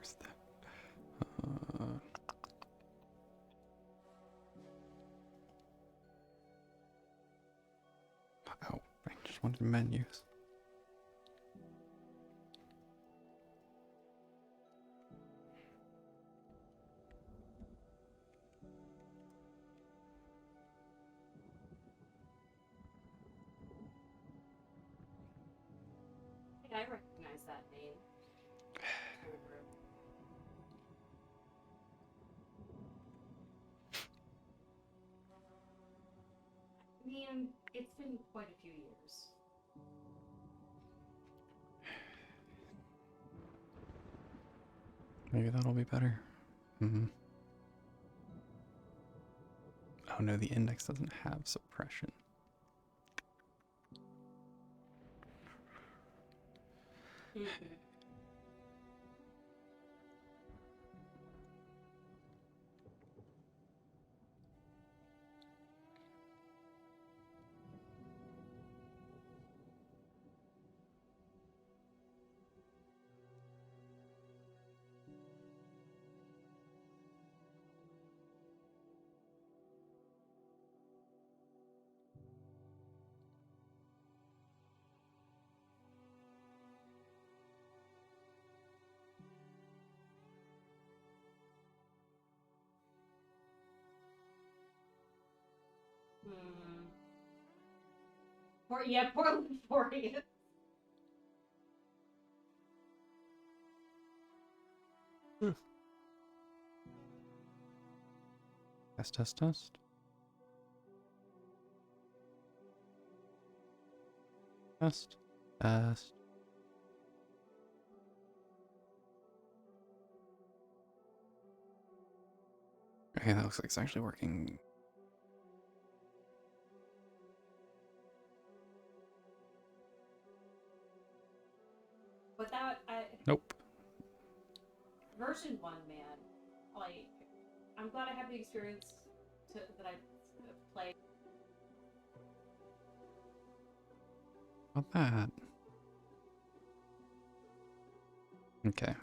fuck's that? Oh, I just wanted menus. I recognize that name. I mean, it's been quite a few years. Maybe that'll be better. Mm-hmm. Oh no, the index doesn't have suppression. Portland for you. Test, test, test. Test, test. Okay, that looks like it's actually working. But that Nope. version 1, man, like, I'm glad I have the experience that I played. About that. Okay.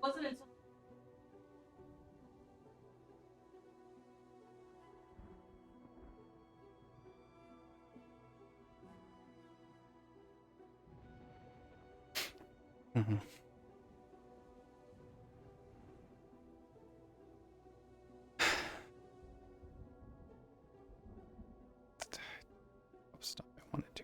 Wasn't until Mm-hmm. Stop. I wanted to.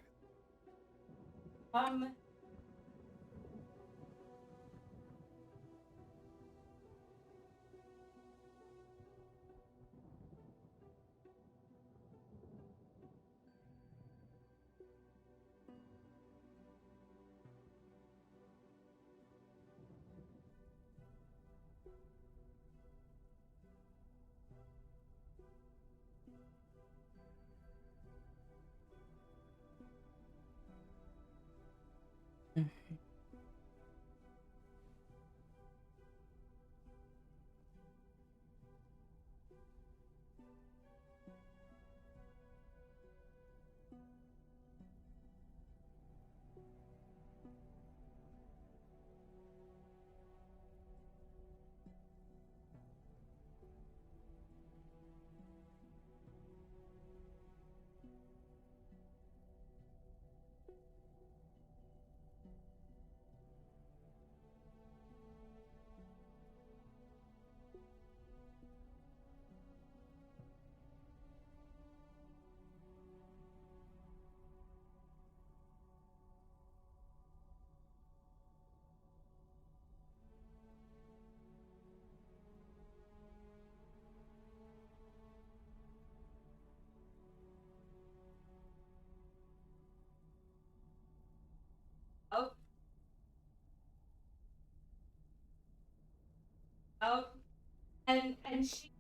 and she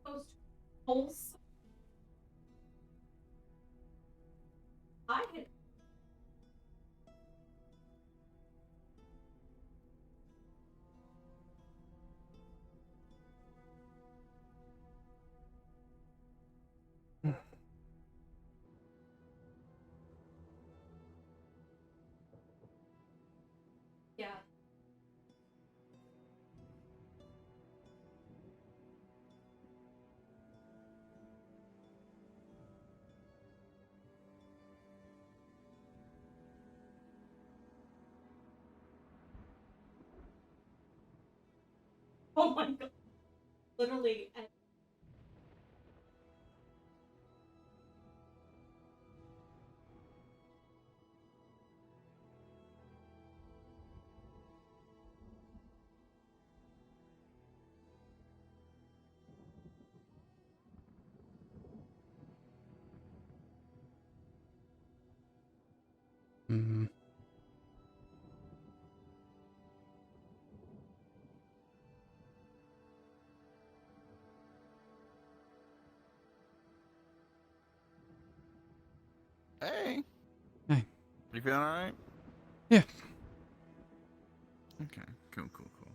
goes pulse. I had Oh my god. Literally. Hmm. Hey, Hey. you feeling all right? Yeah. Okay, cool, cool, cool.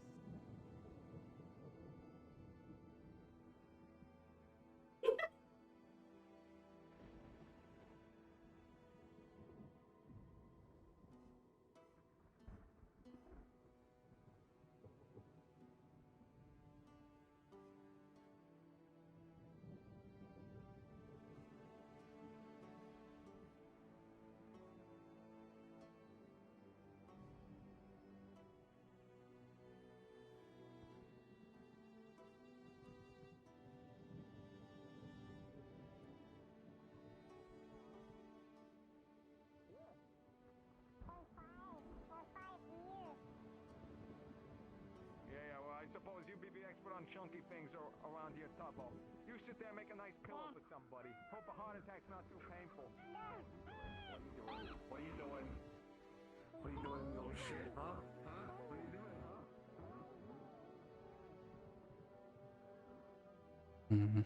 Yeah, well, I suppose you be the expert on chunky things around here, Tubbo. You sit there, make a nice pillow for somebody. Hope a heart attack's not too painful. What are you doing? What are you doing, you little shit, huh? What are you doing, huh? Hmm.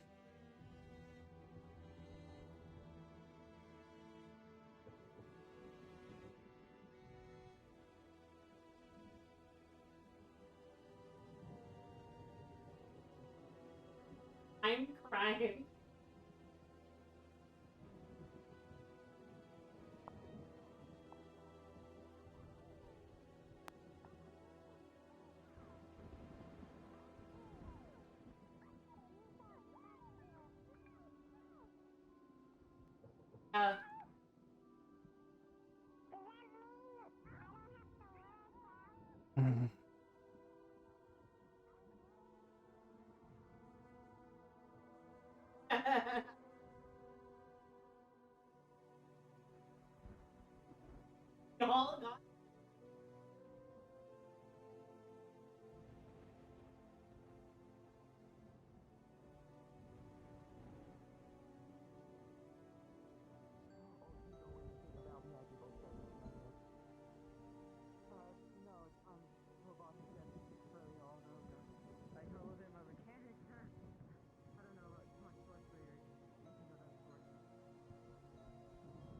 I'm crying. Uh, Hmm. y'all got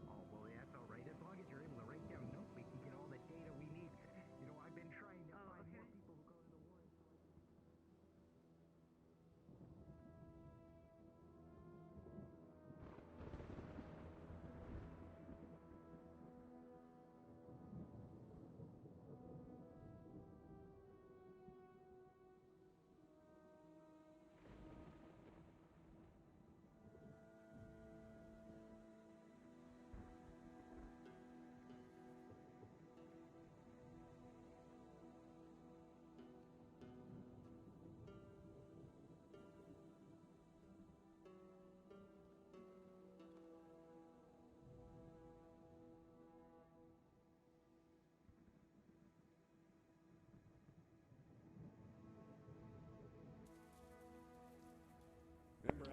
Oh, well, that's all right. As long as you're able to write down notes, we can get all the data we need. You know, I've been trying to find more people who go to the war.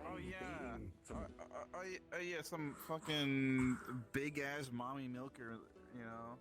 Oh yeah, yeah, some fucking big ass mommy milker, you know.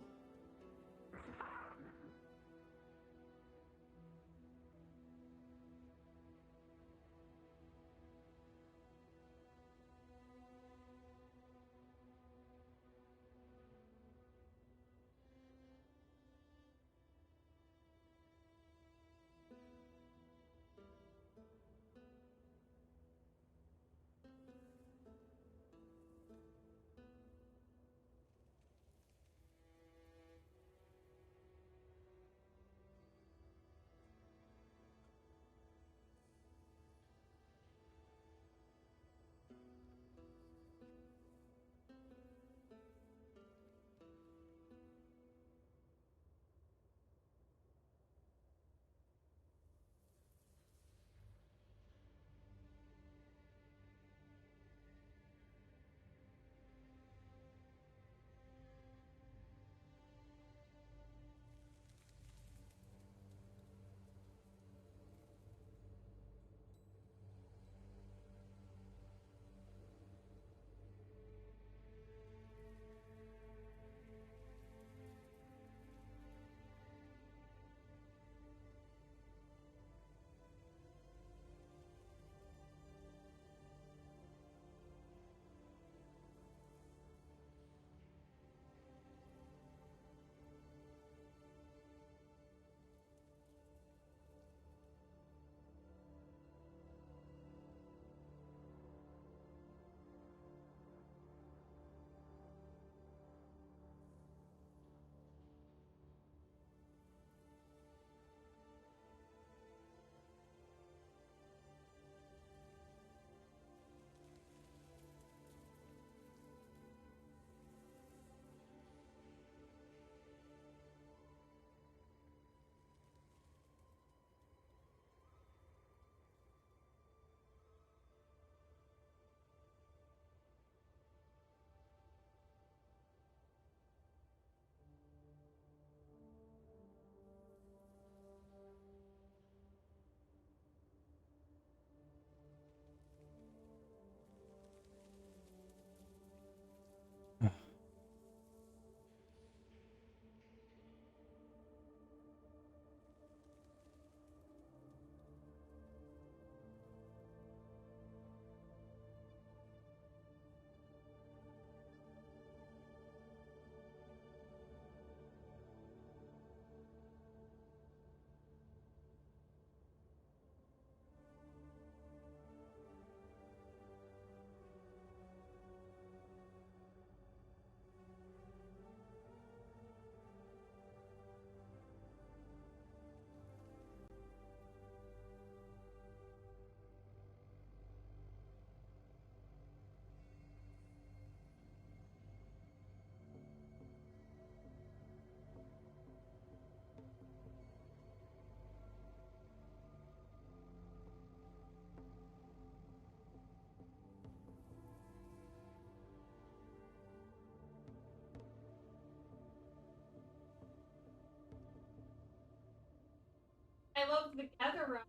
I love the gather round.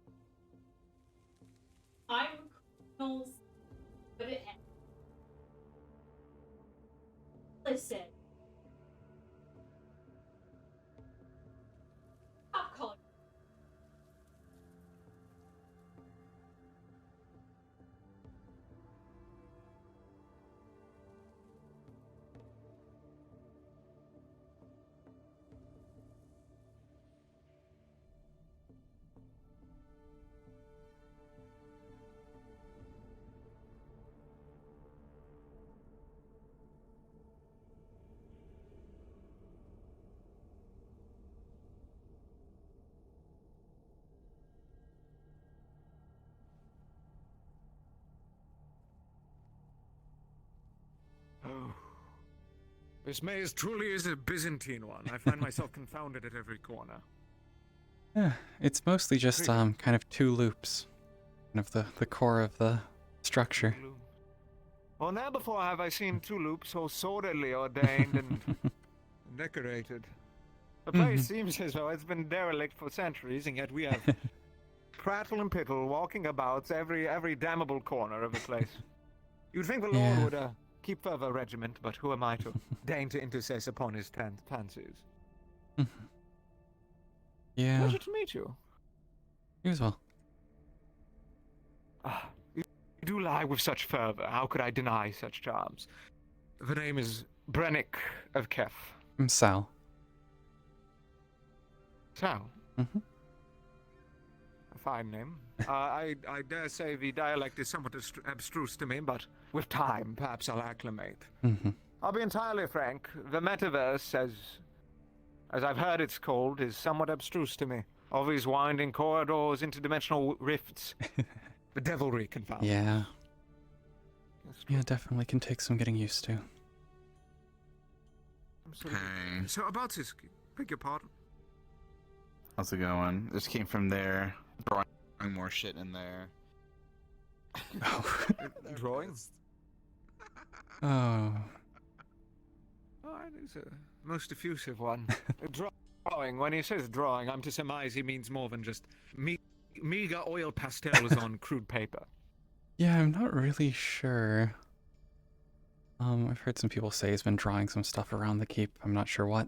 I'm criminals, but it. Listen. Stop calling. Oh. This maze truly is a Byzantine one. I find myself confounded at every corner. Yeah, it's mostly just kind of two loops. Kind of the core of the structure. Well, never before have I seen two loops so sordidly ordained and decorated. The place seems as though it's been derelict for centuries, and yet we have prattle and pittle walking about every damnable corner of the place. You'd think the Lord would keep further regiment, but who am I to deign to intercess upon his fancies? Yeah. Pleasure to meet you. You as well. You do lie with such fervor. How could I deny such charms? The name is Brennick of Kef. I'm Sal. Sal? Mm-hmm. A fine name. I dare say the dialect is somewhat abstruse to me, but with time, perhaps I'll acclimate. Mm-hmm. I'll be entirely frank. The metaverse, as I've heard it's called, is somewhat abstruse to me. All these winding corridors, interdimensional rifts. The devilry, confound. Yeah. Yeah, definitely can take some getting used to. Hey, So about this, beg your pardon. how's it going? This came from there. Throwing more shit in there. Oh. Drawing? Oh. Oh, it is a most effusive one. Drawing. When he says drawing, I'm to surmise he means more than just meager oil pastels on crude paper. Yeah, I'm not really sure. I've heard some people say he's been drawing some stuff around the keep. I'm not sure what.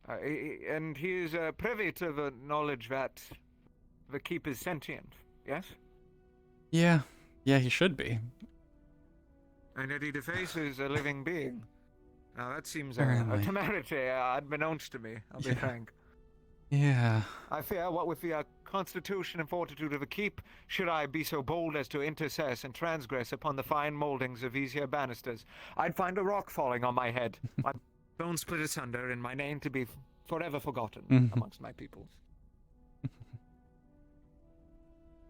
And he is privy to the knowledge that the keep is sentient, yes? Yeah. Yeah, he should be. And yet he defaces a living being. Now that seems a Apparently. temerity unbeknownst to me, I'll be frank. Yeah. I fear what with the constitution and fortitude of the keep, should I be so bold as to intercess and transgress upon the fine mouldings of these here banisters, I'd find a rock falling on my head, my bones split asunder, and my name to be forever forgotten amongst my people.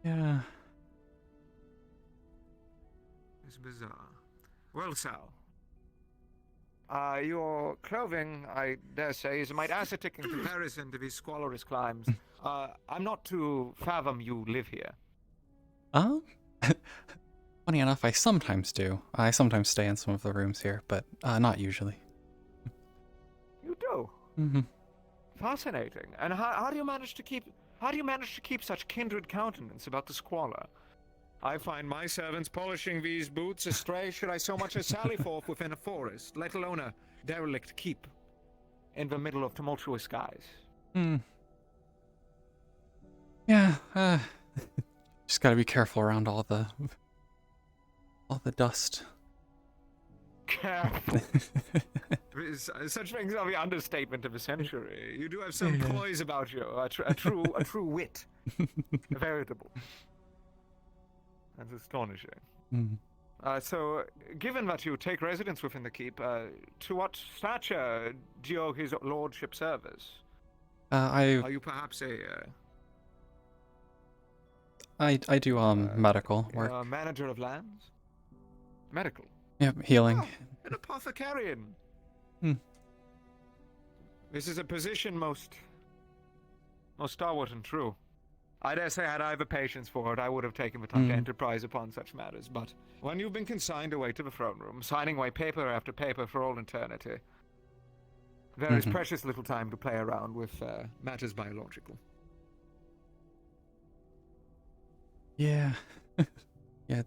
Yeah. It's bizarre. Well, Sal. Your clothing, I dare say, is a mite ascetic in comparison to these squalorous climes. I'm not to fathom you live here. Funny enough, I sometimes do. I sometimes stay in some of the rooms here, but not usually. You do? Mm-hmm. Fascinating. And how do you manage to keep such kindred countenance about the squalor? I find my servants polishing these boots astray should I so much as sally forth within a forest, let alone a derelict keep in the middle of tumultuous skies. Yeah, just gotta be careful around all the dust. Careful. Such things are the understatement of the century. You do have some poise about you, a true wit. A veritable. That's astonishing. So, given that you take residence within the keep, to what stature do you owe his lordship service? Are you perhaps I do medical work. Manager of lands? Medical? Yep, healing. Oh, an apothecarian. This is a position most stalwart and true. I dare say had I the patience for it, I would have taken the time to enterprise upon such matters, but when you've been consigned away to the throne room, signing away paper after paper for all eternity, There is Mhm. precious little time to play around with matters biological. Yeah. Yeah.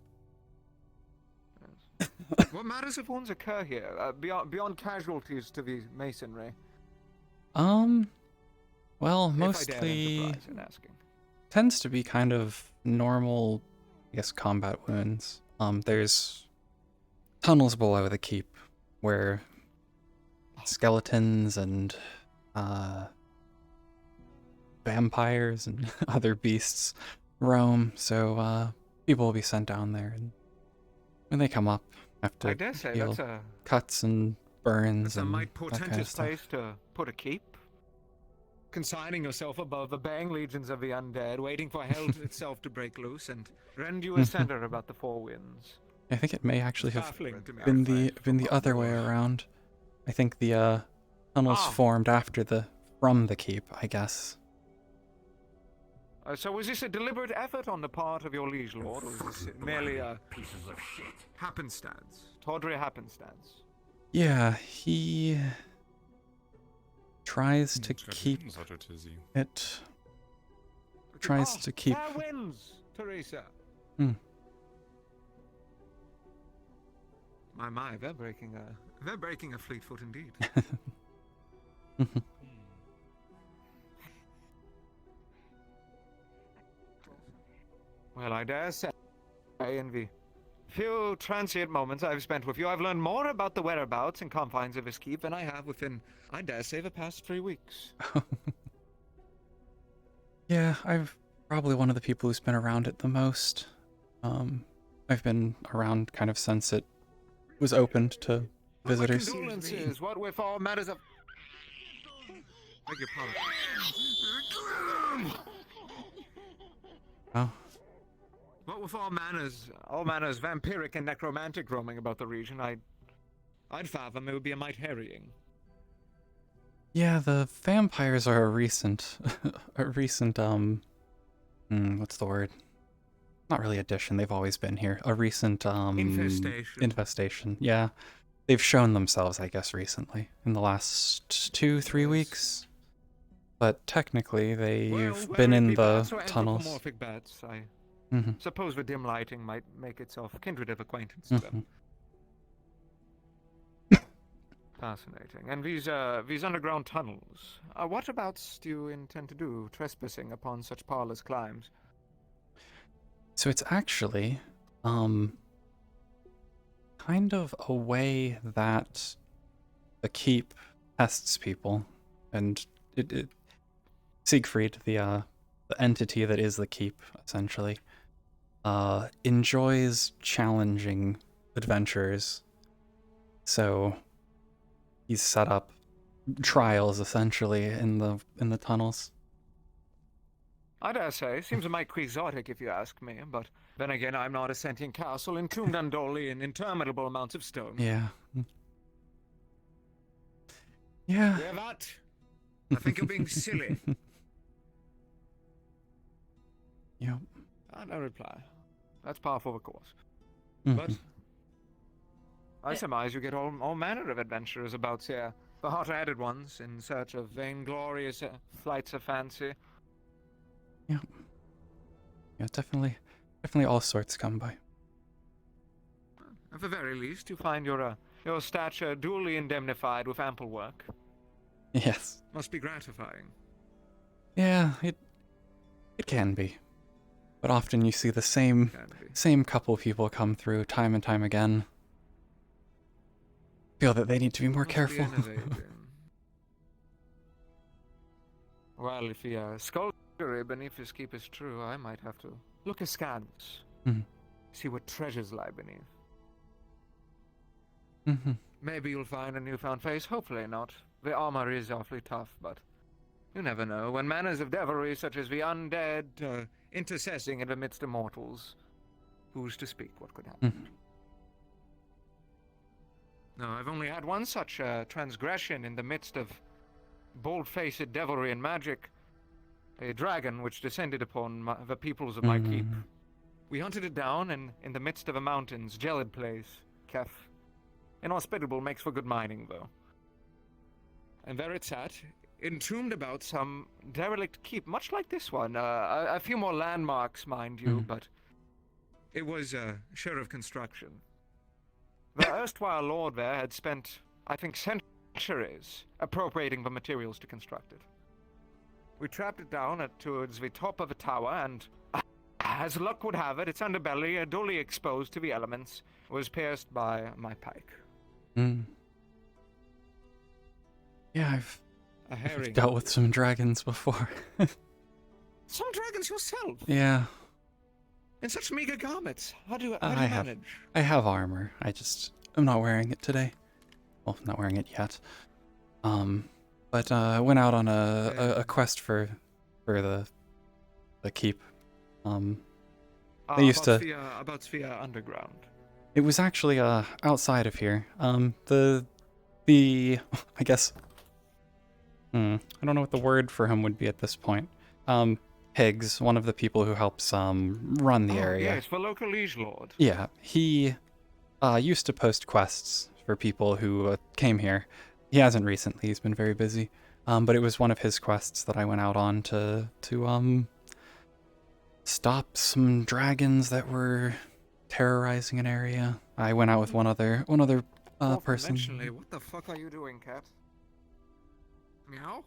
What matters of wounds occur here, beyond casualties to the masonry? Well, If I dare mostly enterprise in asking. tends to be kind of normal, I guess, combat wounds. There's tunnels below the keep where skeletons and vampires and other beasts roam, so people will be sent down there, and when they come up, have I to dare say heal that's a cuts and burns That's a and might that kind of portentous stuff. place to put a keep. Consigning yourself above the baying legions of the undead, waiting for hell itself to break loose and rend you asunder about the four winds. I think it may actually have Baffling to me. been the other way around. I think the tunnels Ah. formed after from the keep, I guess. So was this a deliberate effort on the part of your liege lord, or was this merely a Pieces of shit. happenstance? Tawdry happenstance? Yeah, he tries to keep it. Tries to keep. Fair winds, Teresa. Hmm. My, they're breaking a fleet foot indeed. Well, I dare say, in the few transient moments I've spent with you, I've learned more about the whereabouts and confines of this keep than I have within, I dare say, the past 3 weeks. Yeah, I've probably one of the people who's been around it the most. I've been around kind of since it was opened to visitors. My condolences, what with all matters of... Beg your pardon. Oh, What with all manners vampiric and necromantic roaming about the region, I'd fathom it would be a mite harrying. yeah, the vampires are a recent, what's the word? Not really addition, they've always been here. A recent, Infestation. Infestation, yeah. They've shown themselves, I guess, recently, in the last 2-3 weeks. But technically, they've been in the tunnels. Anthropomorphic bats, I Mm-hmm. suppose the dim lighting might make itself kindred of acquaintance to them. Fascinating. And these underground tunnels, whatabouts do you intend to do, trespassing upon such parlous climes? So it's actually, kind of a way that the keep tests people, and Siegfried, the entity that is the keep, essentially, enjoys challenging adventurers. So he's set up trials essentially in the tunnels. I dare say, seems a mite quixotic if you ask me, but then again, I'm not a sentient castle entombed undolly in interminable amounts of stone. Yeah. Yeah. Hear that? I think you're being silly. Yep. No reply. That's par for the course. Mhm. But I surmise you get all manner of adventurers about here. The hotter-headed ones, in search of vainglorious flights of fancy. Yeah, definitely all sorts come by. At the very least, you find your stature duly indemnified with ample work. Yes. Must be gratifying. Yeah, it can be. But often you see the same Can be. couple people come through time and time again. Feel that they need to be more Must be careful. innovating. Well, if the skullduggery beneath this keep is true, I might have to look askance. Mhm. See what treasures lie beneath. Mm-hmm. Maybe you'll find a newfound face, hopefully not. The armor is awfully tough, but you never know. When manners of devilry such as the undead intercessing in the midst of mortals, who's to speak what could happen? Mhm. No, I've only had one such transgression in the midst of bold-faced devilry and magic. A dragon which descended upon the peoples of my keep. We hunted it down, and in the midst of the mountains, gelid place, Kef. Inhospitable makes for good mining, though. And there it sat, entombed about some derelict keep, much like this one. A few more landmarks, mind you, but it was sure of construction. The erstwhile lord there had spent, I think, centuries appropriating the materials to construct it. We trapped it down towards the top of a tower, and as luck would have it, its underbelly, dully exposed to the elements, was pierced by my pike. Yeah, I've A herring. dealt with some dragons before. Some dragons yourself? Yeah, In such meager garments. How do you I manage? have armor. I'm not wearing it today. Well, not wearing it yet. But I went out on a quest for the keep. They used to. About Sphere Underground. It was actually outside of here. The I guess. I don't know what the word for him would be at this point. Higgs, one of the people who helps run the area. Yes, the local liege lord. Yeah, he used to post quests for people who came here. He hasn't recently, he's been very busy. But it was one of his quests that I went out on to stop some dragons that were terrorizing an area. I went out with one other person. What the fuck are you doing, cat? Meow?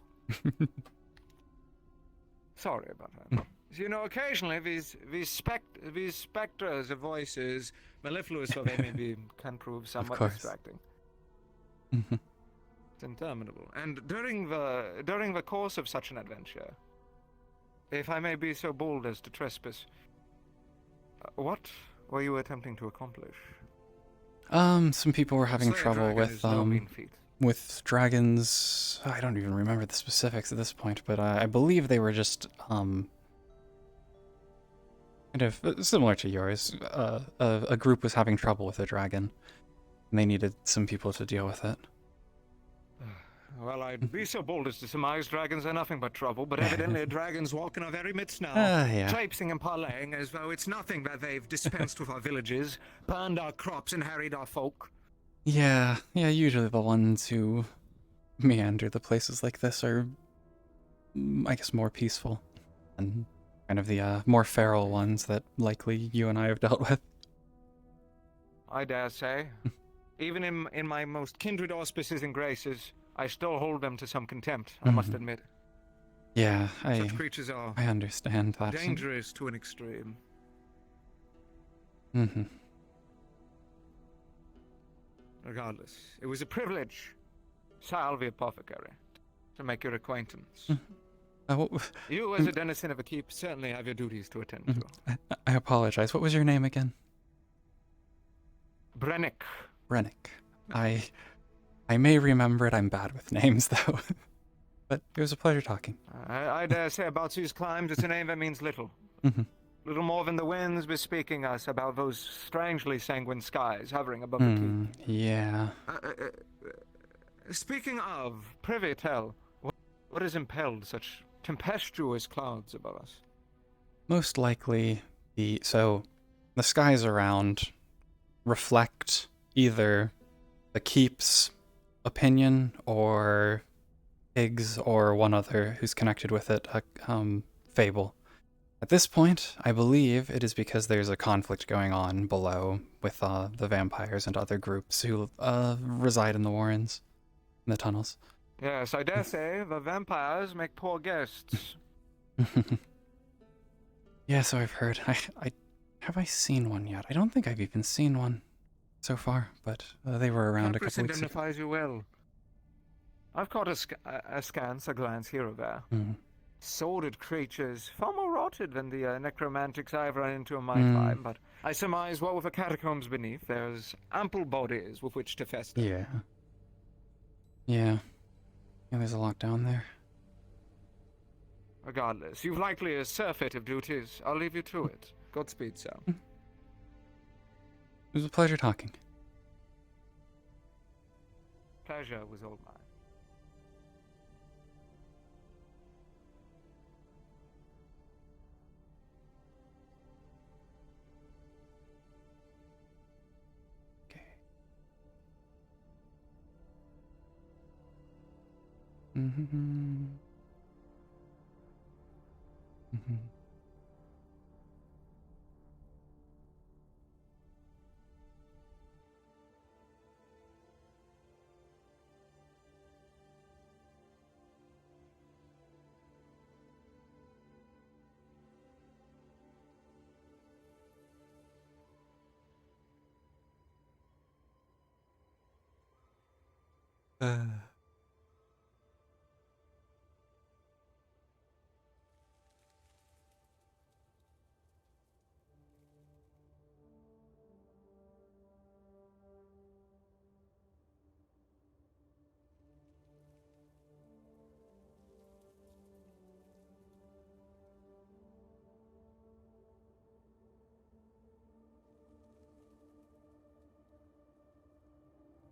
Sorry about that. You know, occasionally these specters of voices, mellifluous though they may be, can prove somewhat distracting. It's interminable. And during the course of such an adventure, if I may be so bold as to trespass, what were you attempting to accomplish? Some people were having Slay a trouble dragon is no mean feat. with dragons. I don't even remember the specifics at this point, but I believe they were just kind of similar to yours. A group was having trouble with a dragon, and they needed some people to deal with it. Well, I'd be so bold as to surmise dragons are nothing but trouble, but evidently dragons walk in our very midst now, Yeah. traipsing and parlaying as though it's nothing that they've dispensed with our villages, burned our crops and harried our folk. Yeah, usually the ones who meander the places like this are, I guess, more peaceful, and kind of the more feral ones that likely you and I have dealt with. I dare say. Even in my most kindred auspices and graces, I still hold them to some contempt, I must admit. Yeah, Such creatures are I understand that. dangerous to an extreme. Regardless, it was a privilege, Sal the apothecary, to make your acquaintance. You, as a denizen of a keep, certainly have your duties to attend to. I apologize. What was your name again? Brennick. Rennick. I may remember it. I'm bad with names, though. But it was a pleasure talking. I dare say about these climes, it's a name that means little. Little more than the winds bespeaking us about those strangely sanguine skies hovering above the keep. Yeah. Speaking of, privy tell, what has impelled such tempestuous clouds above us? Most likely, the skies around reflect either the keep's opinion or Higgs or one other who's connected with it, fable. At this point, I believe it is because there's a conflict going on below with the vampires and other groups who reside in the warrens, in the tunnels. Yes, I dare say the vampires make poor guests. Yeah, so I've heard. Have I seen one yet? I don't think I've even seen one so far, but they were around a couple weeks ago. indemnifies you well. I've caught a glance here or there. Sordid creatures, far more rotted than the necromantics I've run into in my time, but I surmise what with the catacombs beneath, there's ample bodies with which to fester. Yeah, there's a lot down there. Regardless, you've likely a surfeit of duties. I'll leave you to it. Godspeed, sir. It was a pleasure talking. Pleasure was all mine.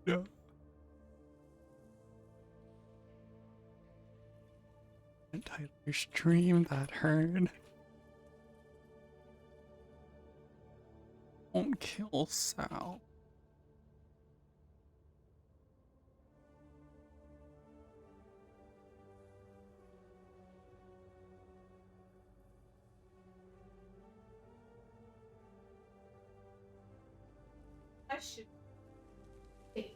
No. Entire stream that heard. Don't kill Sal. I should. Wait.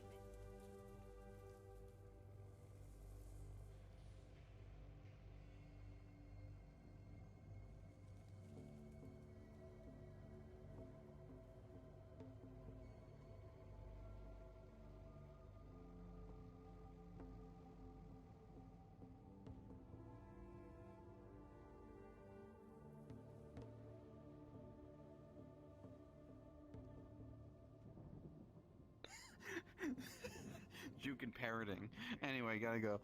Juke and parroting. Anyway, gotta go.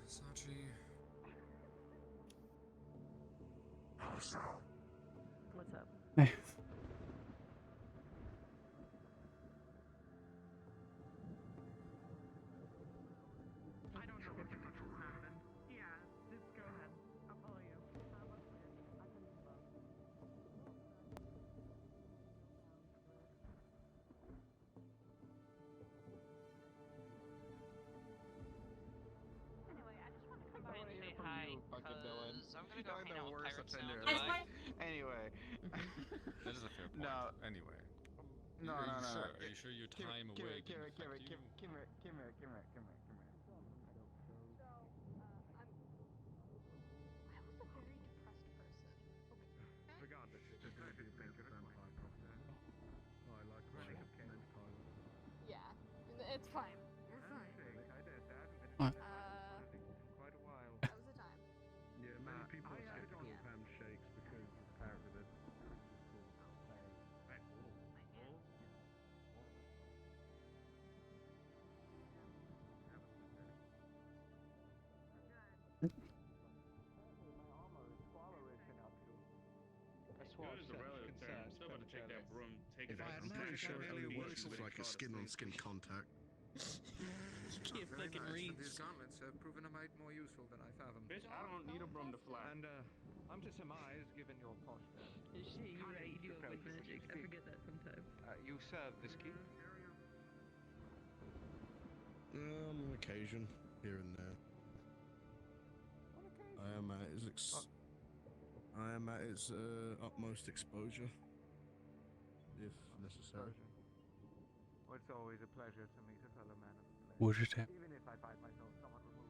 Sachi. What's up? Hey. I don't know what happened. Yeah, just go ahead. I'll follow you. Anyway, I just want to come by and say hi, because I'm gonna go hang out with pirates now. That's my. Anyway. That is a fair point. No. Anyway. No, Are no, you no. sure? Are you sure your time away didn't affect you? Come here. Regardless, it's a very good vampire cocktail. I like running a cane pile. Yeah, it's fine. You're fine. I did that. What? Quite a while. That was the time. Yeah, many people are skeptical of handshakes because apparently they're Good as a relative term. Still gotta take that broom, take it out. I'm pretty sure it only works with like a skin-on-skin contact. You can't fucking read. These gauntlets have proven a mite more useful than I fathomed. Bitch, I don't need a broom to fly. And I'm to surmise, given your posture. Shit, you're right, you do it with magic. I forget that sometimes. You serve this key? On occasion, here and there. I am at its utmost exposure, if necessary. Well, it's always a pleasure to meet a fellow man of the Would it have? even if I find myself somewhat removed.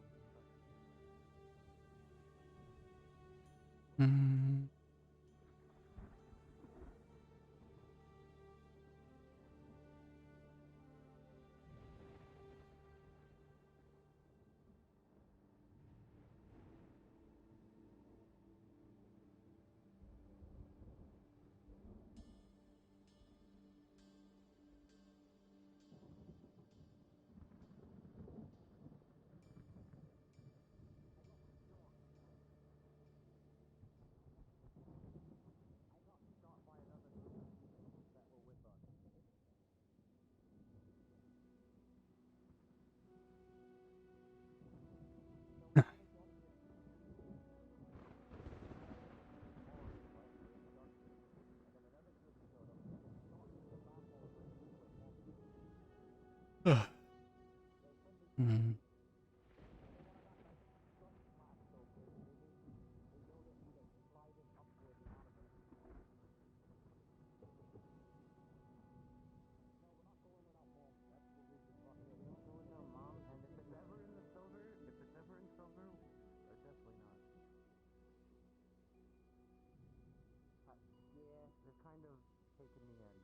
taking me in.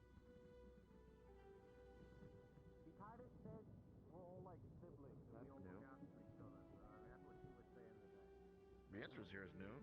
He kind of said we're all like siblings. That's new. Mantra's here is new.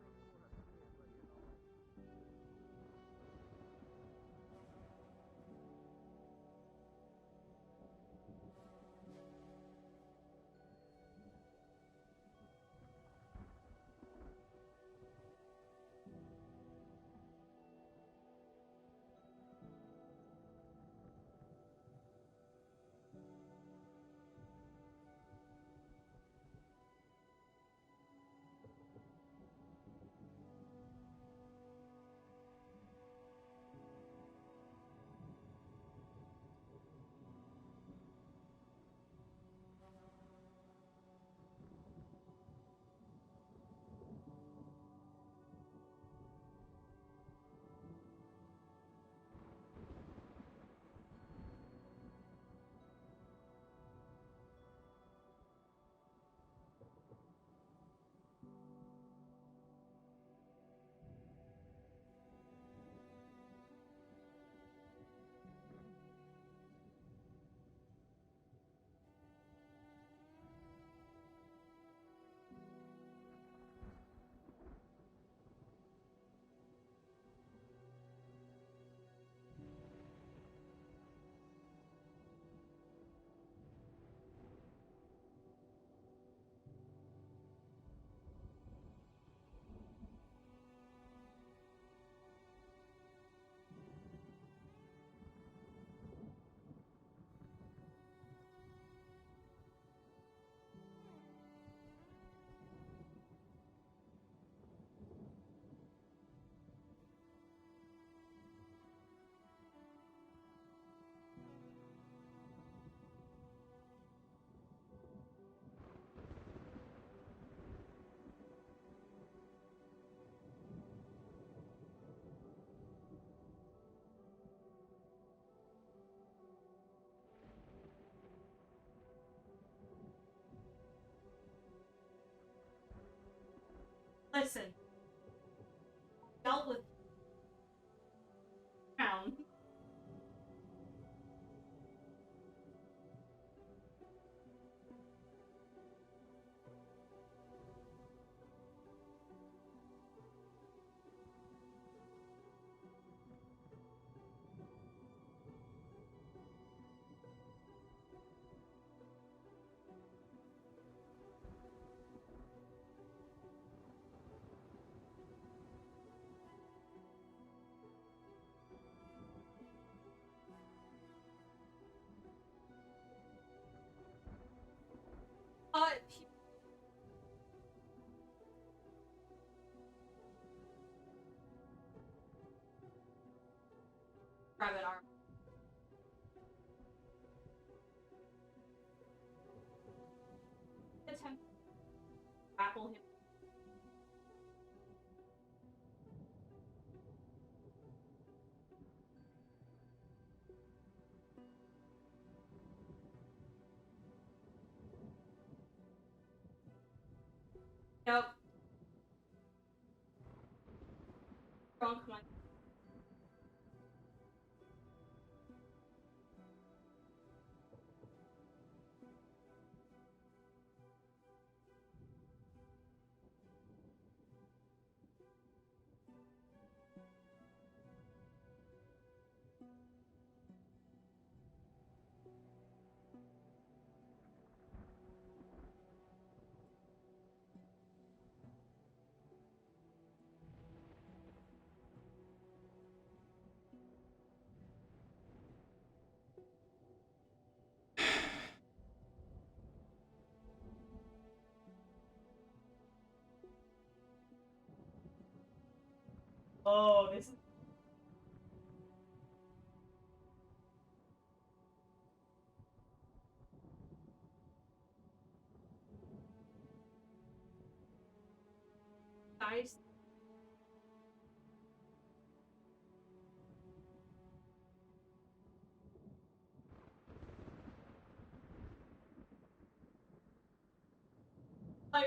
Listen. Dealt with town. He- Private arm. Attempt to grapple him. Yep. Drunk my Oh, this is nice. I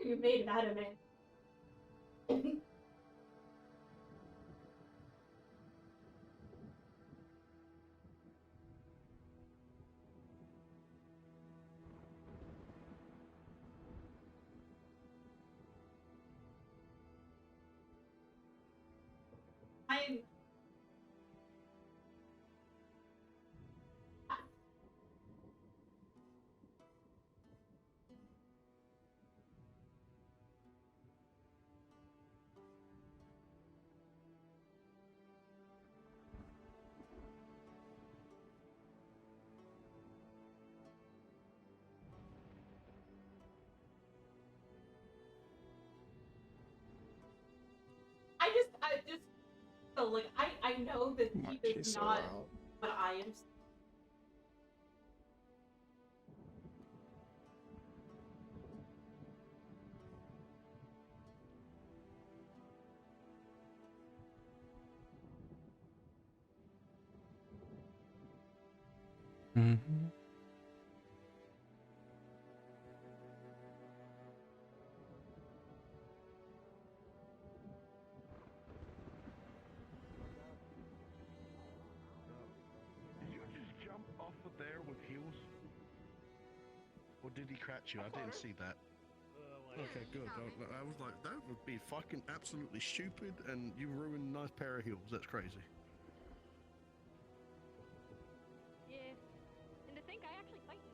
You made anime. I'm. I just feel like I know that Why he she's is so not loud? what I am. Mm-hmm. Did you just jump off of there with heels? Or did he catch you? I didn't see that. Okay, good. I was like, that would be fucking absolutely stupid, and you ruined a nice pair of heels. That's crazy. Yeah. And to think I actually fight you.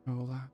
Oh, loud.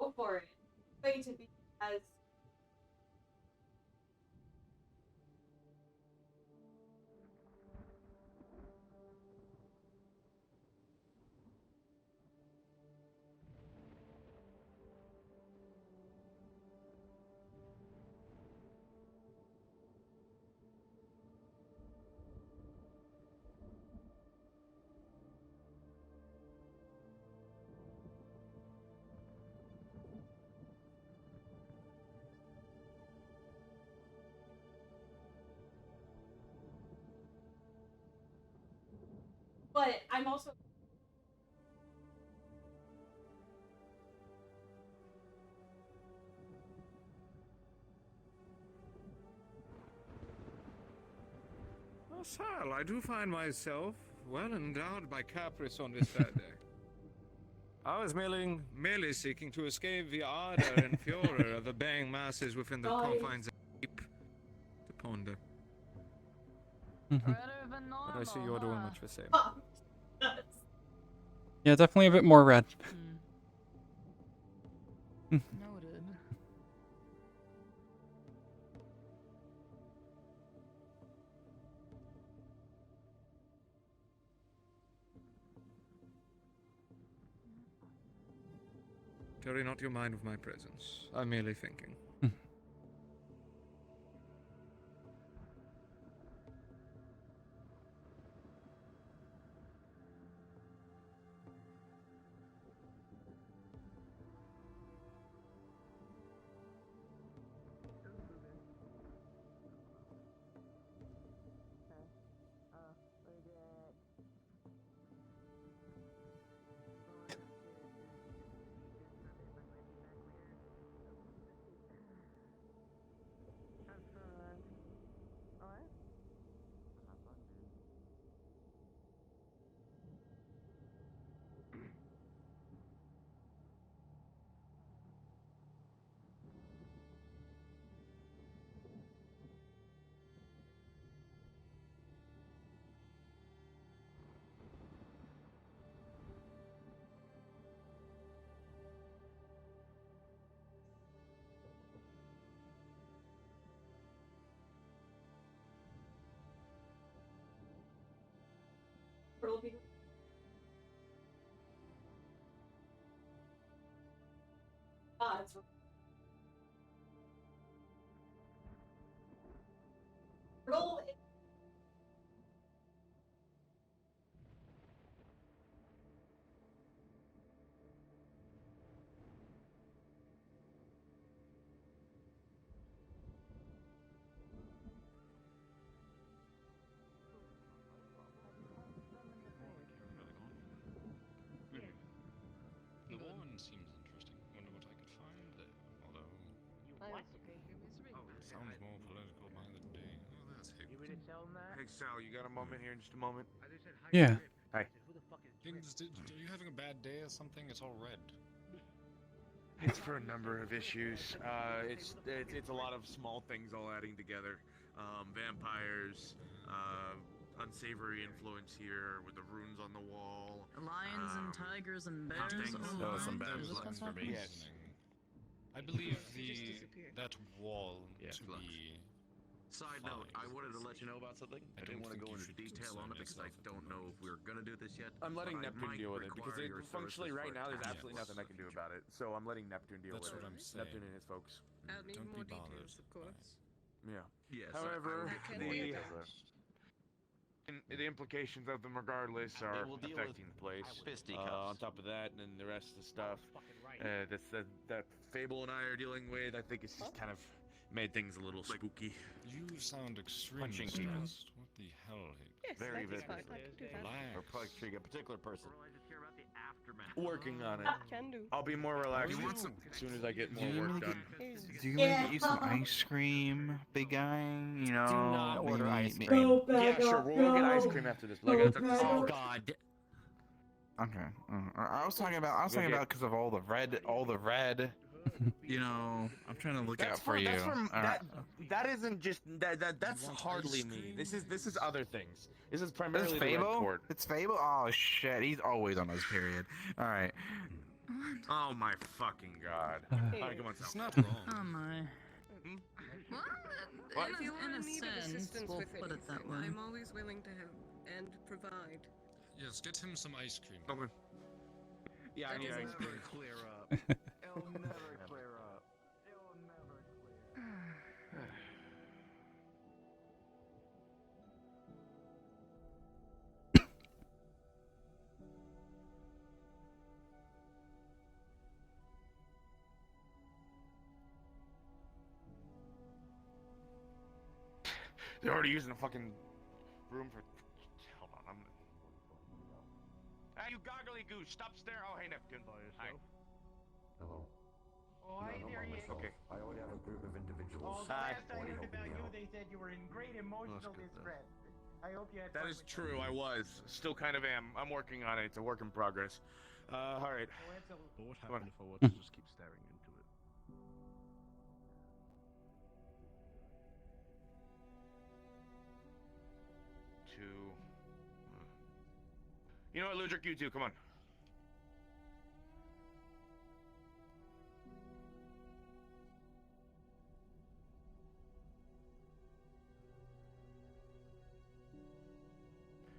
go for it. Going to be as but I'm also Oh, Sal, I do find myself well endowed by caprice on this Saturday. I was merely seeking to escape the ardor and furor of the baying masses within the confines of deep to ponder. But I see you're doing much the same. Yeah, definitely a bit more red. Noted. Carry not your mind with my presence. I'm merely thinking. it'll be it's roll it. The one seems interesting. Wonder what I could find there. Although, sounds more political by the day. Oh, that's hip. Hey, Sal, you got a moment here in just a moment? Yeah. Hi. Are you having a bad day or something? It's all red. It's for a number of issues. It's a lot of small things all adding together. Vampires, unsavory influence here with the runes on the wall. Lions and tigers and bears. Oh, some bad There's influence for me. Yes. I believe that wall to flux. be. Side note, I wanted to let you know about something. I didn't want to go into detail on it because I don't know if we're gonna do this yet. I'm letting Neptune deal with it because functionally right now there's absolutely nothing I can do about it. So I'm letting Neptune deal with it. That's what I'm saying. Neptune and his folks. I'll need Don't more be bothered details, of course. Yeah. Yes. I However, can do the implications of them regardless are affecting the place. on top of that, and then the rest of the stuff that Fable and I are dealing with, I think it's just kind of made things a little spooky. You sound extremely Punching stressed. What the hell? Yes, Very that is vivid. fine. I can do that. Or Relax. probably treat a particular person. Working on it. Can do. I'll be more relaxed You- as soon as I get more Do you work want to done. do you want to get you some ice cream, big guy? You know, Do not order ice maybe- cream. Go back Yeah, sure. up, We'll go get ice go. cream after this. Go But I gotta talk back to up. Sal. God. Okay. I was talking about because of all the red. You know, I'm trying to look out for you. That isn't just that's You want hardly ice me. cream? This is other things. This is It's primarily the red Fable. court. It's Fable. Oh shit, he's always on his period. All right. Oh my fucking god. Alright, come on, It's Sal. not wrong. Oh my. Well, What? If you in are a in need of sense, assistance we'll with put it that anything, way. I'm always willing to help and provide. Yes, get him some ice cream. Okay. Yeah, I need ice cream. Clear up. It'll never clear up. It'll never clear up. They're already using the fucking room for. Hold on, I'm. Hey, you goggly goose! Stop staring. Oh, hey, Neptune. Hi. Hello. Oh, hi there, you. Okay. I only have a group of individuals. Oh, the Hi. last I heard about you, they said you were in great emotional distress. I hope you had That fun is with true. I was. Still kind of am. I'm working on it. It's a work in progress. All right. Oh, absolutely. But what Come on. happened if I were to just keep staring into it? Two. You know what, Ludric? You too. Come on.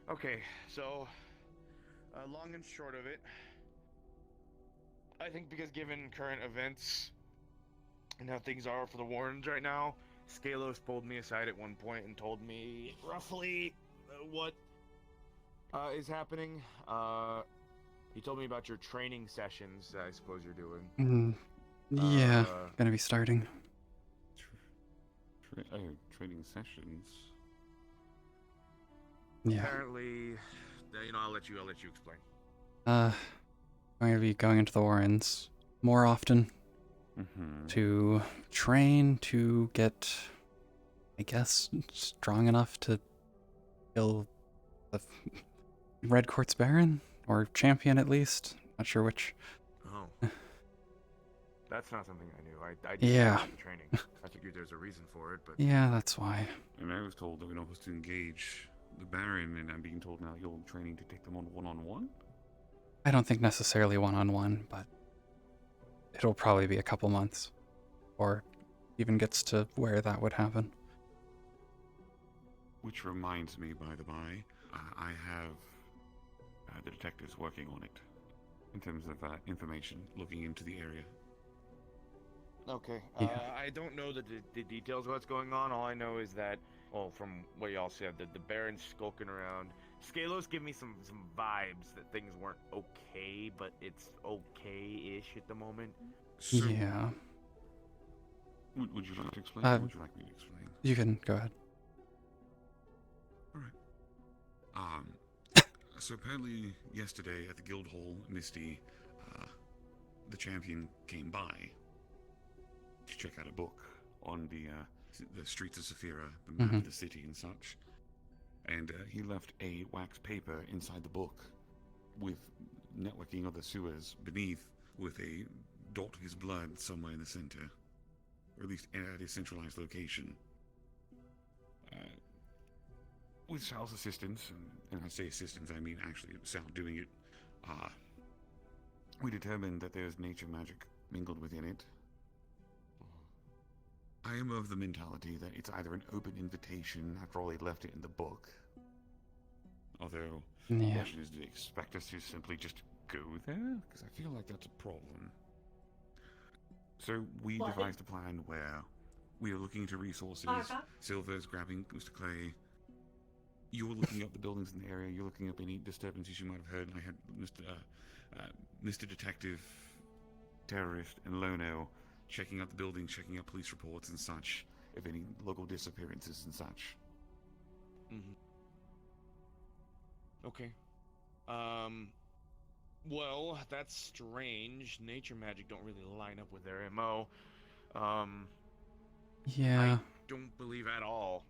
Okay, so long and short of it, I think because given current events and how things are for the Warrens right now, Scalos pulled me aside at one point and told me roughly what is happening. He told me about your training sessions that I suppose you're doing. Yeah, gonna be starting. Training sessions. Yeah. Apparently, I'll let you explain. I'm gonna be going into the Warrens more often to train to get, I guess, strong enough to kill the Red Quartz Baron or champion at least. Not sure which. Oh, that's not something I knew. I Yeah. did training. I figured there's a reason for it, but Yeah, that's why. And I was told that we're not supposed to engage the Baron, and I'm being told now you're training to take them on one-on-one? I don't think necessarily one-on-one, but it'll probably be a couple months, or even gets to where that would happen. Which reminds me, by the by, I have the detectives working on it in terms of information, looking into the area. okay. Yeah. I don't know the details of what's going on. All I know is that, well, from what y'all said, the Baron's skulking around. Scalos give me some vibes that things weren't okay, but it's okay-ish at the moment. So, Yeah. would you like to explain, or would you like me to explain? You can go ahead. Alright. So apparently yesterday at the Guild Hall, Misty, the champion came by to check out a book on the streets of Saphira, the map of the city and such. And he left a wax paper inside the book with networking of the sewers beneath with a dot of his blood somewhere in the center. Or at least at a centralized location. With Sal's assistance, and I say assistance, I mean actually Sal doing it, we determined that there's nature magic mingled within it. I am of the mentality that it's either an open invitation, after all they left it in the book. Although, the question is, do they expect us to simply just go there? Because I feel like that's a problem. So we devised a plan where we are looking into resources. Silver's grabbing Mr. Clay. You're looking up the buildings in the area. You're looking up any disturbances you might have heard. I had Mr. Detective, Terrorist, and Lono checking out the buildings, checking out police reports and such, if any local disappearances and such. Okay. Well, that's strange. Nature magic don't really line up with their MO. Yeah. I don't believe at all.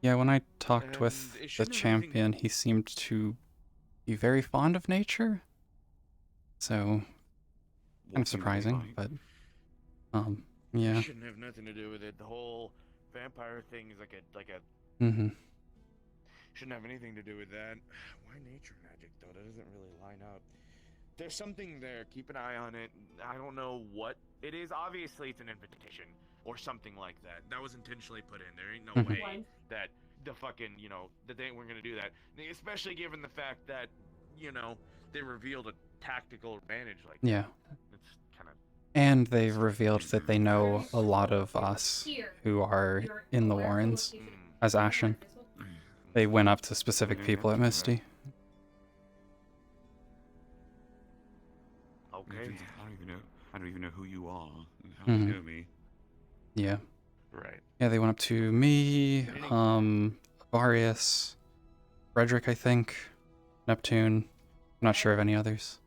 Yeah, when I talked And with it the shouldn't have champion, he seemed to be very fond of nature. So, kind of surprising, but, yeah. It shouldn't have nothing to do with it. The whole vampire thing is like a shouldn't have anything to do with that. Why nature magic though? That doesn't really line up. there's something there. Keep an eye on it. I don't know what it is. Obviously, it's an invitation or something like that. That was intentionally put in. There ain't no way that the fucking, that they weren't gonna do that. Especially given the fact that, they revealed a tactical advantage like that. Yeah. It's kind of. And they've revealed that they know a lot of us who are in the Warrens as Ashen. They went up to specific people at Misty. Okay. I don't even know who you are. How do you know me? Yeah. Right. Yeah, they went up to me, Varius, Frederick, I think, Neptune. I'm not sure of any others.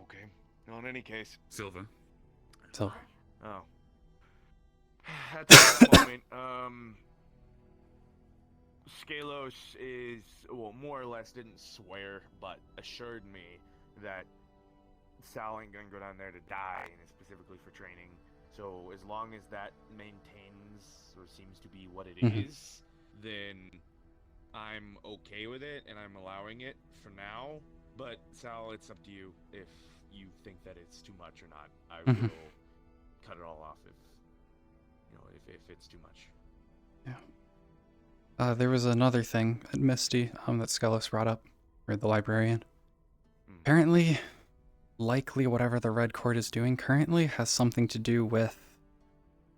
Okay. Well, in any case. Silver. Silver. Oh. At this moment, Scalos is, well, more or less didn't swear, but assured me that Sal ain't gonna go down there to die, and it's specifically for training. So as long as that maintains, or seems to be what it is, then I'm okay with it, and I'm allowing it for now. But Sal, it's up to you if you think that it's too much or not. I will cut it all off if it's too much. Yeah. There was another thing at Misty that Skelos brought up, or the librarian. Apparently, likely whatever the Red Court is doing currently has something to do with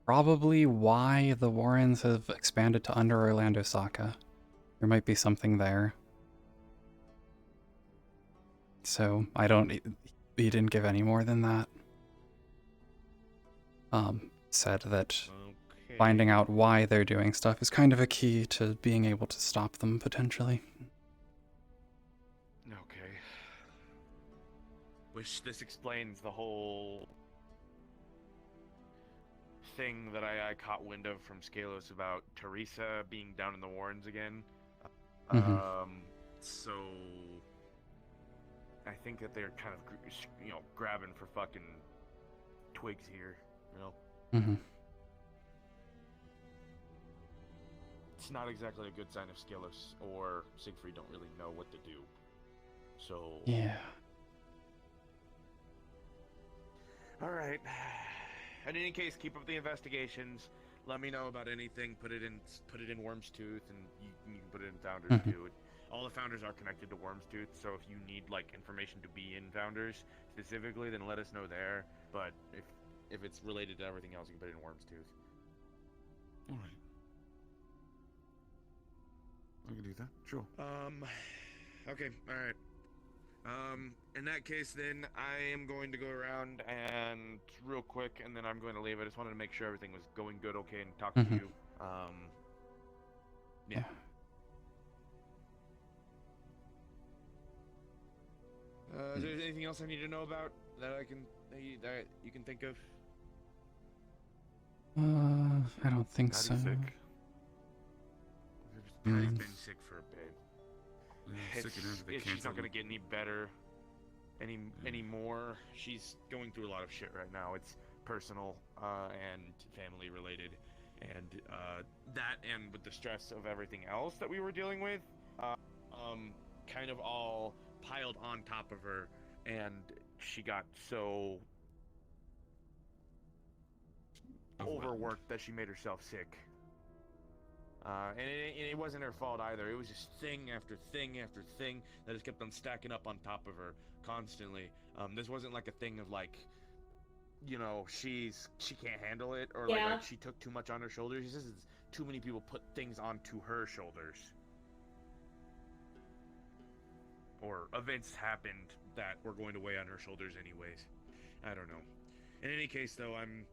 probably why the Warrens have expanded to under Orlando Saka. There might be something there. So, he didn't give any more than that. Said that finding out why they're doing stuff is kind of a key to being able to stop them, potentially. Okay. Which this explains the whole thing that I caught wind of from Scalos about Teresa being down in the Warrens again. So I think that they're kind of, grabbing for fucking twigs here, It's not exactly a good sign if Scalos or Siegfried don't really know what to do. So... Yeah. Alright. In any case, keep up the investigations. Let me know about anything. Put it in Worm's Tooth, and you can put it in Founders too. All the Founders are connected to Worm's Tooth, so if you need information to be in Founders specifically, then let us know there. But if it's related to everything else, you can put it in Worm's Tooth. All right. I can do that. Sure. Okay. All right. In that case, then I am going to go around and real quick, and then I'm going to leave. I just wanted to make sure everything was going good, okay, and talk to you. Yeah. Is there anything else I need to know about that you can think of? I don't think so. Patty's been sick for a bit. She's not gonna get any better anymore. She's going through a lot of shit right now. It's personal and family related, and that, and with the stress of everything else that we were dealing with, kind of all piled on top of her, and she got so overworked that she made herself sick. And it wasn't her fault either. It was just thing after thing after thing that just kept on stacking up on top of her constantly. This wasn't like a thing of she can't handle it, or like she took too much on her shoulders. It's just too many people put things onto her shoulders. Or events happened that were going to weigh on her shoulders anyways. I don't know. In any case, though, I'm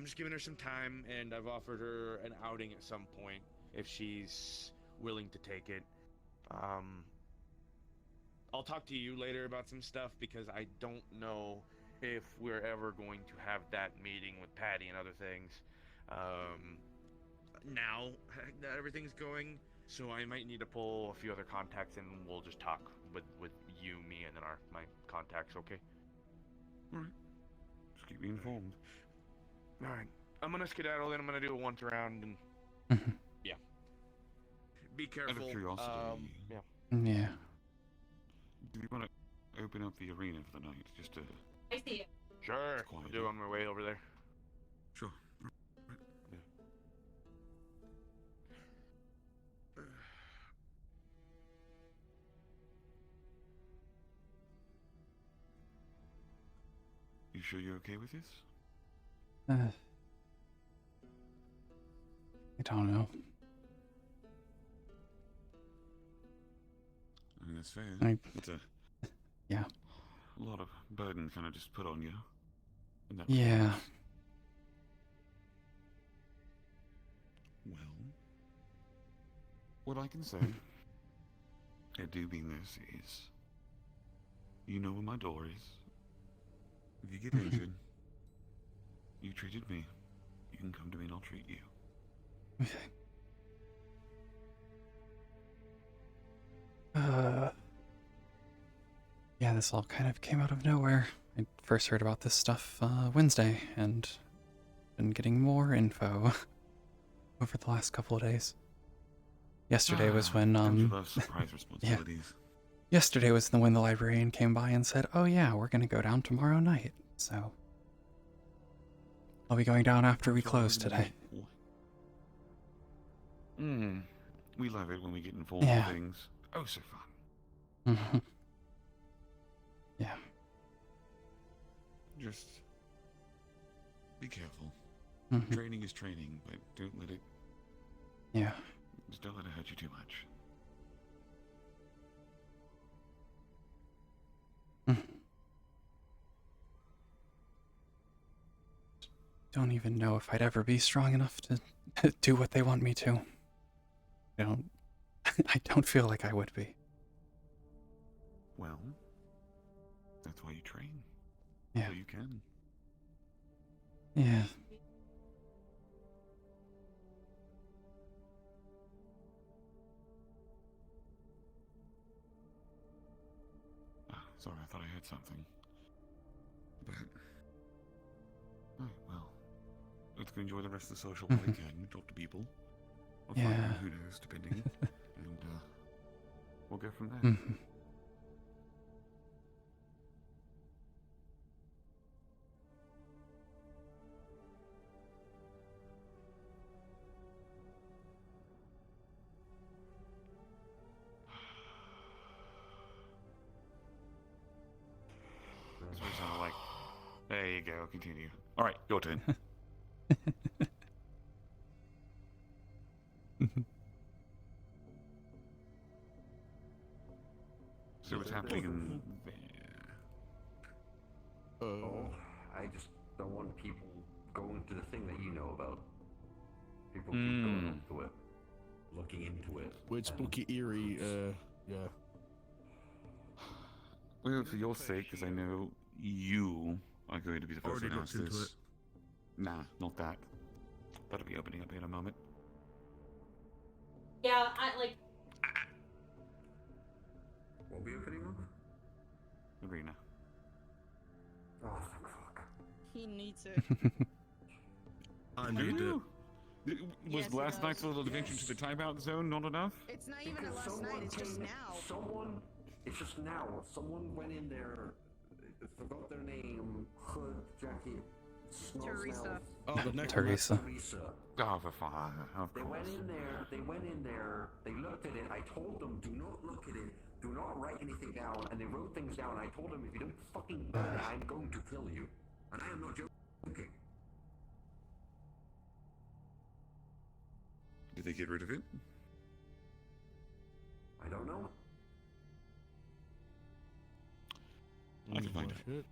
just giving her some time, and I've offered her an outing at some point if she's willing to take it. I'll talk to you later about some stuff, because I don't know if we're ever going to have that meeting with Patty and other things. Now that everything's going, so I might need to pull a few other contacts, and we'll just talk with you, me, and then my contacts, okay? Alright. Just keep me informed. Alright. I'm gonna skedaddle, then I'm gonna do a once around, and... Yeah. be careful. Out of curiosity, Yeah. Yeah. do you want to open up the arena for the night, just to? I see it. Sure. Quiet. Do on my way over there. Sure. Yeah. You sure you're okay with this? I don't know. I mean, that's fair. It's a Yeah. a lot of burden kind of just put on you. in that Yeah. regard. Well, what I can say, I do mean this, is you know where my door is. If you get injured, you treated me, you can come to me and I'll treat you. Yeah, this all kind of came out of nowhere. I first heard about this stuff Wednesday, and been getting more info over the last couple of days. Yesterday was when Don't you love surprise yeah. responsibilities? Yesterday was when the librarian came by and said, "Oh yeah, we're gonna go down tomorrow night." So I'll be going down after we close today. We love it when we get involved Yeah. in things. Oh, so fun. Yeah. Just be careful. Mhm. Training is training, but don't let it. Yeah. Just don't let it hurt you too much. Don't even know if I'd ever be strong enough to do what they want me to. I don't feel like I would be. Well, that's why you train. Yeah. So you can. Yeah. Sorry, I thought I had something. But. Oh, well. Let's go enjoy the rest of the social while we can. Talk to people. Or find Yeah. them, who knows, depending. And, we'll go from there. That's what it sounded like. There you go, continue. Alright, your turn. So what's happening in there? Oh, I just don't want people going to the thing that you know about. People keep going into it, looking into it. Weird, spooky, eerie, yeah. Well, for your sake, because I know you are going to be the first to Already announce looked into this. Nah, not that. That'll be opening up in a moment. Yeah, I like. What will be opening up? Arena. Oh, thank fuck. He needs it. I need it. Was Yes, last it night's does. little adventure to the timeout zone not enough? It's not even a Because last night, it's just came- now. It's just now. Someone went in there, forgot their name, Hood, Jackie, Teresa. Oh, the next Teresa. Teresa. Oh, for fun. Of They course. went in there, they looked at it, I told them, do not look at it, do not write anything down, and they wrote things down, I told them, if you don't fucking burn it, I'm going to kill you. And I am not joking. Did they get rid of it? I don't know. I can find out. Shit.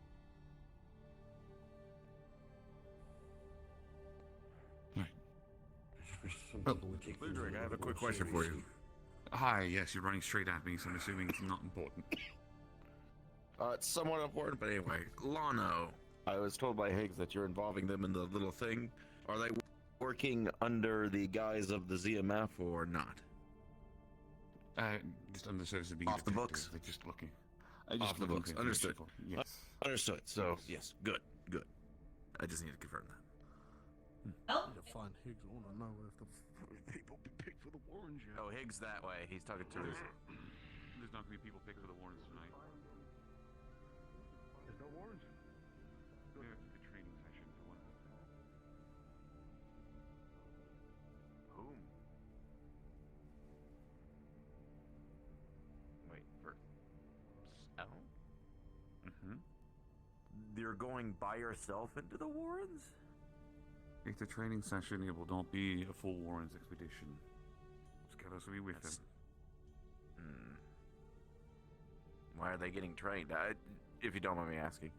Oh, Ludwig, I have a quick question for you. Hi, yes, you're running straight at me, so I'm assuming it's not important. It's somewhat important, but anyway, Lano. I was told by Higgs that you're involving them in the little thing. Are they working under the guise of the ZMF or not? Just on the surface of being Off the detective, books? They're just looking. Off the books. Understood. Yes. Understood. So, yes, good, good. I just need to confirm that. Oh. Need to find Higgs. I want to know if the people be picked for the Warrens yet. Oh, Higgs that way. He's talking to us. There's not going to be people picking for the Warrens tonight. There's no Warrens. They're at the training session for one of them. Whom? Wait, for Sal? Mm-hmm. You're going by yourself into the Warrens? It's a training session. It will not be a full Warrens expedition. Skelos will be with them. Why are they getting trained? If you don't mind me asking.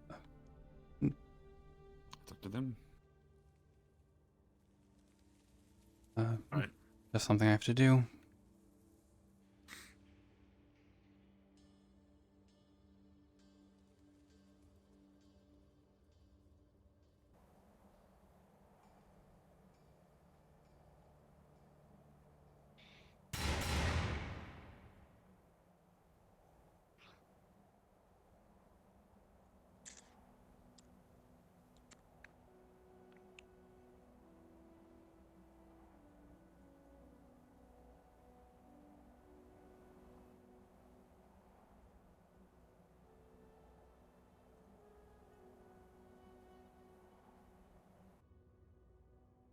It's up to them. Right. Just something I have to do.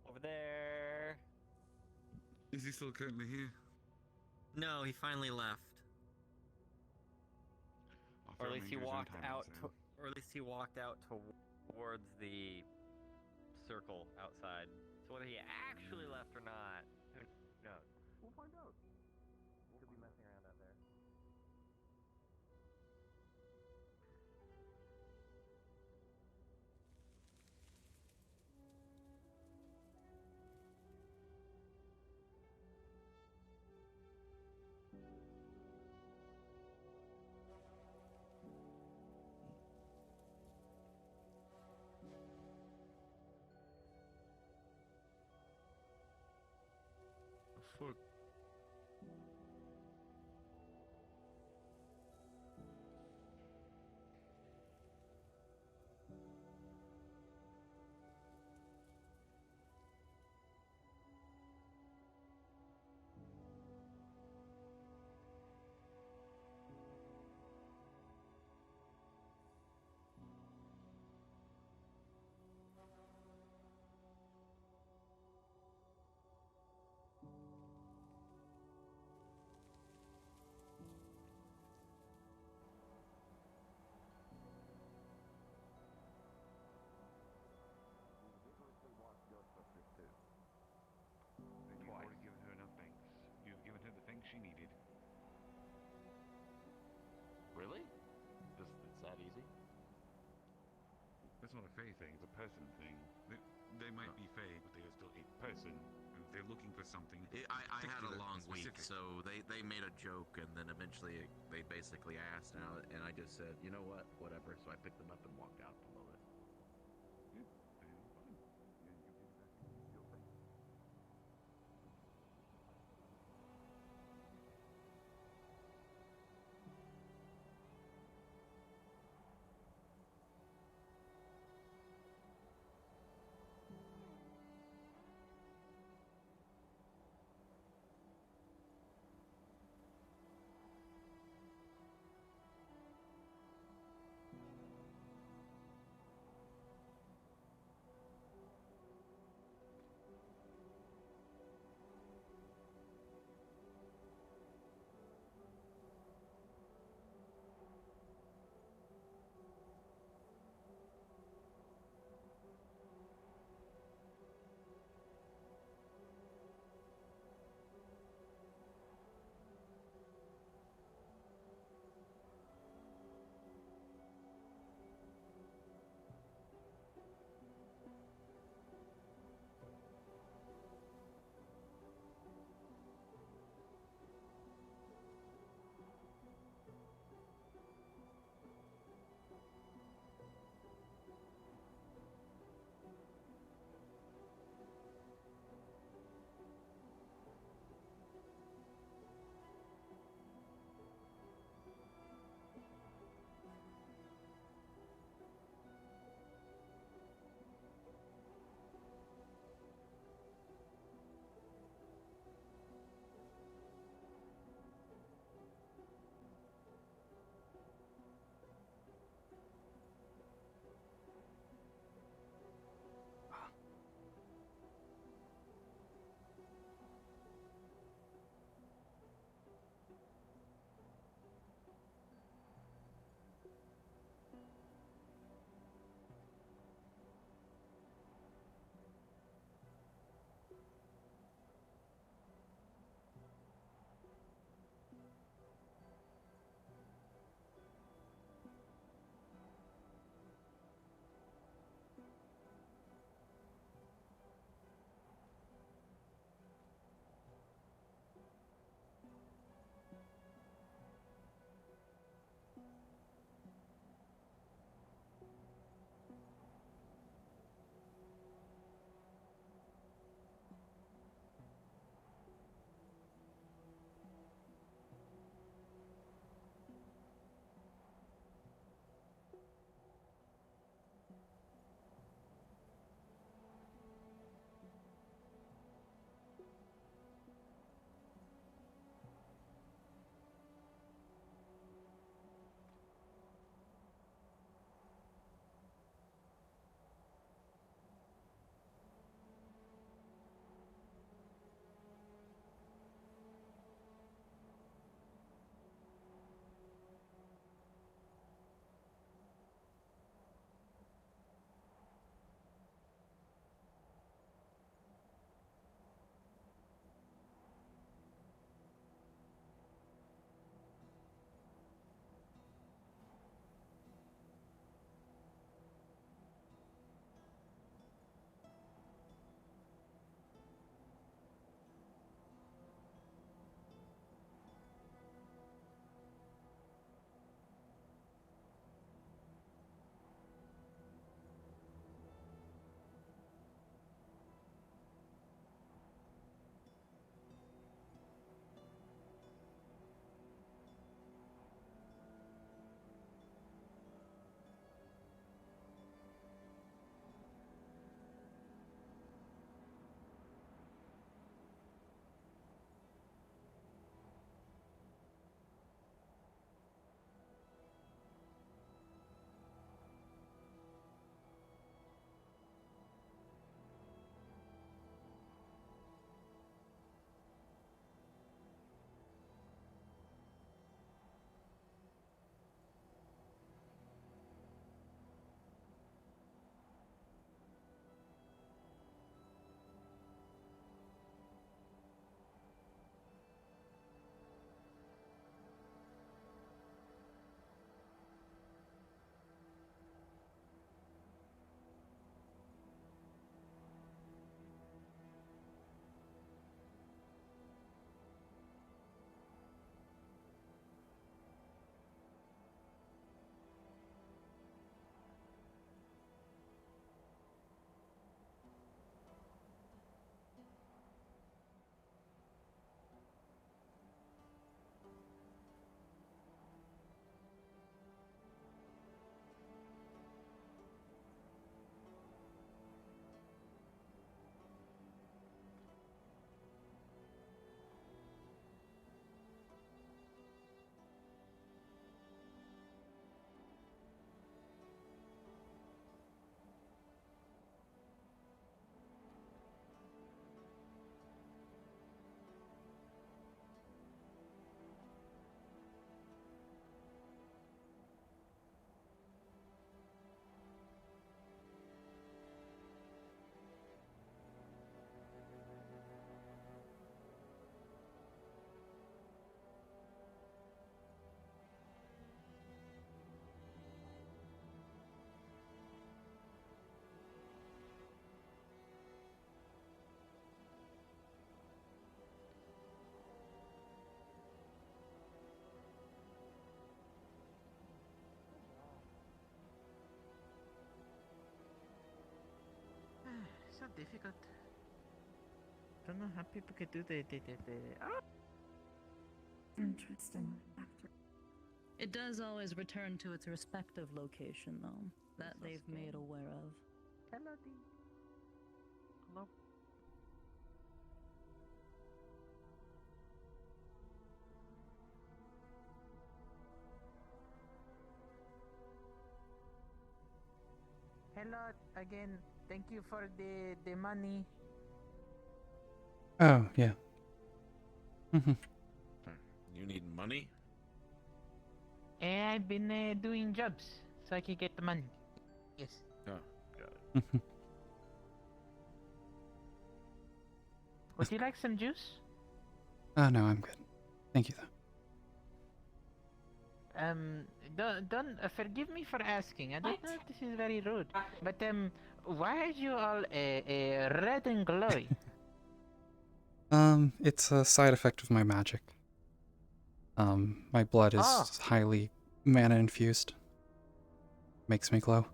Over there. Is he still currently here? No, he finally left. Or at least he walked out. Or at least he walked out towards the circle outside. So whether he actually left or not, who knows? We'll find out. Could be messing around out there. Fuck. You've already given her enough things. You've given her the things she needed. Really? It's that easy? That's not a Fae thing, it's a person thing. They might be Fae, but they are still a person. And they're looking for something. I had a long week, specific. so they made a joke, and then eventually they basically asked, and I just said, you know what, whatever. So I picked them up and walked out a little bit. difficult. Don't know how people could do the oh. Interesting. It does always return to its respective location, though, that they've made aware of. Hello, D. Hello. Hello again. Thank you for the money. Oh, yeah. You need money? I've been doing jobs so I can get the money. Yes. Oh, got it. Would you like some juice? Oh, no, I'm good. Thank you, though. Don't forgive me for asking. I don't know if this is very rude, but why are you all red and glowy? It's a side effect of my magic. My blood is highly mana infused. Makes me glow.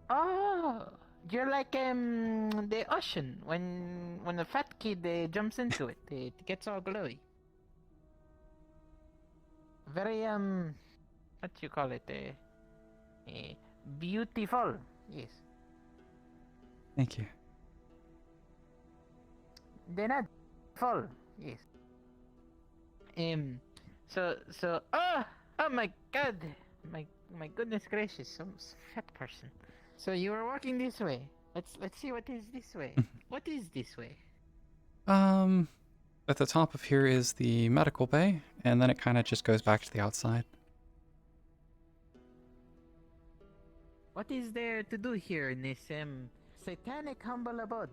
Oh, you're like the ocean when a fat kid jumps into it, it gets all glowy. Very what you call it? Beautiful. Yes. Thank you. They're not full. Yes. So oh my god, my goodness gracious, some fat person. So you were walking this way. Let's see what is this way. What is this way? At the top of here is the medical bay, and then it kind of just goes back to the outside. What is there to do here in this satanic humble abode?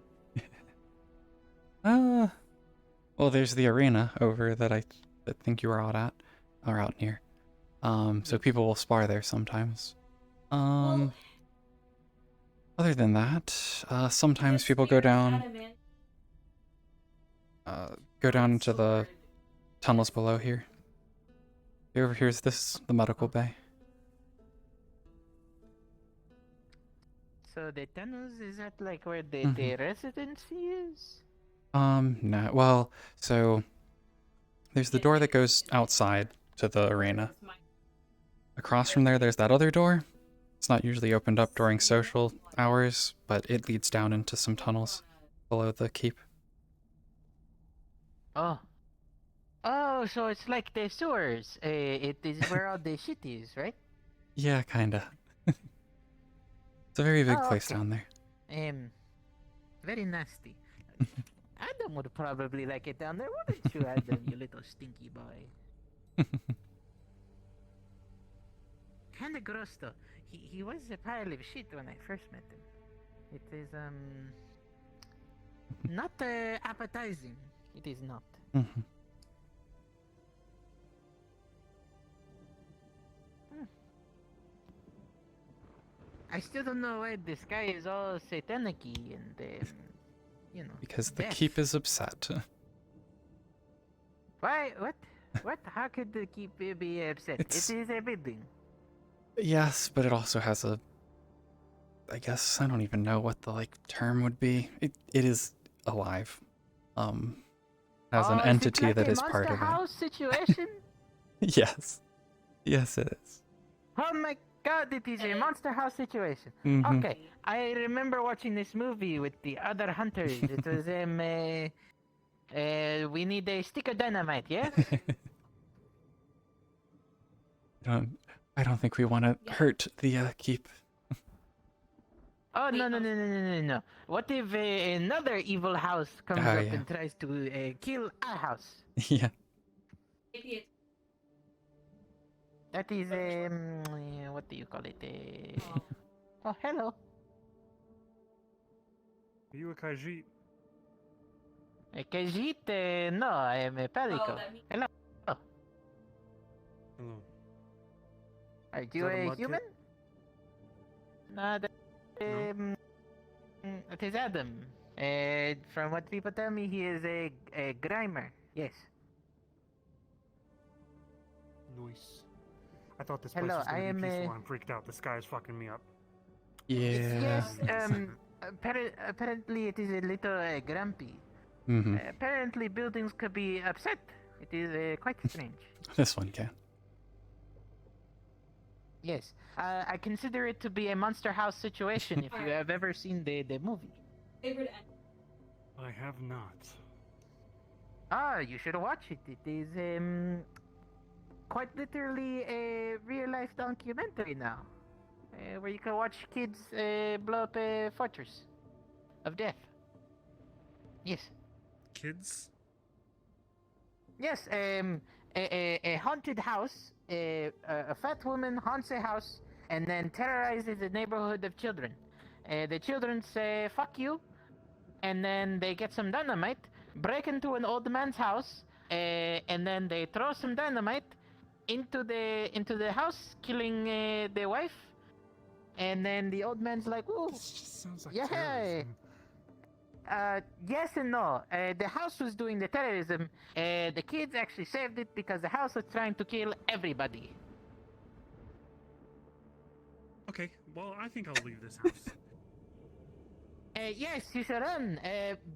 Well, there's the arena over that I think you were out near. So people will spar there sometimes. Other than that, sometimes people go down into the tunnels below here. Over here's the medical bay. So the tunnels, is that like where the residency is? No. Well, so there's the door that goes outside to the arena. Across from there, there's that other door. It's not usually opened up during social hours, but it leads down into some tunnels below the keep. Oh, so it's like the sewers. It is where all the shit is, right? Yeah, kinda. It's a very big place down there. Very nasty. Adam would probably like it down there, wouldn't you, Adam, you little stinky boy? Kinda gross, though. He was a pile of shit when I first met him. It is, not, appetizing. It is not. I still don't know why this guy is all satanic-y and, you know. Because the keep is upset. Why? What? What? How could the keep be upset? It is a building. Yes, but it also has I guess, I don't even know what the, term would be. It is alive. Has an entity like that is part of it. Monster House situation? Yes. Yes, it is. Oh my god, it is a Monster House situation. Okay, I remember watching this movie with the other hunters. It was, we need a stick of dynamite, yes? I don't think we want to hurt the keep. Oh, no. What if another evil house comes up and tries to kill our house? Yeah. That is, what do you call it? Oh, hello. Are you a Khajiit? A Khajiit? No, I am a Palico. Hello. Hello. Are you a human? No, it is Adam. From what people tell me, he is a Grimer. Yes. Nice. I thought this place was gonna be peaceful. I'm freaked out. This guy is fucking me up. Yeah. Yes. Apparently, it is a little grumpy. Mm-hmm. Apparently, buildings could be upset. It is quite strange. This one can. Yes, I consider it to be a Monster House situation. If you have ever seen the movie. Favorite I have not. Ah, you should watch it. It is quite literally a real life documentary now, where you can watch kids blow up a fortress of death. Yes. Kids? Yes, a haunted house. A fat woman haunts a house and then terrorizes the neighborhood of children. The children say "fuck you," and then they get some dynamite, break into an old man's house, and then they throw some dynamite into the house, killing the wife. And then the old man's like, "Ooh, this just sounds like yeah." terrorism. Yes and no. The house was doing the terrorism. The kids actually saved it because the house was trying to kill everybody. Okay, well, I think I'll leave this house. Yes, you should run.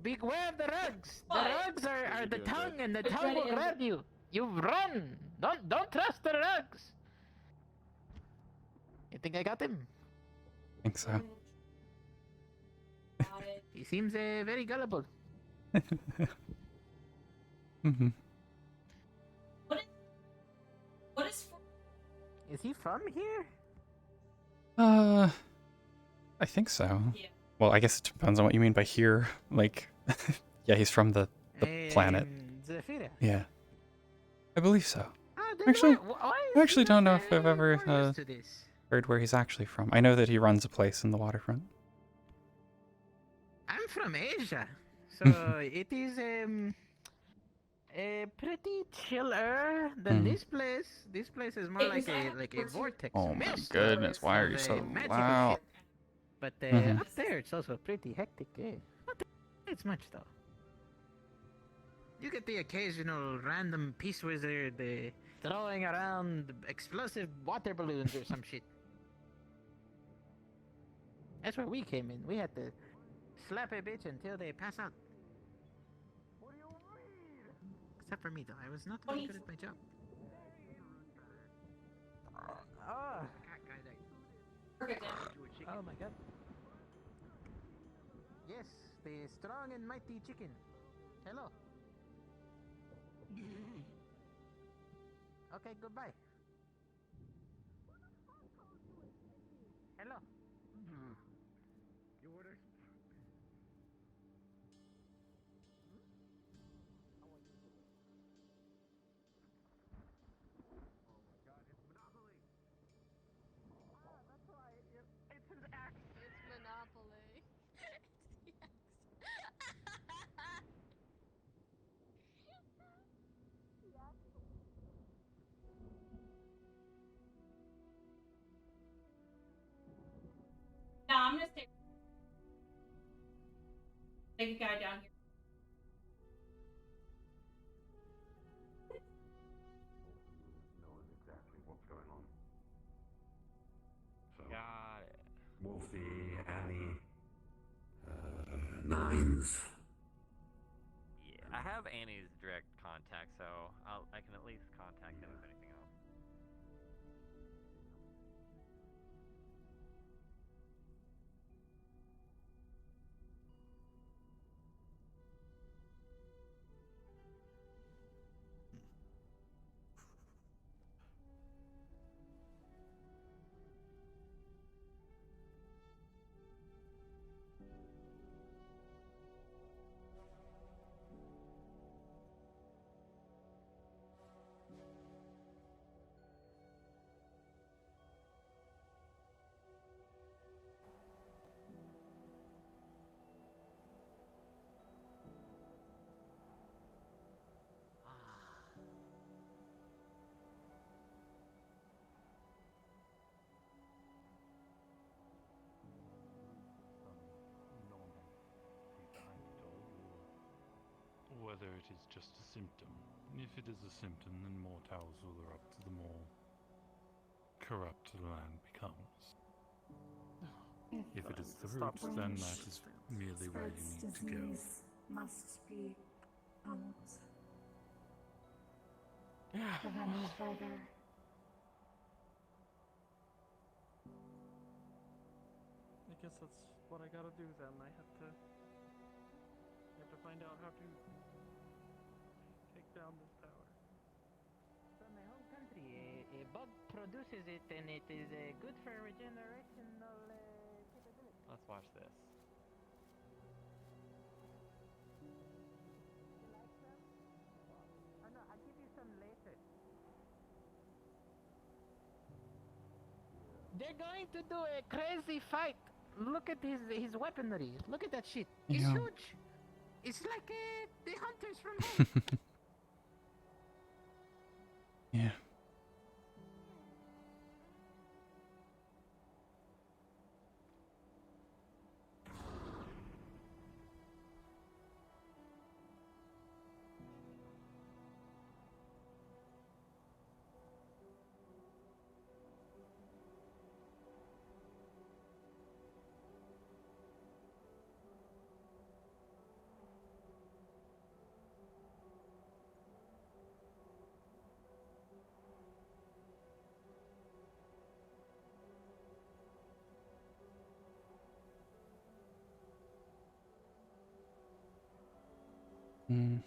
Beware of the rugs. The rugs are the tongue, and the tongue will grab you. You run. Don't trust the rugs. You think I got him? I think so. He seems very gullible. Mm-hmm. What is? Is he from here? I think so. Yeah. Well, I guess it depends on what you mean by here. Like, yeah, he's from the planet. Zephyra. Yeah, I believe so. Then Actually, why I actually don't know if I've ever to this? heard where he's actually from. I know that he runs a place in the waterfront. I'm from Asia, so it is pretty chiller than this place. This place is more like a vortex. Oh my mist goodness, why are you of, so magical loud? shit. But up there, it's also pretty hectic. Not that it's much though. You get the occasional random peace wizard throwing around explosive water balloons or some shit. That's where we came in. We had to slap a bitch until they pass out. What do you mean? Except for me, though. I was not very good at my job. Oh my god. Yes, the strong and mighty chicken. Hello. Okay, goodbye. Hello. You order? It's an X. It's Monopoly. It's the X. No, I'm gonna stay. Take a guy down here. Knows exactly what's going on. So, Got it. Wolfie, Annie, Nines. Yeah, I have Annie's direct contact, so I can at least contact him if anything else. Whether it is just a symptom. If it is a symptom, then more towers will erupt, the more corrupt the land becomes. If it is the root, then that is merely where you need to go. Must be out. Yeah. Any further. I guess that's what I gotta do then. I have to find out how to take down this tower. From my home country, a bug produces it, and it is good for regenerational capability. Let's watch this. You like some? Oh no, I'll give you some later. They're going to do a crazy fight. Look at his weaponry. Look at that shit. It's Yeah. huge. It's like the hunters from home. Yeah. Mm.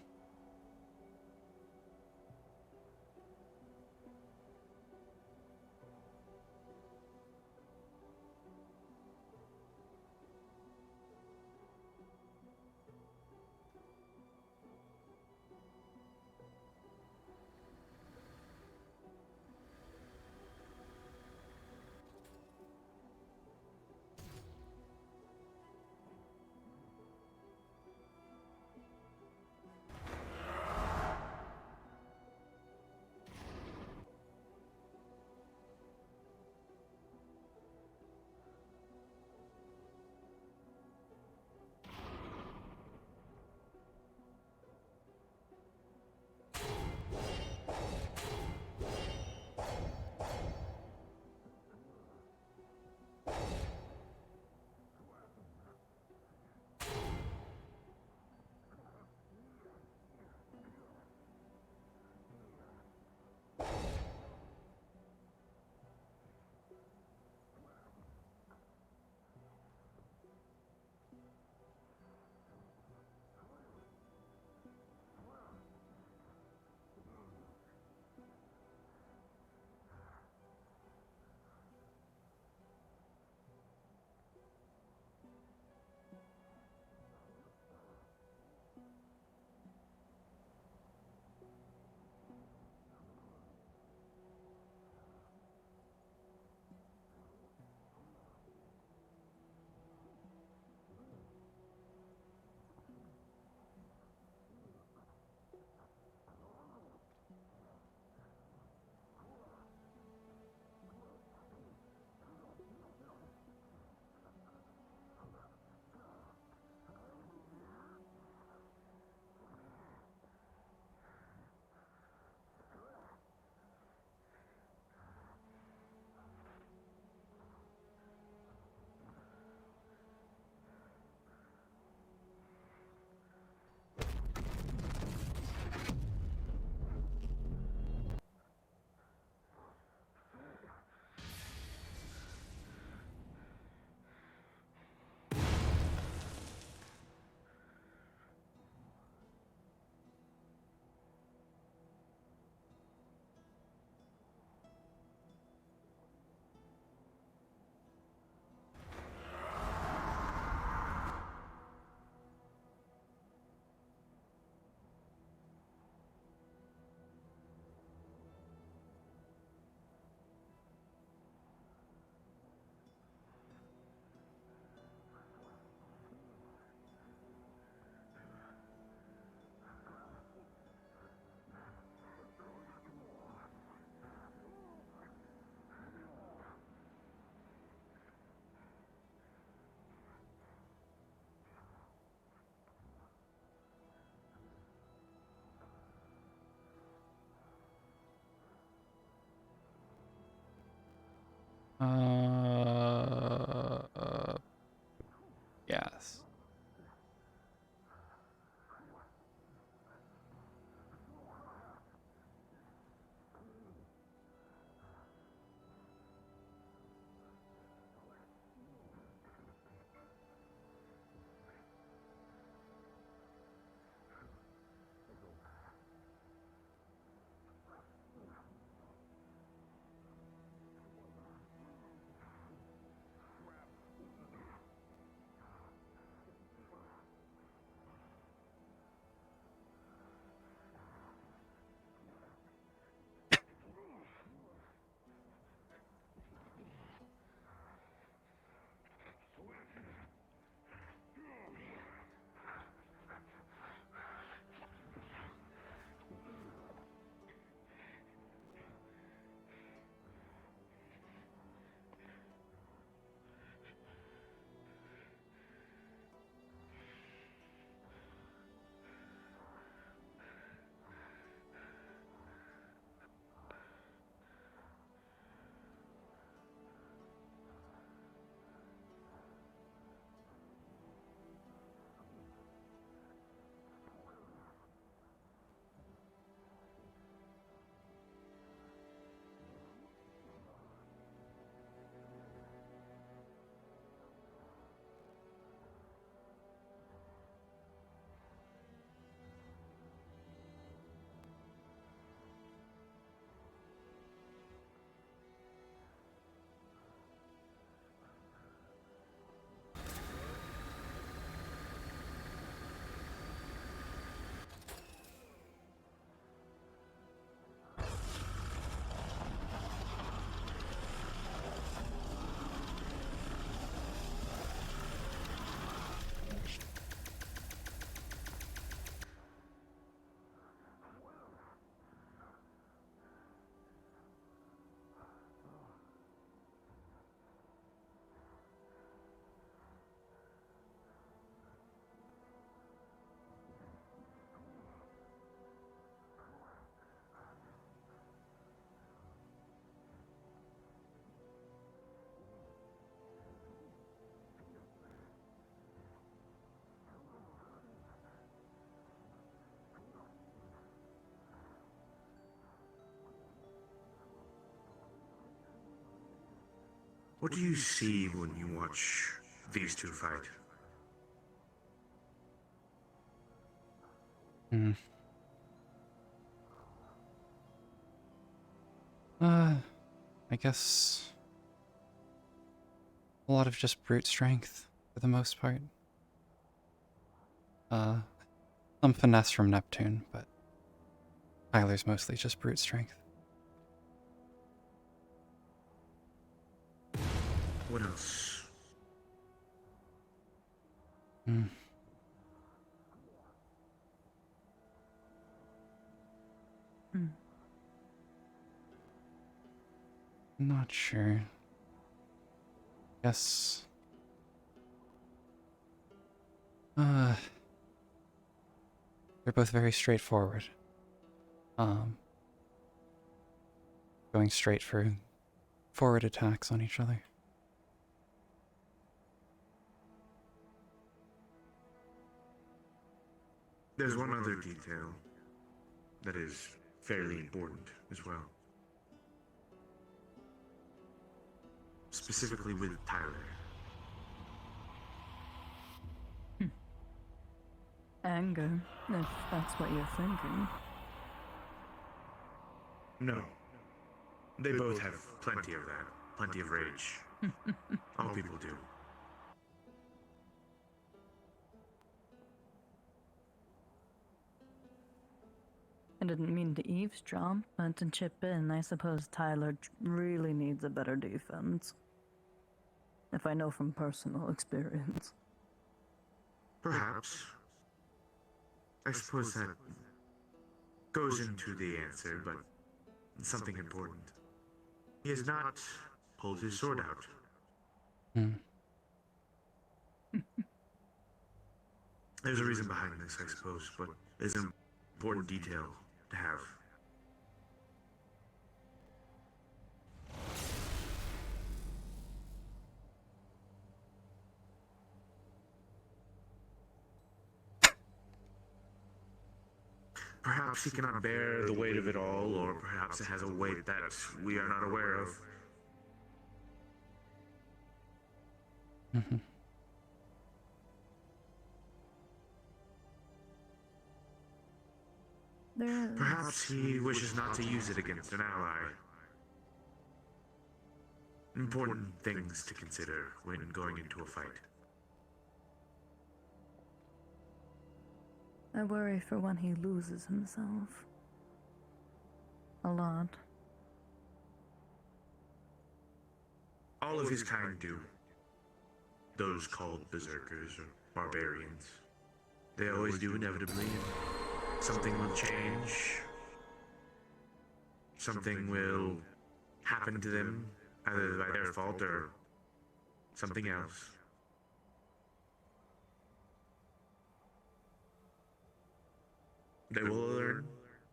What do you see when you watch these two fight? Hmm. I guess a lot of just brute strength for the most part. Some finesse from Neptune, but Tyler's mostly just brute strength. What else? Hmm. Not sure. Guess. They're both very straightforward. Going straight for forward attacks on each other. There's one other detail that is fairly important as well. Specifically with Tyler. Anger, if that's what you're thinking. No. They both have plenty of that. Plenty of rage. All people do. I didn't mean to eavesdrop, but to chip in, I suppose Tyler really needs a better defense. If I know from personal experience. Perhaps. I suppose that goes into the answer, but it's something important. He has not pulled his sword out. There's a reason behind this, I suppose, but it's an important detail to have. Perhaps he cannot bear the weight of it all, or perhaps it has a weight that we are not aware of. Perhaps he wishes not to use it against an ally. Important things to consider when going into a fight. I worry for when he loses himself. A lot. All of his kind do. Those called berserkers or barbarians. They always do inevitably. Something will change. Something will happen to them, either by their fault or something else. They will learn.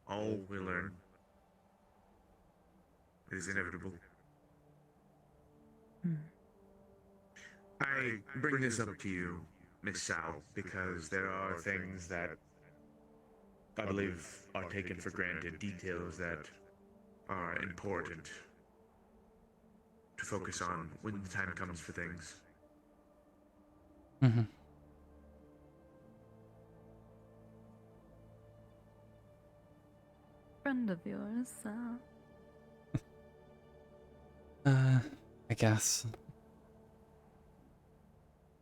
All will learn. It is inevitable. I bring this up to you, Miss Sal, because there are things that I believe are taken for granted, details that are important to focus on when the time comes for things. Friend of yours, I guess.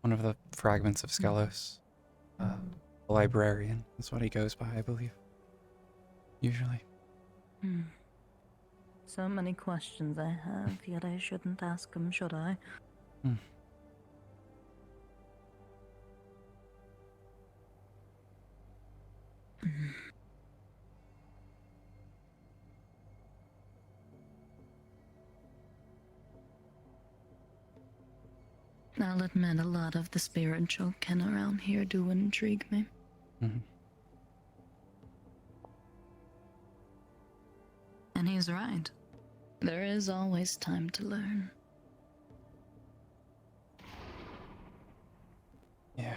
One of the fragments of Skelos. The librarian is what he goes by, I believe. Usually. So many questions I have, yet I shouldn't ask them, should I? I'll admit a lot of the spiritual kin around here do intrigue me. And he's right. There is always time to learn. Yeah.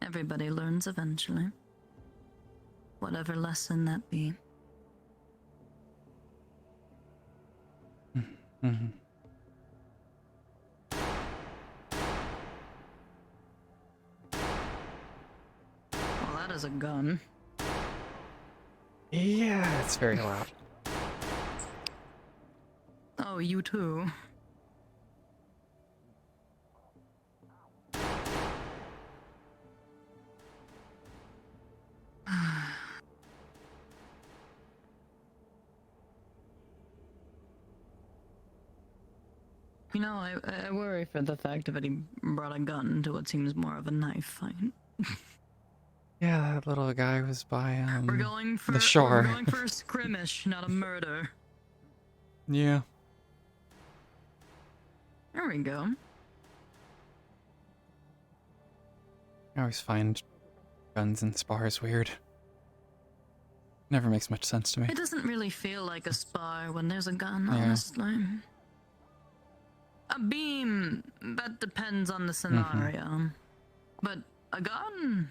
Everybody learns eventually. Whatever lesson that be. is a gun. Yeah, it's very loud. Oh, you too. You know, I worry for the fact that he brought a gun to what seems more of a knife fight. Yeah, that little guy was by We're going for the shore. We're going for a skirmish, not a murder. Yeah. There we go. I always find guns and spars weird. Never makes much sense to me. It doesn't really feel like a spar when there's a gun, Yeah. honestly. A beam, that depends on the scenario. But a gun?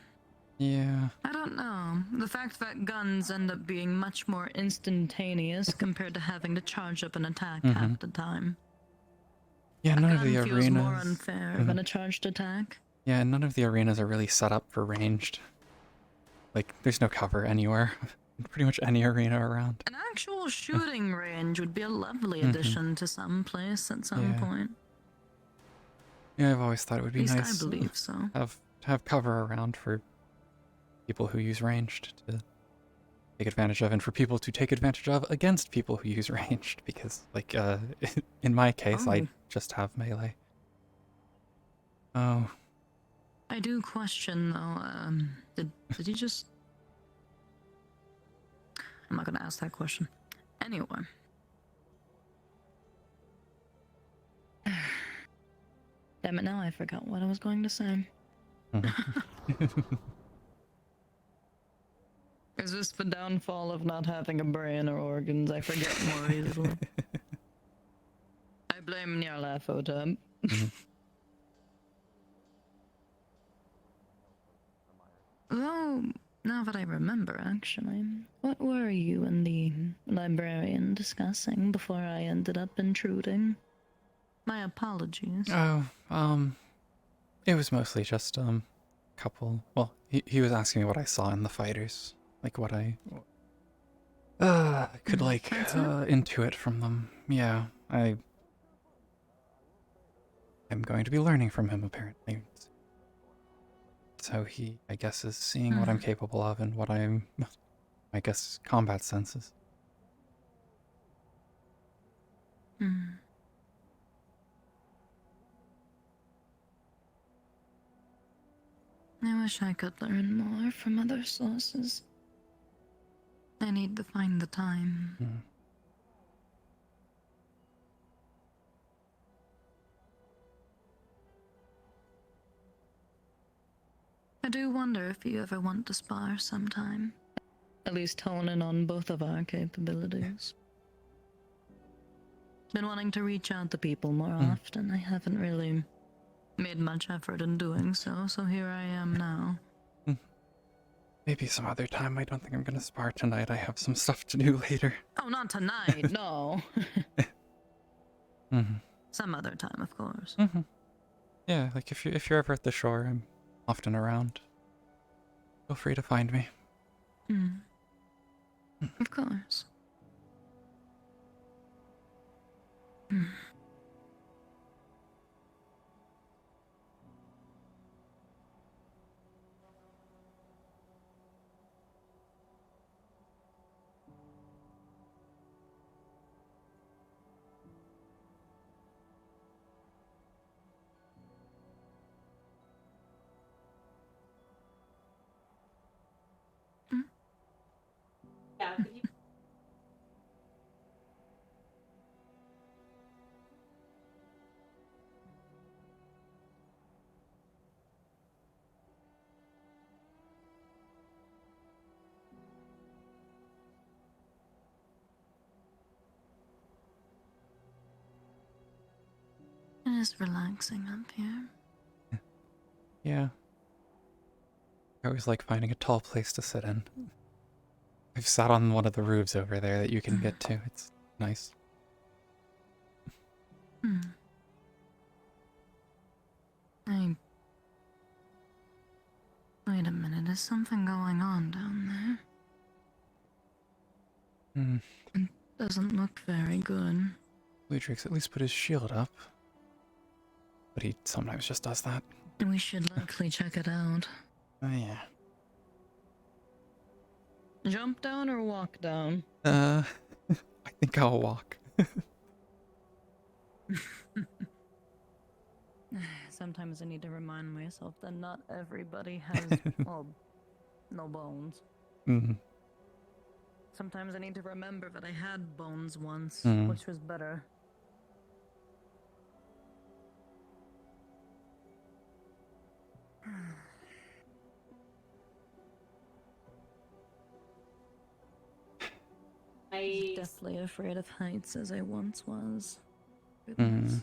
Yeah. I don't know. The fact that guns end up being much more instantaneous compared to having to charge up an attack half the time. Yeah, none of the Gun feels arenas. more unfair than a charged attack. Yeah, none of the arenas are really set up for ranged. Like, there's no cover anywhere. In pretty much any arena around. An actual shooting range would be a lovely addition to some place at some point. Yeah, I've always thought it would be At least nice I believe so. to have cover around for people who use ranged to take advantage of, and for people to take advantage of against people who use ranged, because, like, in my case, I just have melee. Oh. I do question, though, did he just... I'm not gonna ask that question. Anyway. Damn it, now I forgot what I was going to say. Is this the downfall of not having a brain or organs? I forget more easily. I blame Nyarlathotep. Though, now that I remember, actually, what were you and the librarian discussing before I ended up intruding? My apologies. Oh, it was mostly just, couple... Well, he was asking me what I saw in the fighters. Like, what I... could, like, intuit from them. Yeah, I'm going to be learning from him, apparently. So he, I guess, is seeing what I'm capable of and what I'm... I guess, combat senses. I wish I could learn more from other sources. I need to find the time. I do wonder if you ever want to spar sometime. At least hone in on both of our capabilities. Been wanting to reach out to people more often. I haven't really made much effort in doing so, so here I am now. Maybe some other time. I don't think I'm gonna spar tonight. I have some stuff to do later. Oh, not tonight, no. Some other time, of course. Yeah, like if you're ever at the shore, I'm often around. Feel free to find me. Of course. Yeah, but you... It is relaxing up here. Yeah. I always like finding a tall place to sit in. I've sat on one of the roofs over there that you can get to. It's nice. I Wait a minute, is something going on down there? Hmm. It doesn't look very good. Ludrix at least put his shield up. But he sometimes just does that. We should likely check it out. Oh yeah. Jump down or walk down? I think I'll walk. Sometimes I need to remind myself that not everybody has, well, no bones. Mm-hmm. Sometimes I need to remember that I had bones once, Mm. which was better. I Deathly afraid of heights as I once was. Goodness. Mm.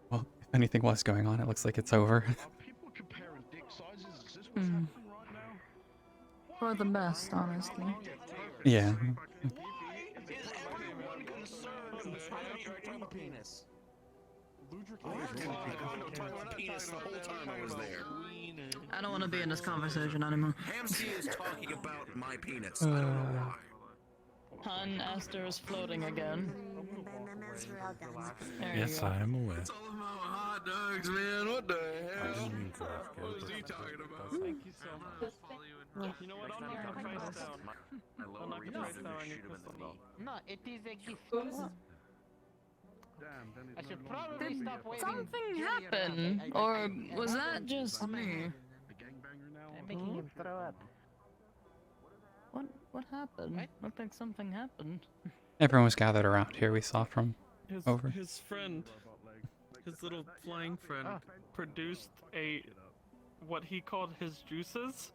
Well, if anything was going on, it looks like it's over. People comparing dick sizes. Is this what's Mm. happening right now? For the best, honestly. Yeah. Penis. Penis the whole time I was there. I don't want to be in this conversation anymore. Hamsky is talking about my penis. I don't know why. Han Aster is floating again. There Yes, you go. I am aware. It's all about hot dogs, man. What the I hell? didn't mean to ask What is he talking about? Thank you so much. You know what? I'll knock the price down. I'll knock the price down on your pistol. No, it is a gift. Damn, then I it's should no probably longer stop waving. Something Junior around. happened, or was that just me? a gangbanger now. I'm making him throw up. What happened? Looked like something happened. Everyone was gathered around here, we saw from over. His friend, his little flying friend, produced what he called his juices.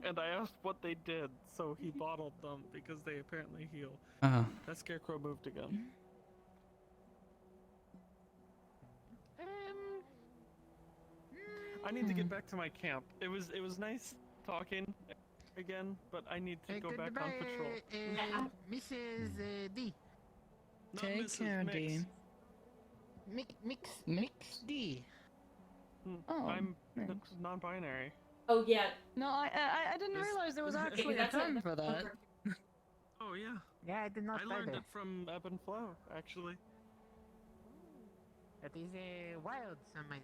And I asked what they did, so he bottled them because they apparently heal. That scarecrow moved again. I need to get back to my camp. It was nice talking again, but I need to go back on patrol. Mrs. D. Not Take Mrs. care, Mix. D. Mix D. Oh, I'm thanks. non-binary. Oh yeah. No, I didn't realize there was actually a That's term for that. Oh yeah. Yeah, I did not I know learned that. it from Ebb and Flow, actually. That is wild, some might.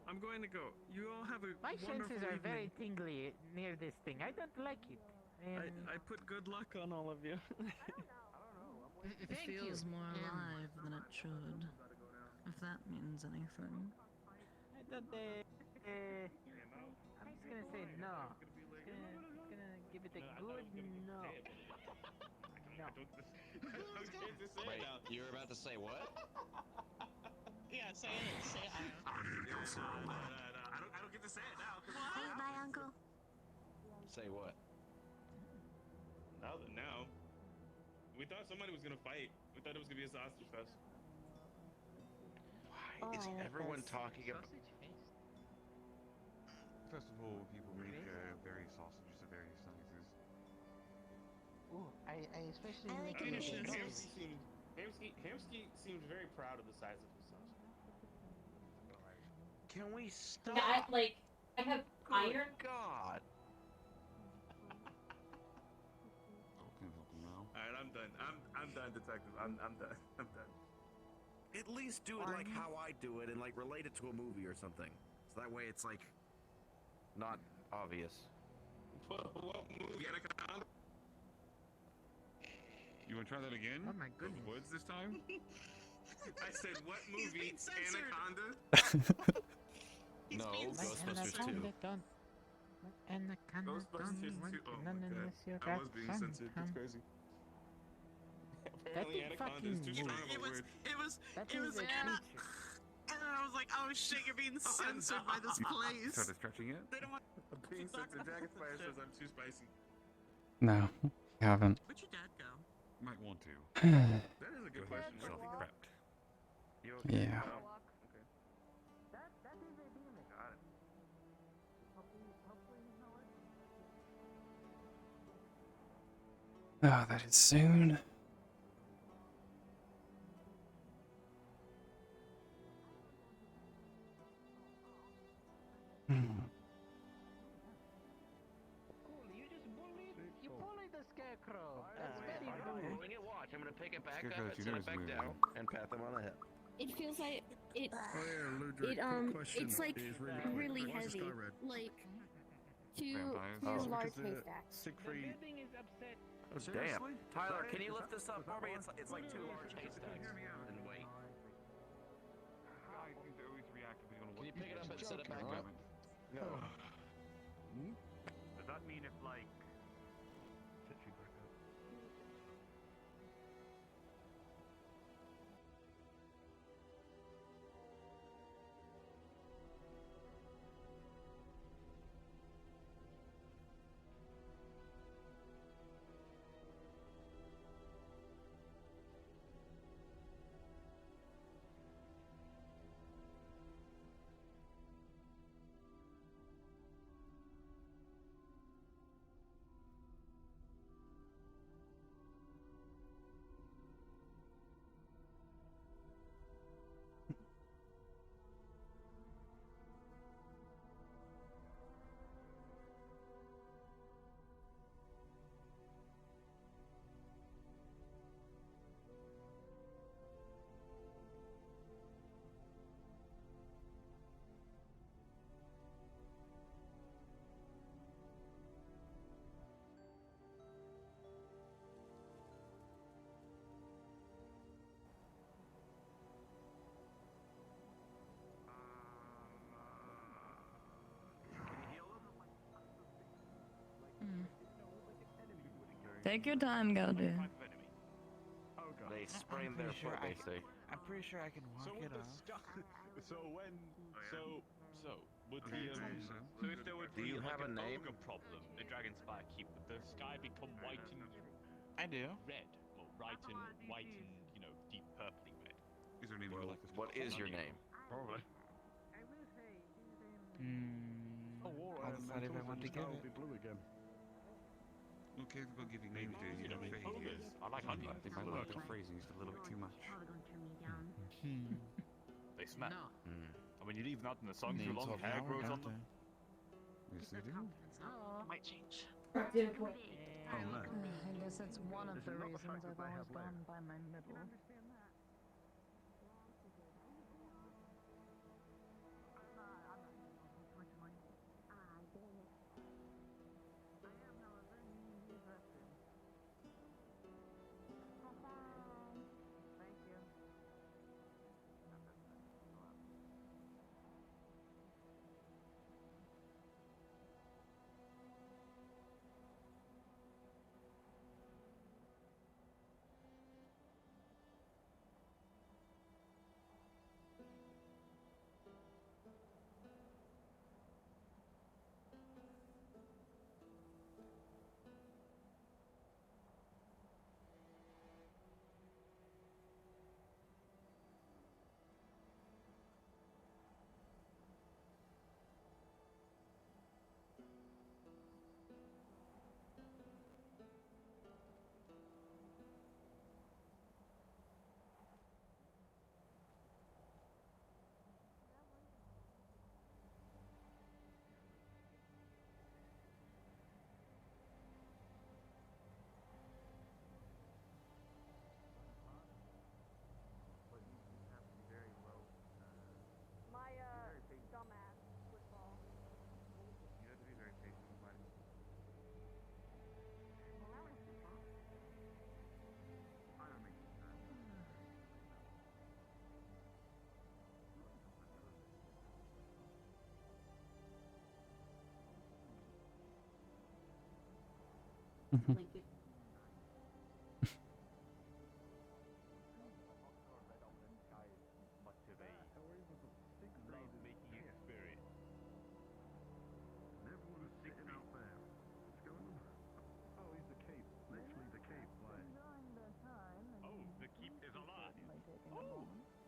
I'm going to go. You all have a My wonderful senses are evening. very tingly near this thing. I don't like it. I put good luck on all of you. It Thank you. feels more alive than it should. If that means anything. I don't, I'm just gonna say no. Just gonna give it a good no. No. Wait, you're about to say what? Yeah, say it. Say it. I don't get to say it now. Bye, Uncle. Say what? Now. We thought somebody was gonna fight. We thought it was gonna be a sausage fest. Why is everyone talking about? Festival, people make various sausages of various sizes. Ooh, I especially I like like it. Hamsky seemed very proud of the size of his sausage. Can we stop? Yeah, I have iron. God. Alright, I'm done. I'm done, detective. I'm done. I'm done. At least do it like how I do it and like relate it to a movie or something. So that way it's like not obvious. What movie? Anaconda? You want to try that again? Oh my goodness. The woods this time? I said, what movie? Anaconda? No, Ghostbusters 2. Anaconda Ghostbusters 2. Oh my god. I was being censored. That's crazy. Apparently Anaconda is too strong of a word. It was That and is a creature. and then I was like, oh shit, you're being censored by this place. Started stretching it? They don't want I'm being censored. Dragonspire says I'm too spicy. No, I haven't. Where'd your dad go? Might want to. That is a good question. Self-prepped. You okay? Yeah. Oh, okay. That is a demon. Got it. Hopefully he's not working. Oh, that is soon. You bullied the scarecrow. That's That's very rude. Bring it, watch. I'm gonna pick it back Scarecrow, up you and know set it it's back moving. down and pat them on the head. It feels like it. Oh yeah, Ludwig, quick question It's like is really quick. really Why is the heavy. sky red? Like two Vampires? two Oh. large Because haystacks. Siegfried. Oh, damn. Tyler, can you lift this up for me? It's like two large haystacks. And wait. Guys seem to always react to being on Can you pick it up and set it back up? No. Does that mean if like Take your time, Gelder. They sprained their foot, they say. I'm pretty sure I can walk it off. So when would the so if there would Do be you like have a name? ogre problem, the Dragonspire keep, would the sky become white and I do. red, or white and deep purpley red? Is there an Well, what is your name? Probably. I'll decide if I want to give it. Blue again. Okay, about giving names to You know, ogres. I like honey. I think I like the phrasing just a little bit too much. They smell. No. And when you leave them out in the sun too Names long, of hair power, grows on don't them. Yes, they do. Might change. I guess it's one of the reasons I've always gone by my middle.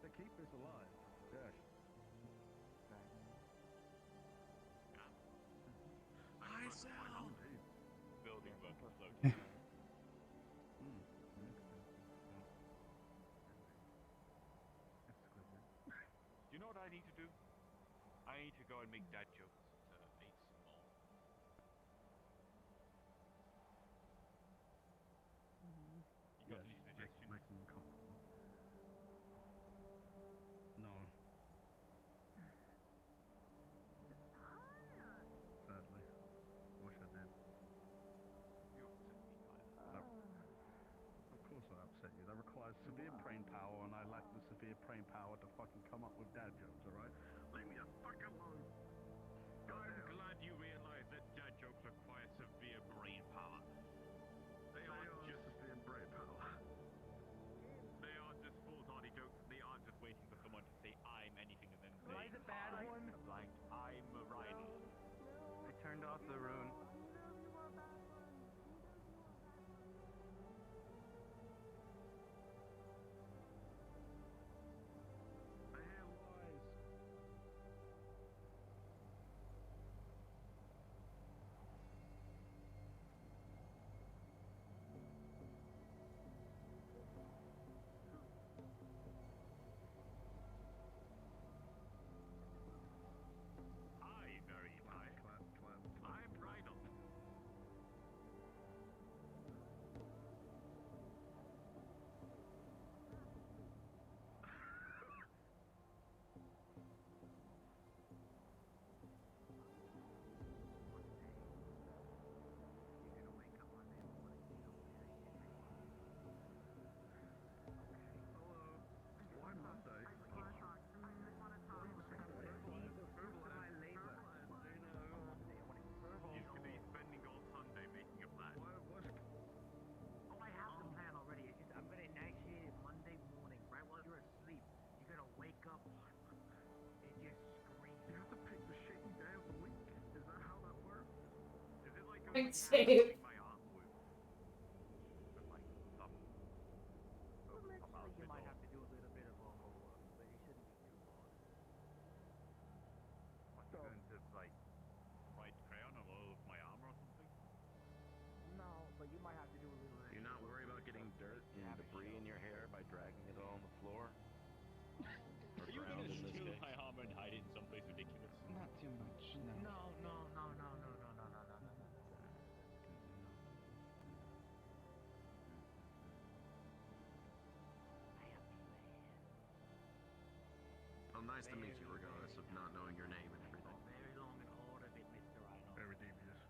The keep is alive. Yes. Myself. Building but located. need to do? I need to go and make dad jokes to 8 small. You got any suggestions? Make them comfortable. No. Sadly. Wish I did. Of course I upset you. That requires severe brain power, and I lack the severe brain power to fucking come up with dad jokes, alright? Leave me the fuck alone! I'm glad you realize that dad jokes require severe brain power. They aren't just severe brain power. They aren't just foolhardy jokes. They aren't just waiting for someone to say I'm anything and then say Am I the bad one? Like I'm Riley. I turned off the rune. I hear lies. Hi, very high. I'm Rhino. Why Monday? You could be spending all Sunday making a plan. Oh, I have the plan already. It's just I'm gonna initiate it Monday morning, right while you're asleep. You're gonna wake up and just scream. You have to pick the shitty day of the week? Is that how that works? Is it like Big save. my arm with like some Well, eventually you might have to do a little bit of homework, but it shouldn't be too hard. What, you going to like write crayon all over my arm or something? No, but you might have to do a little. You not worry about getting dirt and debris in your hair by dragging it all on the floor? Or Are you ground gonna in this steal case? my armor and hide it in someplace ridiculous? Not too much, no. No. Well, nice to meet you, regardless of not knowing your name and everything. Very long and hard of it, Mr. Rhino. Very devious.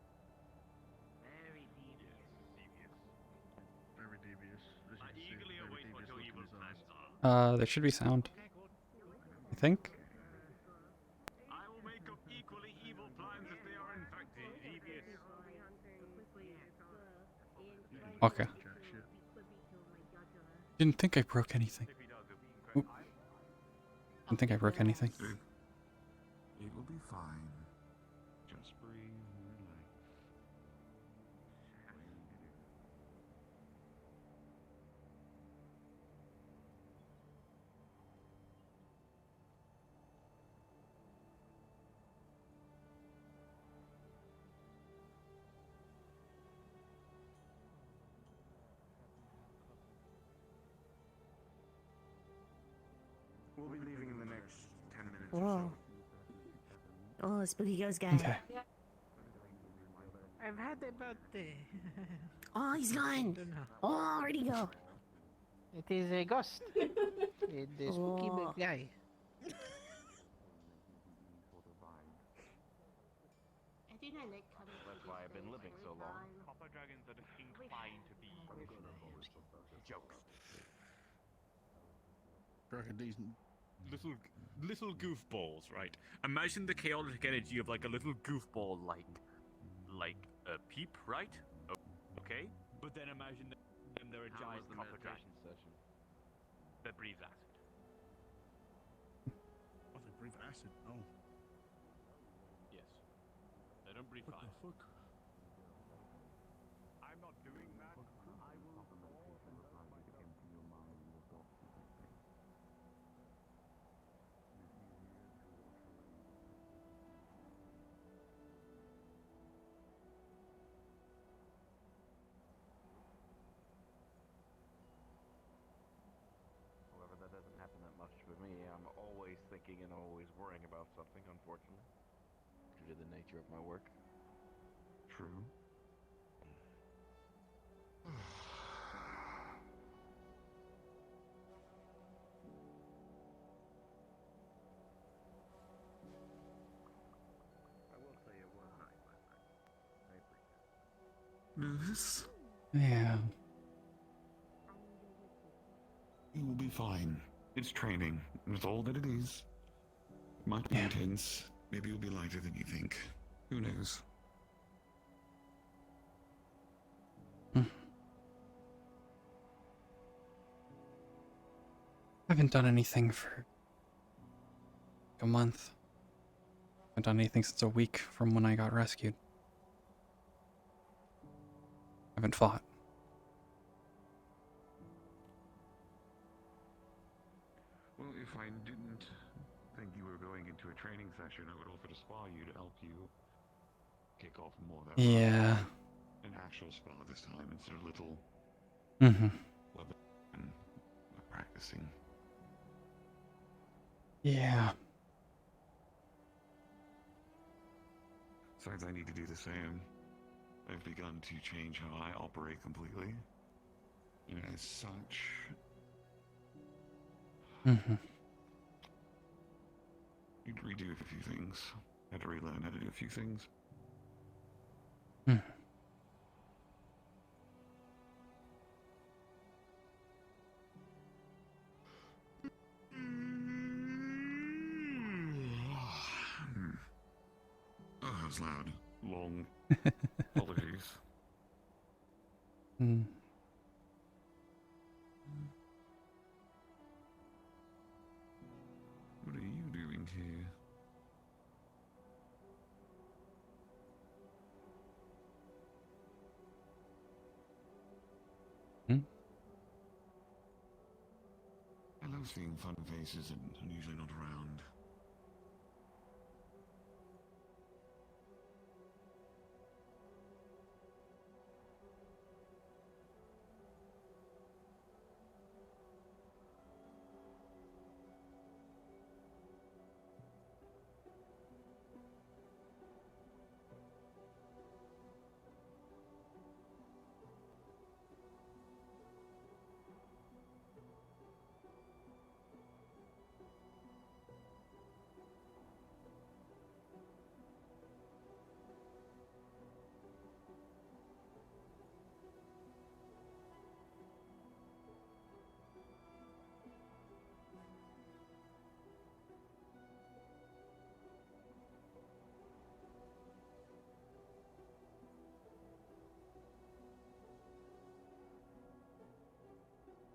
Very devious. Very devious. As you I can see, eagerly very await what devious your look in evil his plans eyes. are. There should be sound. I think. I will make up equally evil plans if they are in fact devious. Okay. Didn't think I broke anything. Oop. Didn't think I broke anything. It will be fine. Just breathe and relax. We'll be leaving in the next 10 minutes or Whoa. so. Oh, spooky ghost guy. Okay. I've had about Oh, he's gone. Oh, where'd he go? It is a ghost. The spooky Oh. guy. I think I like coming. That's why I've been living so long. Copper dragons are inclined to be jokes. Reckon these Little goofballs, right? Imagine the chaotic energy of like a little goofball, like a peep, right? Okay, but then imagine them they're a How giant was the copper dragon meditation session? that breathes acid. Oh, they breathe acid. Oh. Yes, they don't breathe What fire. the fuck? I'm not doing that. I will. However, that doesn't happen that much with me. I'm always thinking thinking and always worrying about something, unfortunately, due to the nature of my work. True. I will say it was nice last night. I appreciate it. Nervous? Yeah. You will be fine. It's training. That's all that it is. It might be intense. Maybe you'll be lighter than you think. Who knows? I haven't done anything for a month. I haven't done anything since a week from when I got rescued. I haven't fought. Well, if I didn't think you were going into a training session, I would offer to spar you to help you kick off more of that. Yeah. An actual spar this time instead of little weapon practicing. Yeah. Besides, I need to do the same. I've begun to change how I operate completely. And as such... You'd redo a few things. Had to relearn how to do a few things. Oh, that was loud. Long. Apologies. What are you doing here? I love seeing fun faces and I'm usually not around.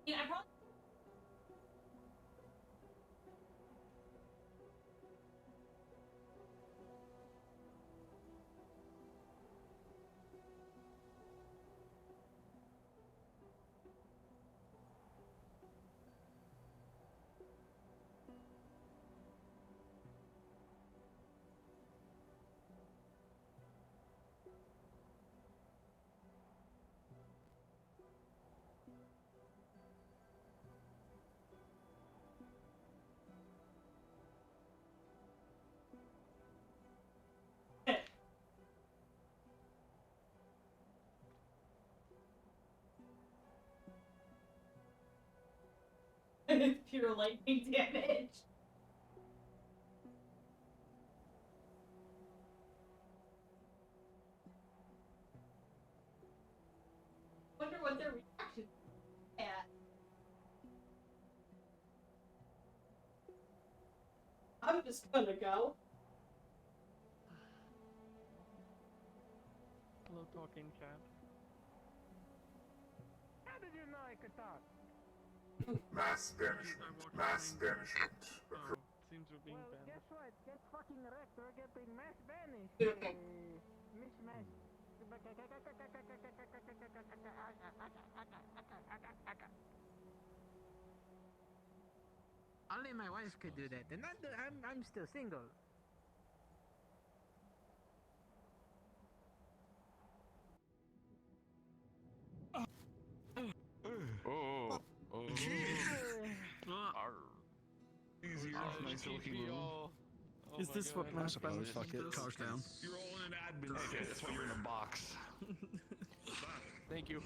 Yeah, I probably. Pure lightning damage. Wonder what their reaction at. I'm just gonna go. Hello, talking cat. How did you know I could talk? Mass banishment. Mass banishment. Oh, seems we're being banned. Guess what? Get fucking wrecked. We're getting mass banished. Mishmash. Only my wife could do that, and I'm still single. Oh. Easier. Nice looking room. Is this what I math suppose, balance fuck it, is? car's down. You're all in an admin set. That's why you're in a box. Thank you.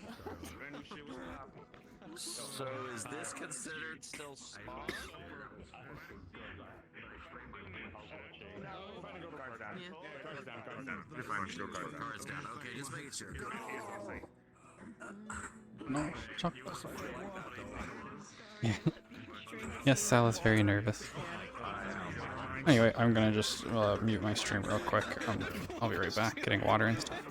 So is this considered still spawn? You're fine, still Cards down. Okay, just making sure. No, stop. Yeah. Yes, Sal is very nervous. Anyway, I'm gonna just mute my stream real quick. I'll be right back, getting water and stuff.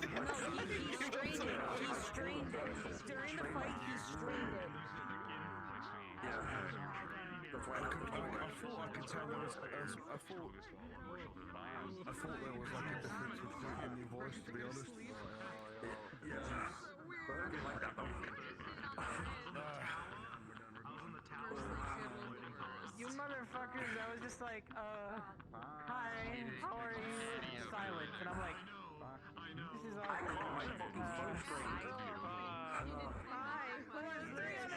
I thought there was like a difference in the voice, to be honest. You motherfuckers, I was just like, hi, how are you? Silence, and I'm like, this is awkward. Hi, who has 300?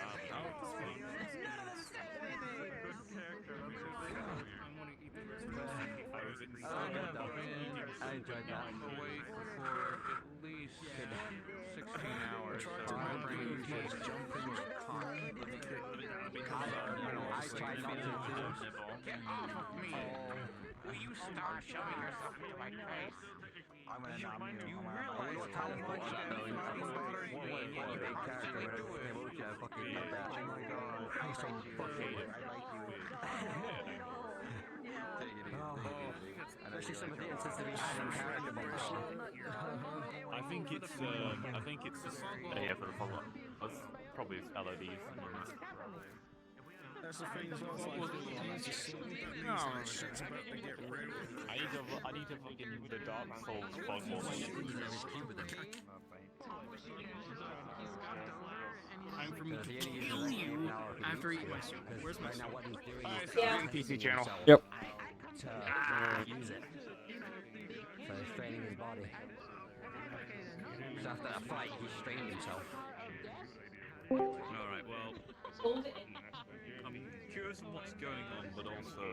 I enjoyed that. Wait for at least 16 hours. So my brain was jumping I tried not to. Get off of me! Will you stop shoving yourself in my face? I'm gonna nom you. You realize how much that is bothering me? What a big character, but I told you I fucking did that. Oh my god. I'm so fucking I like you. Especially some of the instances of adding character bullshit. I think it's just yeah, for the follow-up. That's probably LODs. That's the thing as well. I need to fucking the Dark Souls bug more. Time for me to kill you after eating my soup. Where's my soup? Yeah. PC channel. Yep. Use it. So he's straining his body. So after that fight, he strained himself. Alright, well, I'm curious on what's going on, but also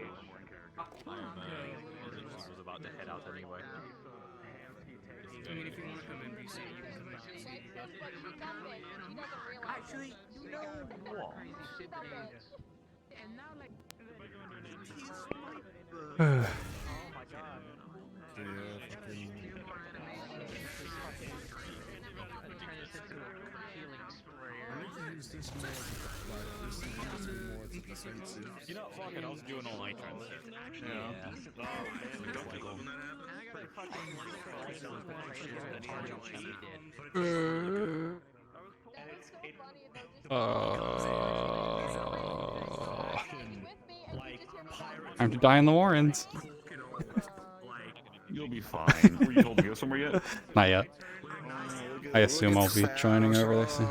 was about to head out anyway. I mean, if you want to come NPC, you can come out. Actually, you know what? Oh my god. You know, fuck it, I was doing all night trends. Time to die in the Warrens. You'll be fine. Were you told to go somewhere yet? Not yet. I assume I'll be joining over there soon.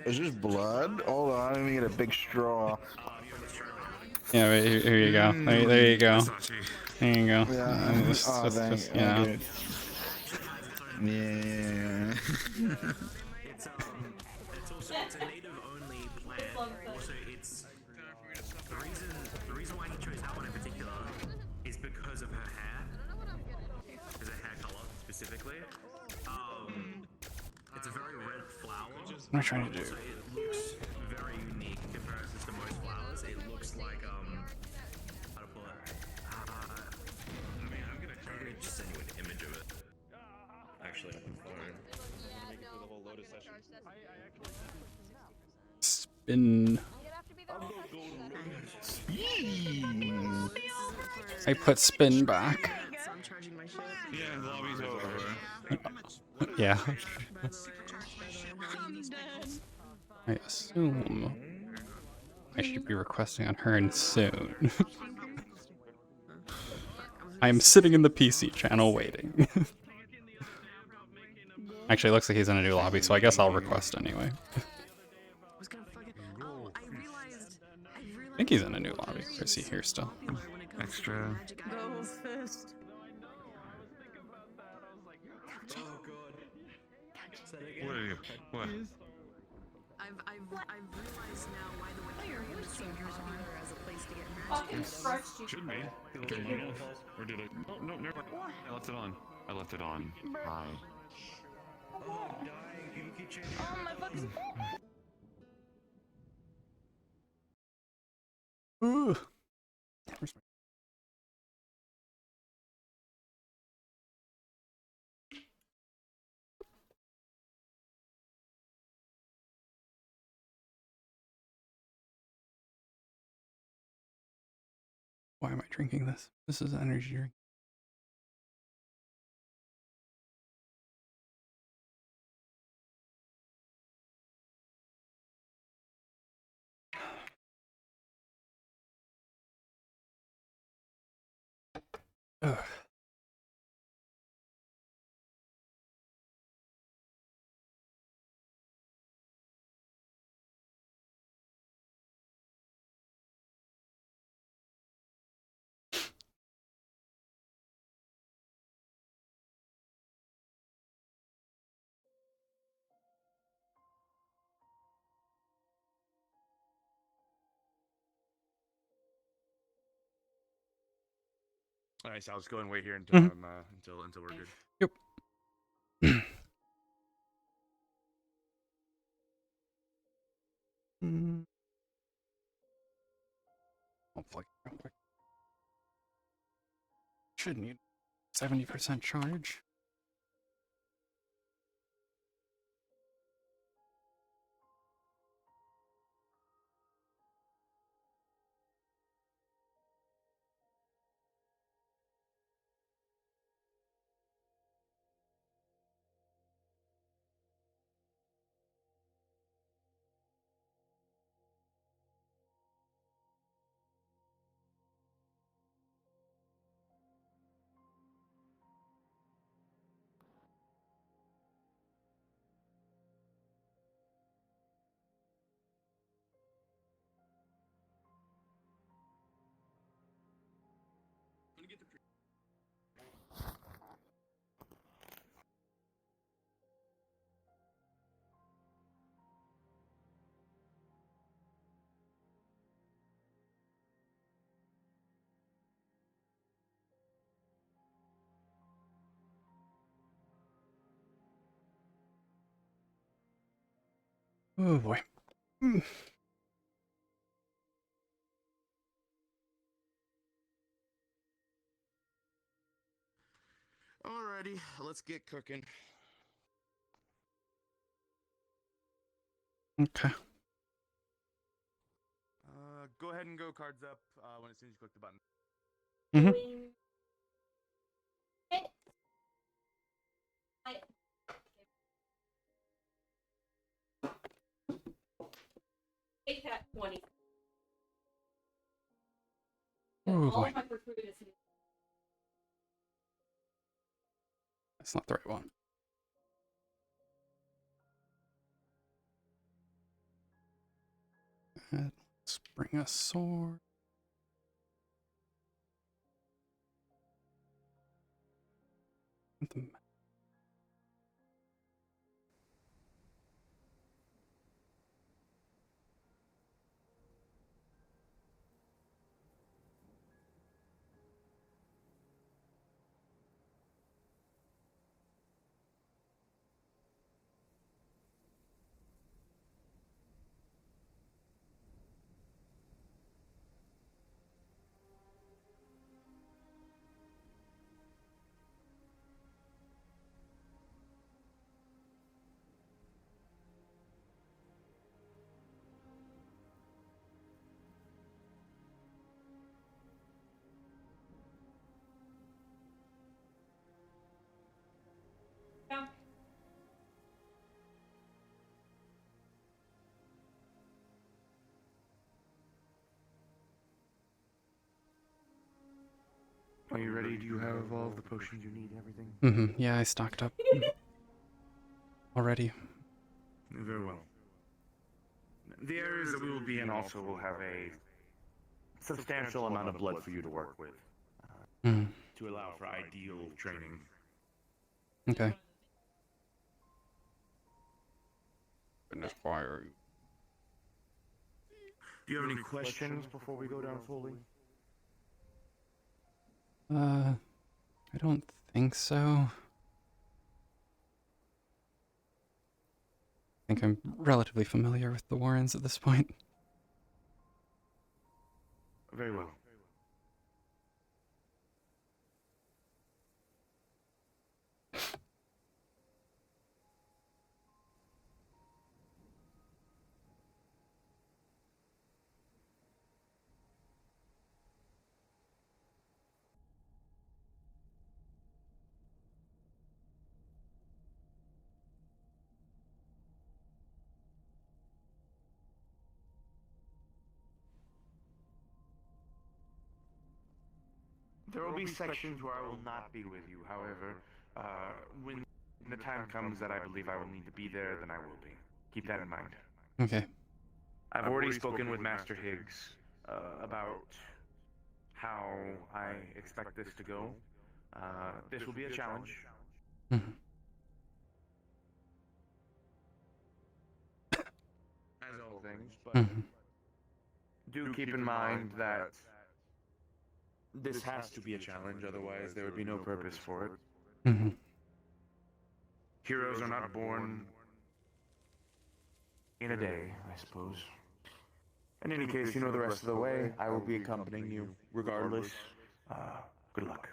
Is this blood? Hold on, let me get a big straw. Yeah, wait, here you go. There you go. There you go. Yeah. Just, you know. Yeah. It's a native only plant. Also, it's the reason why he chose that one in particular is because of her hair. Because her hair color specifically. It's a very red flower. What am I trying to do? So it looks very unique in comparison to most flowers. It looks like how to pull it. I mean, I'm gonna just send you an image of it. Actually, on my phone. Make it for the whole Lotus session. Spin. I put spin back. I'm charging my shit. Yeah, the lobby's over. Yeah. I assume I should be requesting on her soon. I am sitting in the PC channel waiting. Actually, it looks like he's in a new lobby, so I guess I'll request anyway. I think he's in a new lobby. Or is he here still? Extra. Go first. What are you? What? I've I've realized now why the Wicarium is so popular as a place to get magic Fucking items. stretched you. Should be. Turn mine off. Or did I? Oh, no, never mind. I left it on. I left it on. Hi. Oh, dying. People keep changing. Oh my fucking. Ooh. Why am I drinking this? This is an energy drink. Ugh. Alright, so I'll just go and wait here until Mhm. until we're good. Yep. Mm. Hopefully, real quick. Should need 70% charge. Oh boy. Mm. Alrighty, let's get cooking. Okay. Go ahead and go cards up when as soon as you click the button. Mm-hmm. Take that 20. Oh All boy. of my gratuitous. That's not the right one. Let's bring a sword. The Yeah. Are you ready? Do you have all the potions you need? Everything? Mm-hmm. Yeah, I stocked up already. Very well. The areas that we will be in also will have a substantial amount of blood for you to work with Mm. to allow for ideal training. Okay. Goodness, why are you? Do you have any questions before we go down fully? I don't think so. I think I'm relatively familiar with the Warrens at this point. Very well. There will be sections where I will not be with you. However, when the time comes that I believe I will need to be there, then I will be. Keep that in mind. Okay. I've already spoken with Master Higgs about how I expect this to go. This will be a challenge. Mhm. As all things, but Mhm. do keep in mind that this has to be a challenge, otherwise there would be no purpose for it. Mhm. Heroes are not born in a day, I suppose. In any case, you know the rest of the way. I will be accompanying you regardless. Good luck.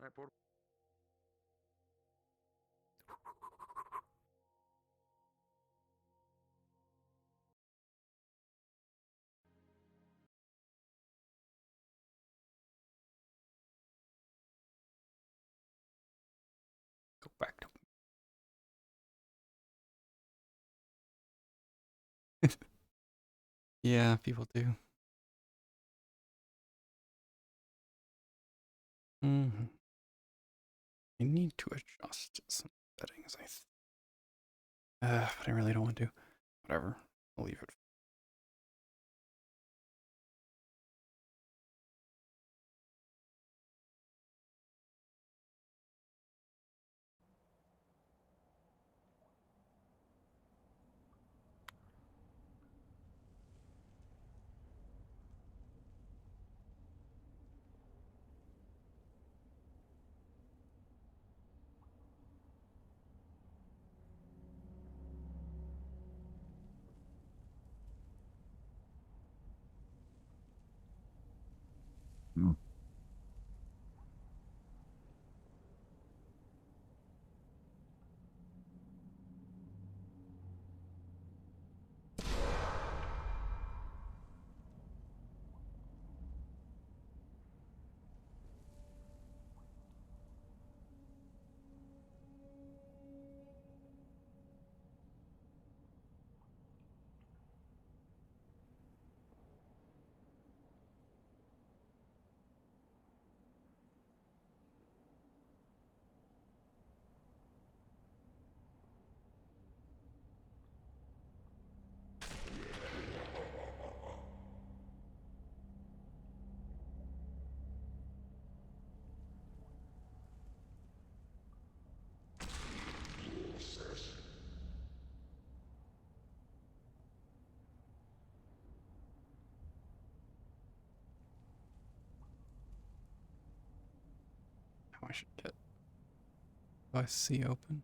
Alright, portal. Go back to. Yeah, people do. Mhm. I need to adjust some settings, but I really don't want to. Whatever. I'll leave it. I should get OSC open.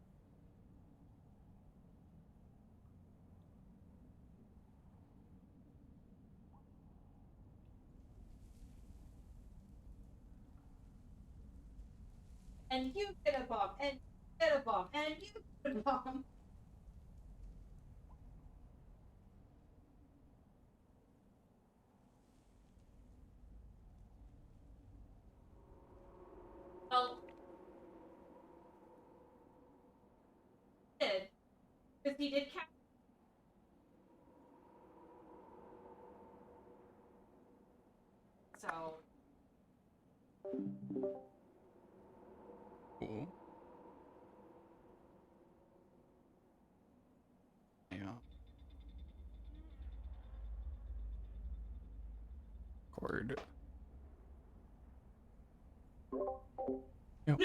And you get a bomb, and you get a bomb, and you get a bomb. Well, did because he did catch. So. Cool. Yeah. Cord. Yep.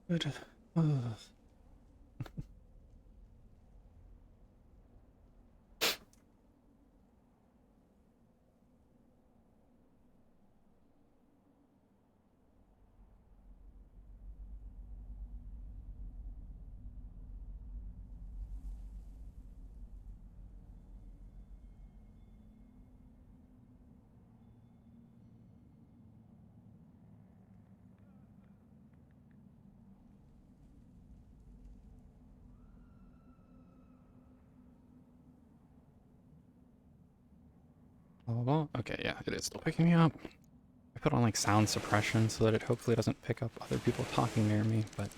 Good. Okay, yeah, it is still picking me up. I put on like sound suppression so that it hopefully doesn't pick up other people talking near me, but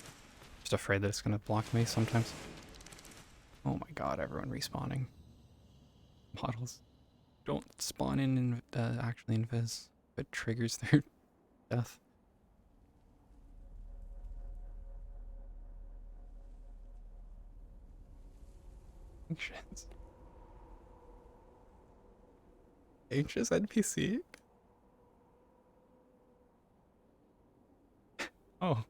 just afraid that it's gonna block me sometimes. Oh my god, everyone respawning. Models don't spawn in actually invis. It triggers their death. Functions. Anxious NPC? Oh.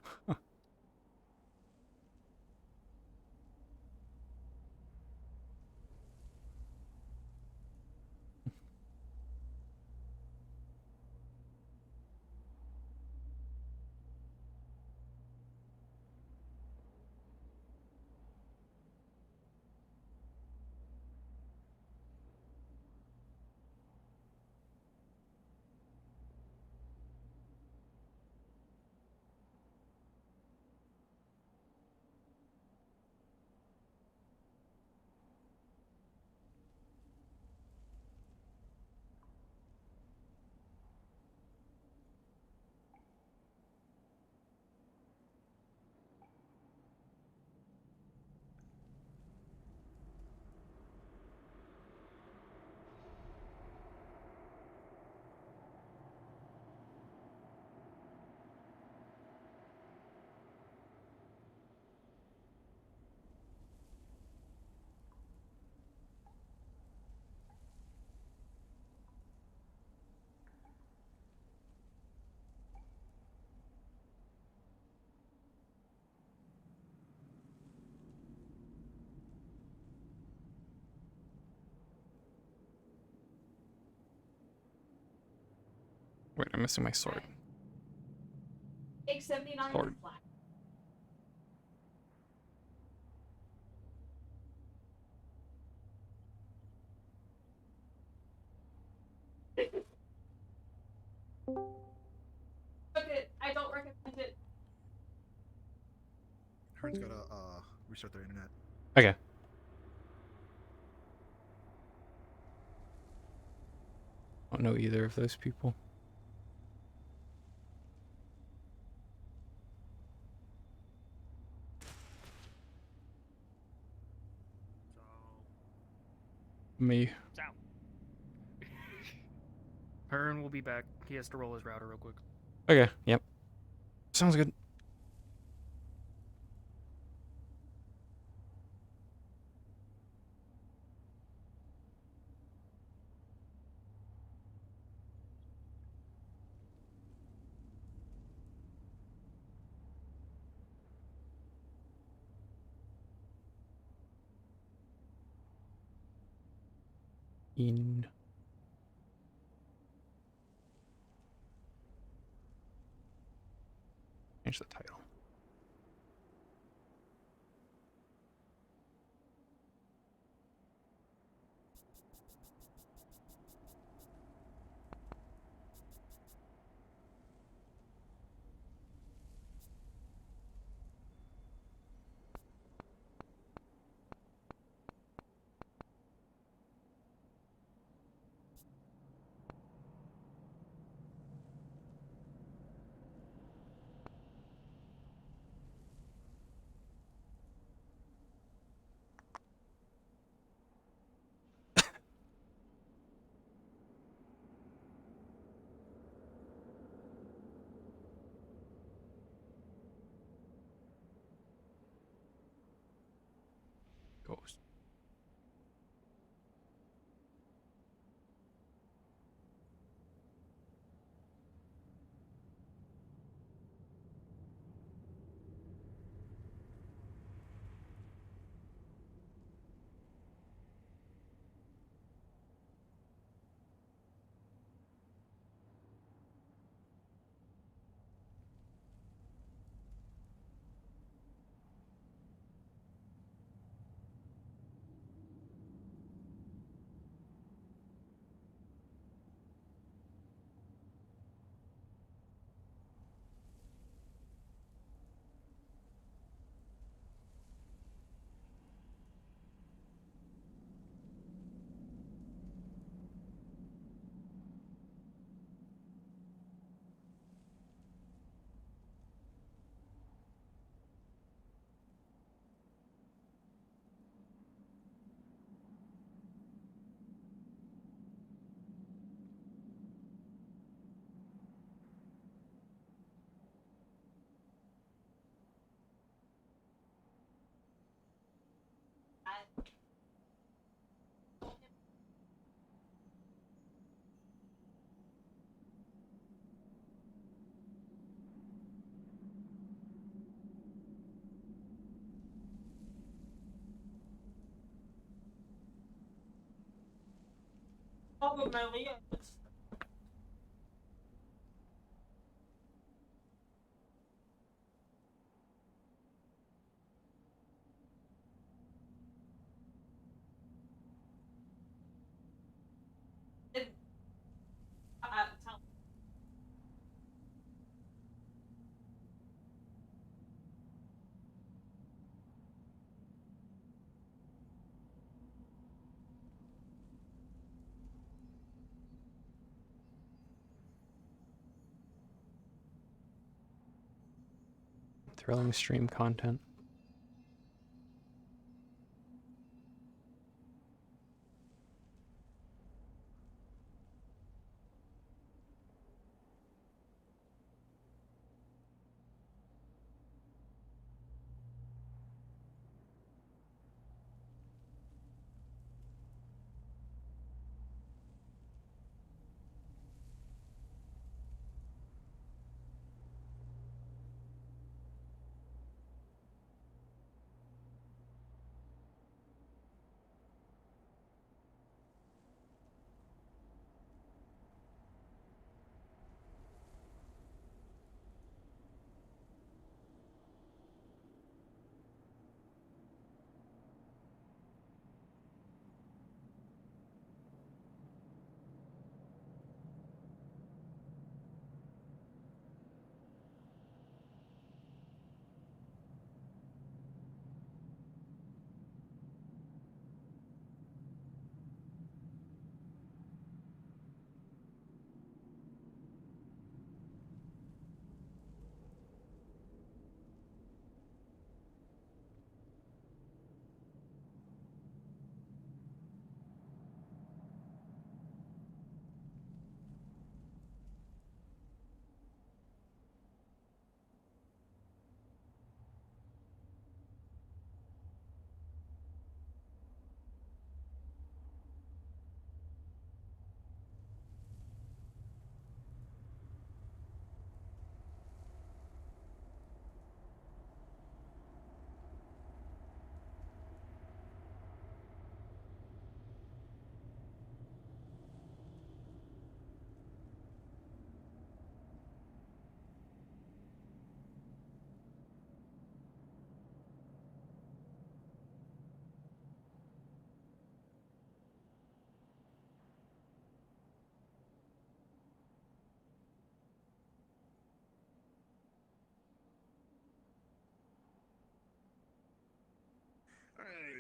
Wait, I'm missing my sword. Take 79 Sword. flat. Okay, I don't recommend it. Hearn's gotta restart their internet. Okay. I don't know either of those people. Me. It's out. Hearn will be back. He has to roll his router real quick. Okay, yep. Sounds good. In change the title. Ghost. Thrilling stream content.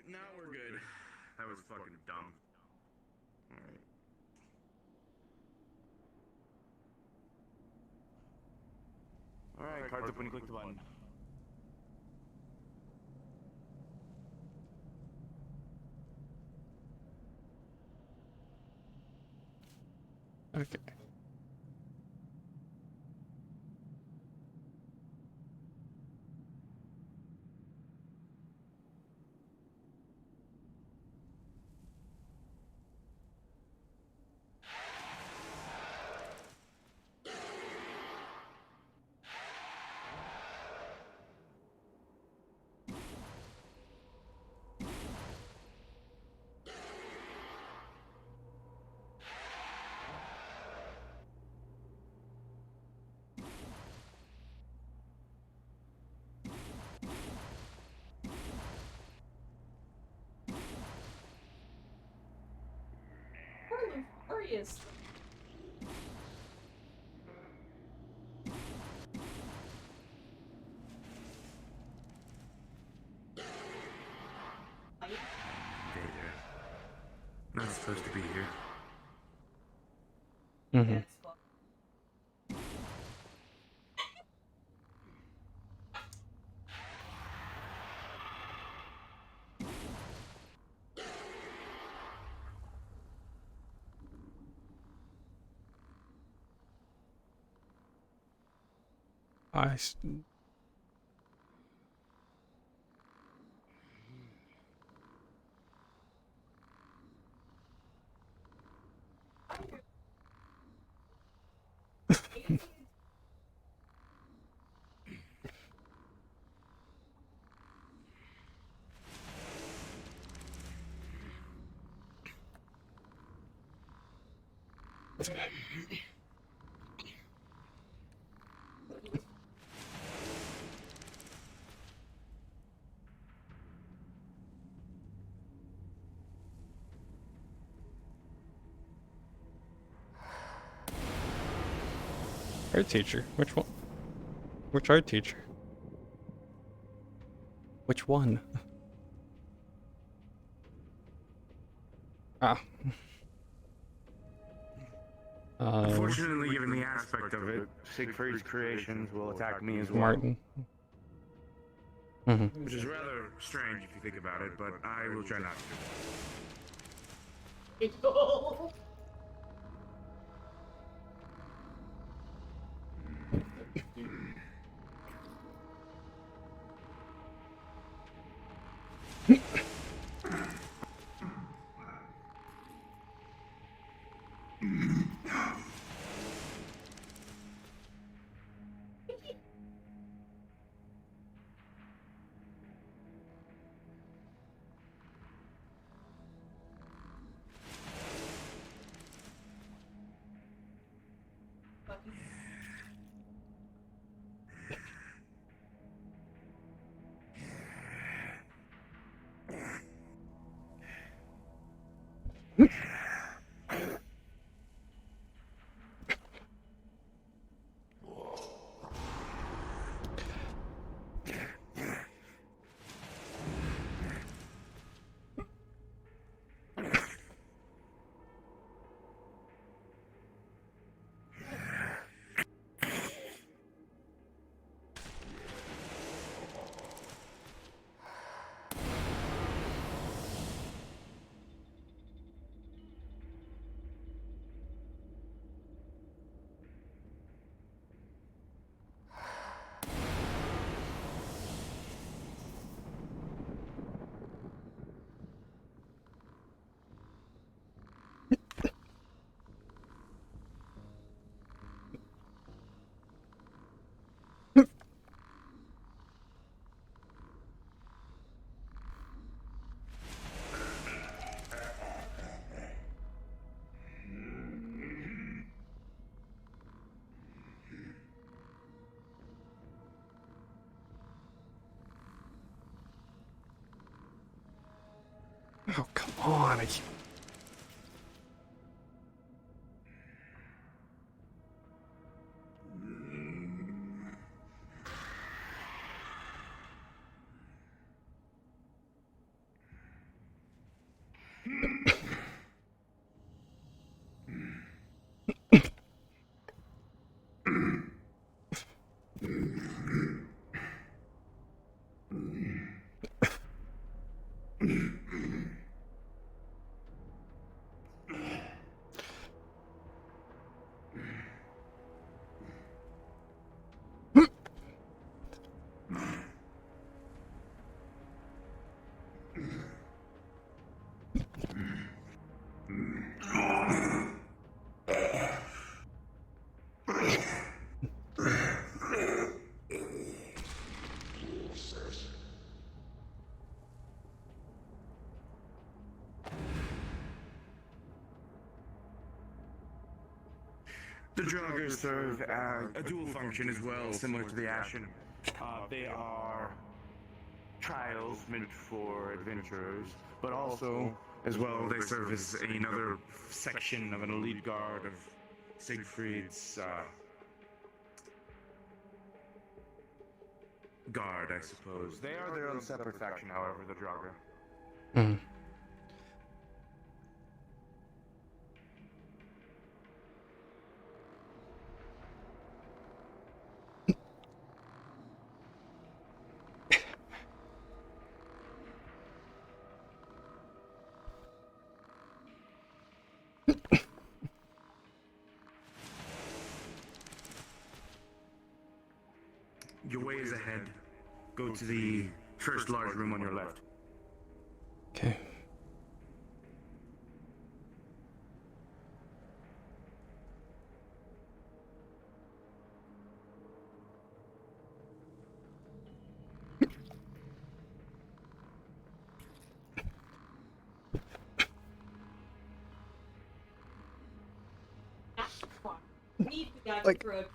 Now we're good. That was fucking dumb. Alright, cards open, click the button. Okay. Where he is? Vader. Not supposed to be here. Mm-hmm. Art teacher? Which one? Which art teacher? Which one? Ah. Unfortunately, given the aspect of it, Siegfried's creations will attack me as well. Martin. Mm-hmm. Which is rather strange if you think about it, but I will try not to. Oh, come on. The Draugrs serve a dual function as well, similar to the Ashen. They are trials meant for adventurers, but also, as well, they serve as another section of an elite guard of Siegfried's guard, I suppose. They are their own separate faction, however, the Draugr. Hmm. Your way is ahead. Go to the first large room on your left. Okay. Need the guy Like- through.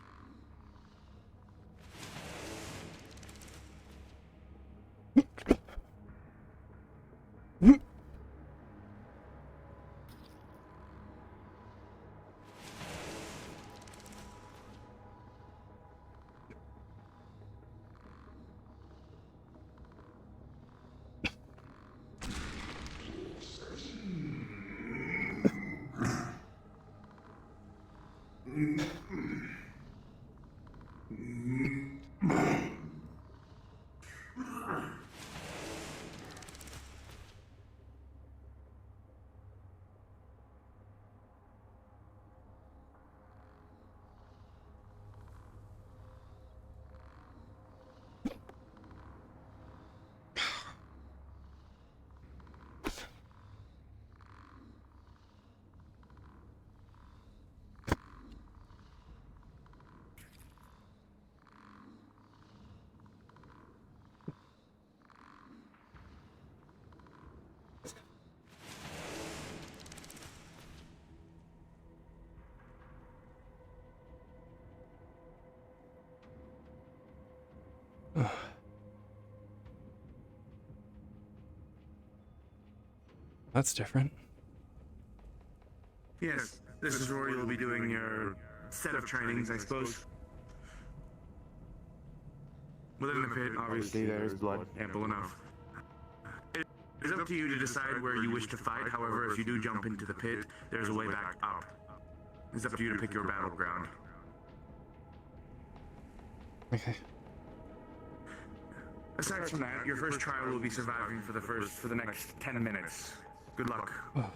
That's different. Yes, this is where you'll be doing your set of trainings, I suppose. Within the pit, obviously, there's blood ample enough. It is up to you to decide where you wish to fight. However, if you do jump into the pit, there's a way back up. It's up to you to pick your battleground. Okay. Aside from that, your first trial will be surviving for the next 10 minutes. Good luck. Oh.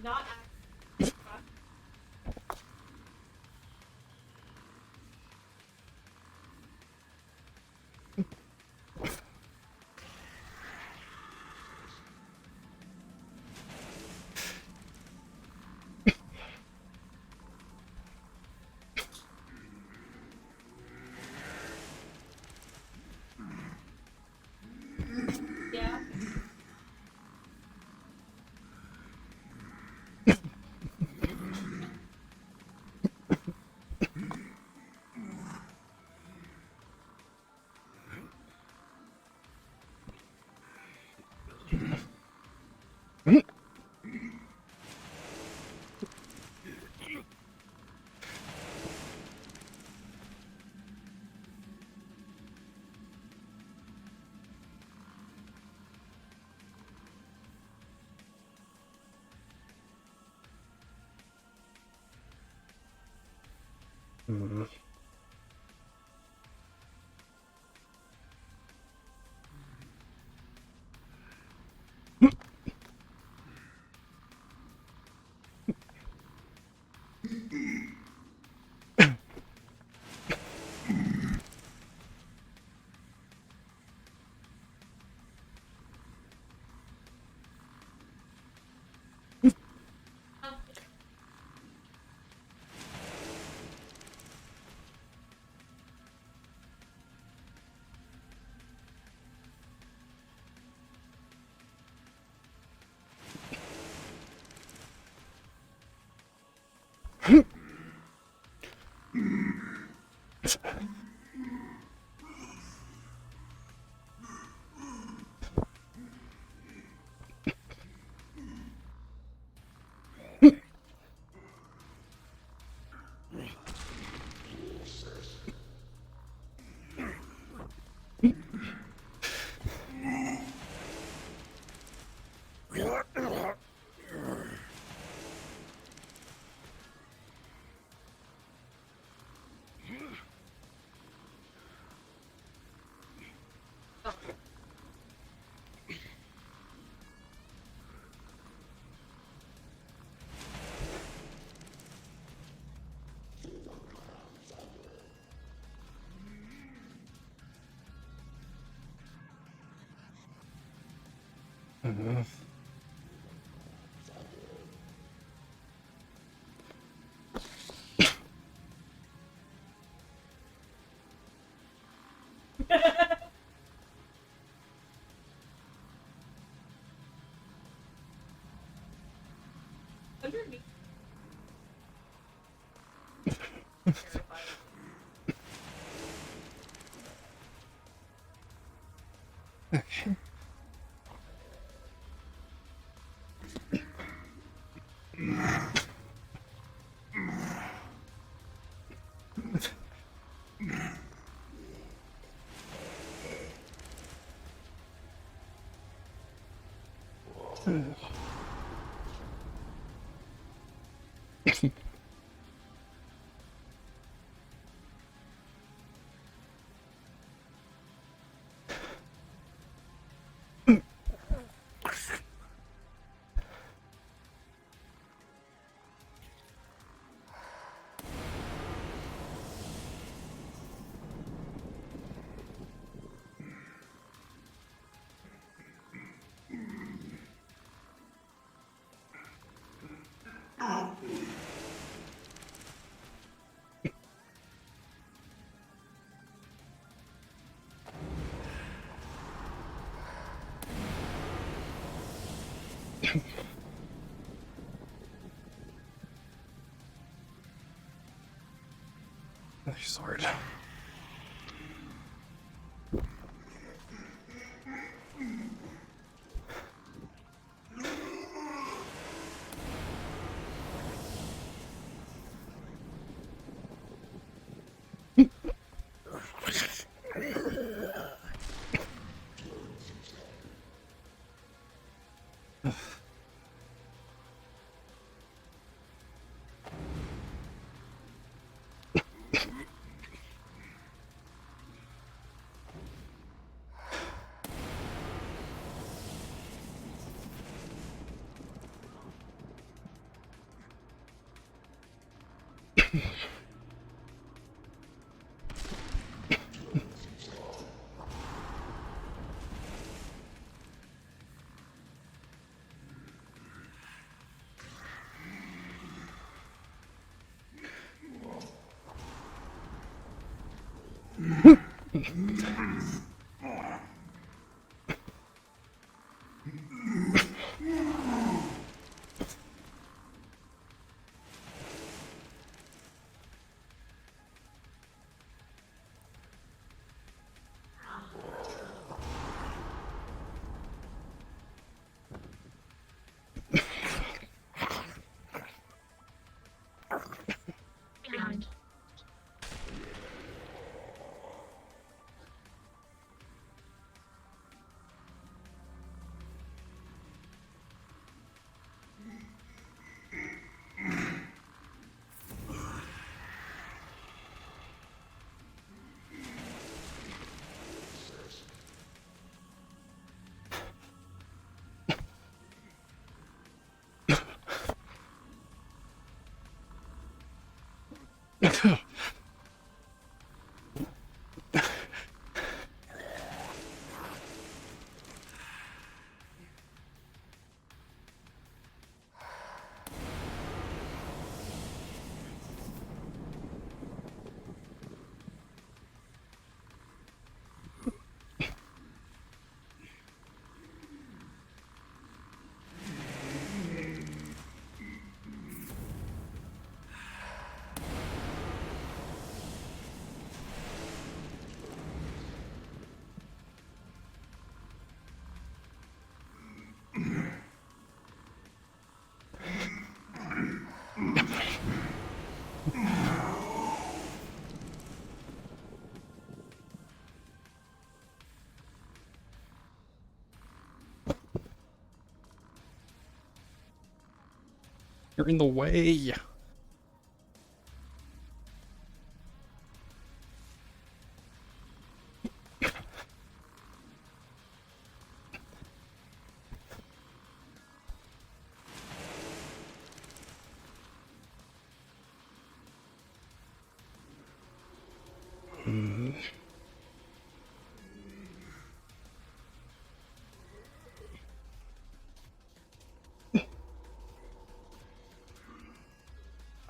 Not yeah. Hmm. Mhm. Underneath. Okay. Another sword. You're in the way.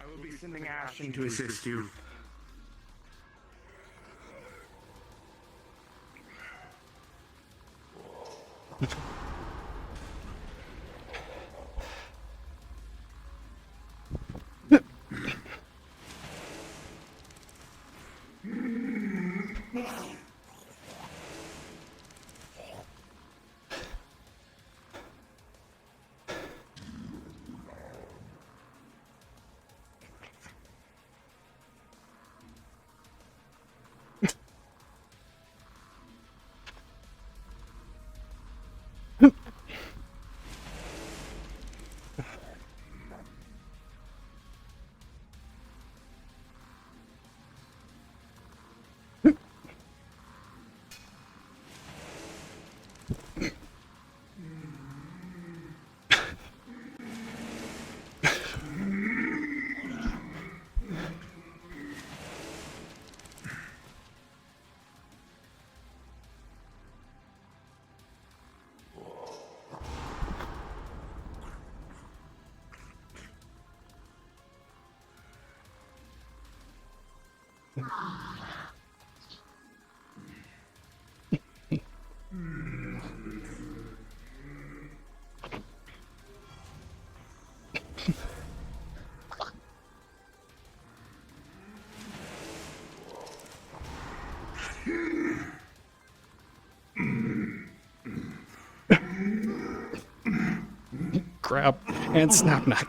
I will be sending Ashton to assist you. Grab and snap neck.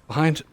Behind.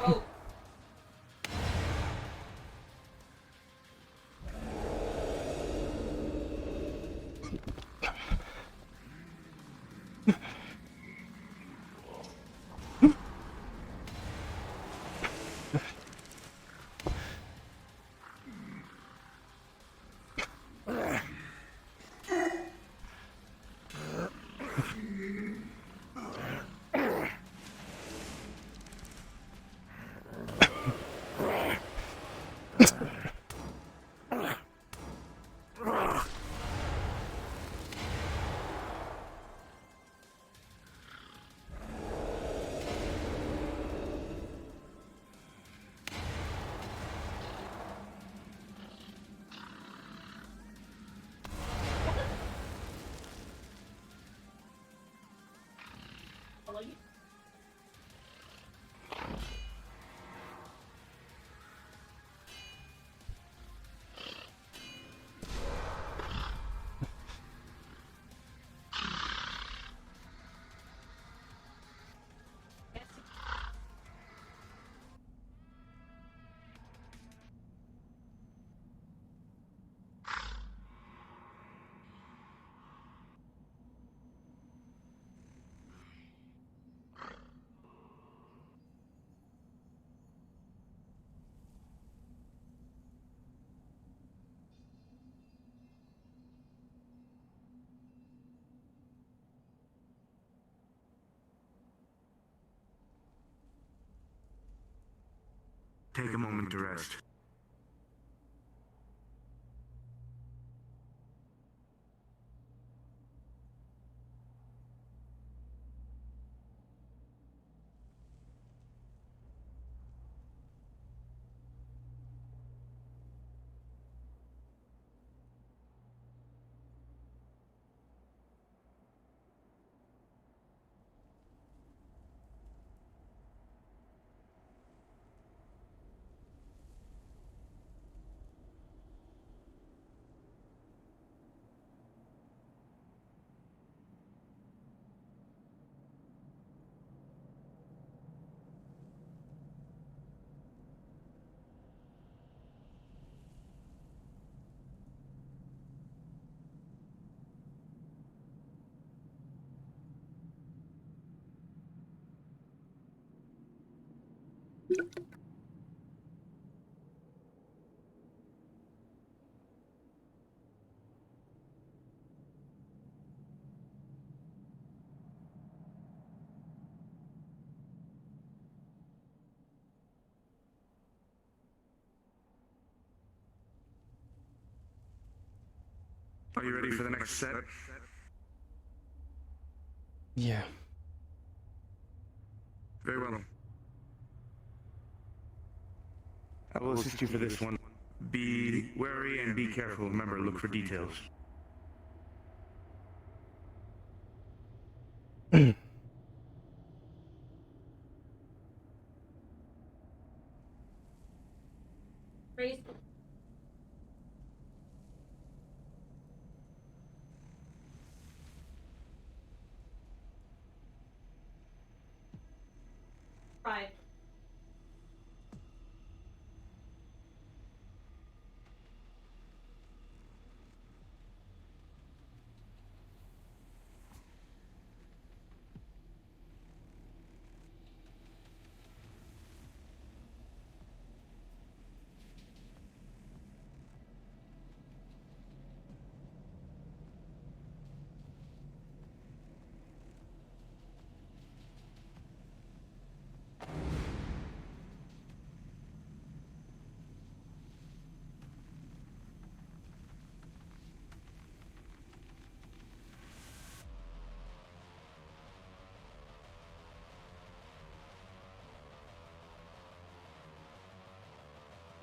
Oh. Take a moment to rest. Are you ready for the next set? Yeah. Very well. I will assist you for this one. Be wary and be careful. Remember, look for details. Raise. Right.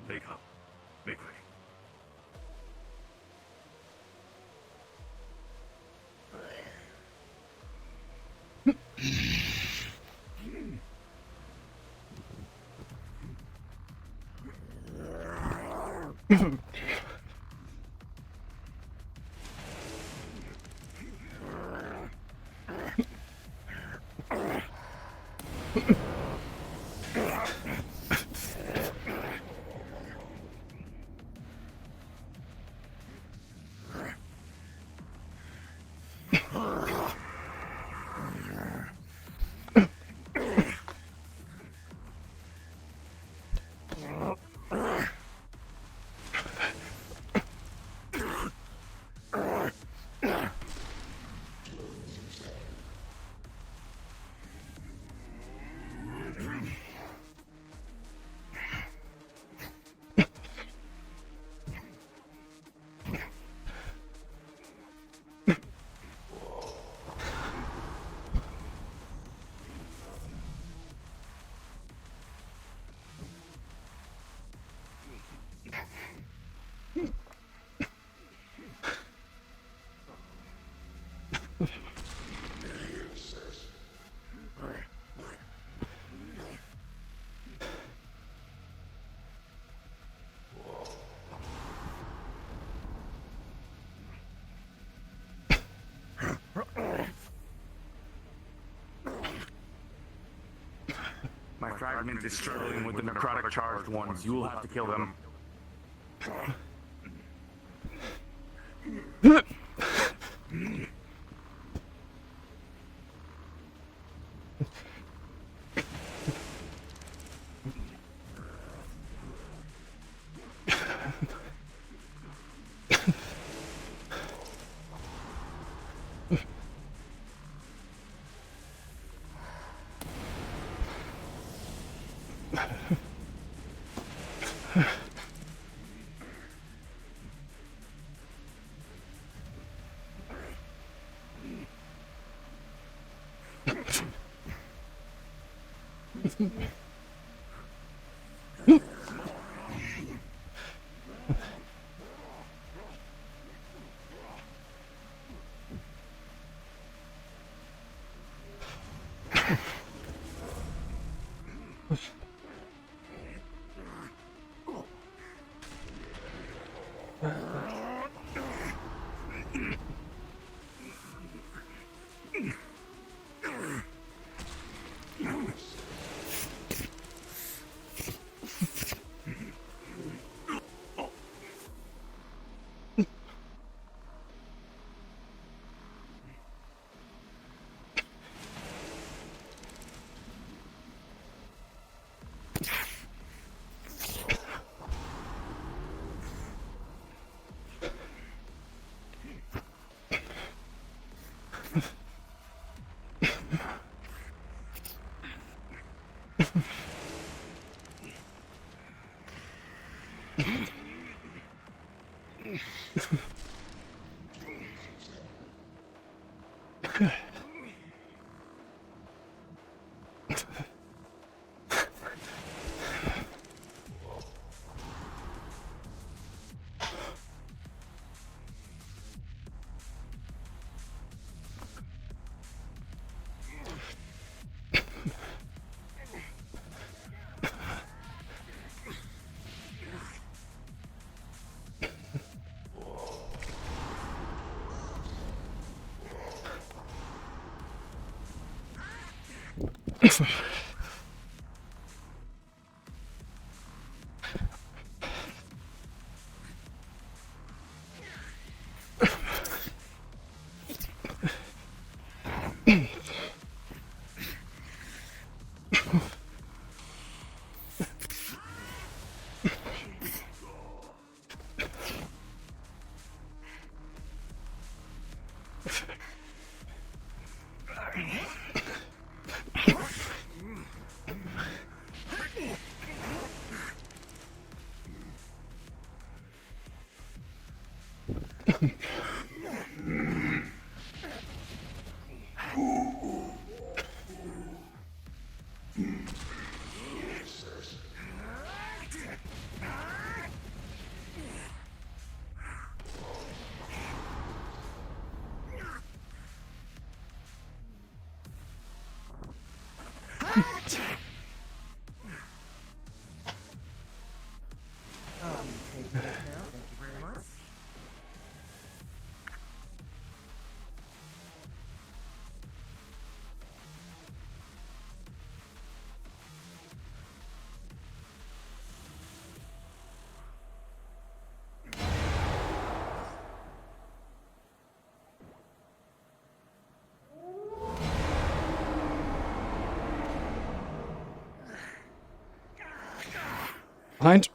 Wake up. Make way. My fragment is struggling with the necrotic charged ones. You will have to kill them. Behind.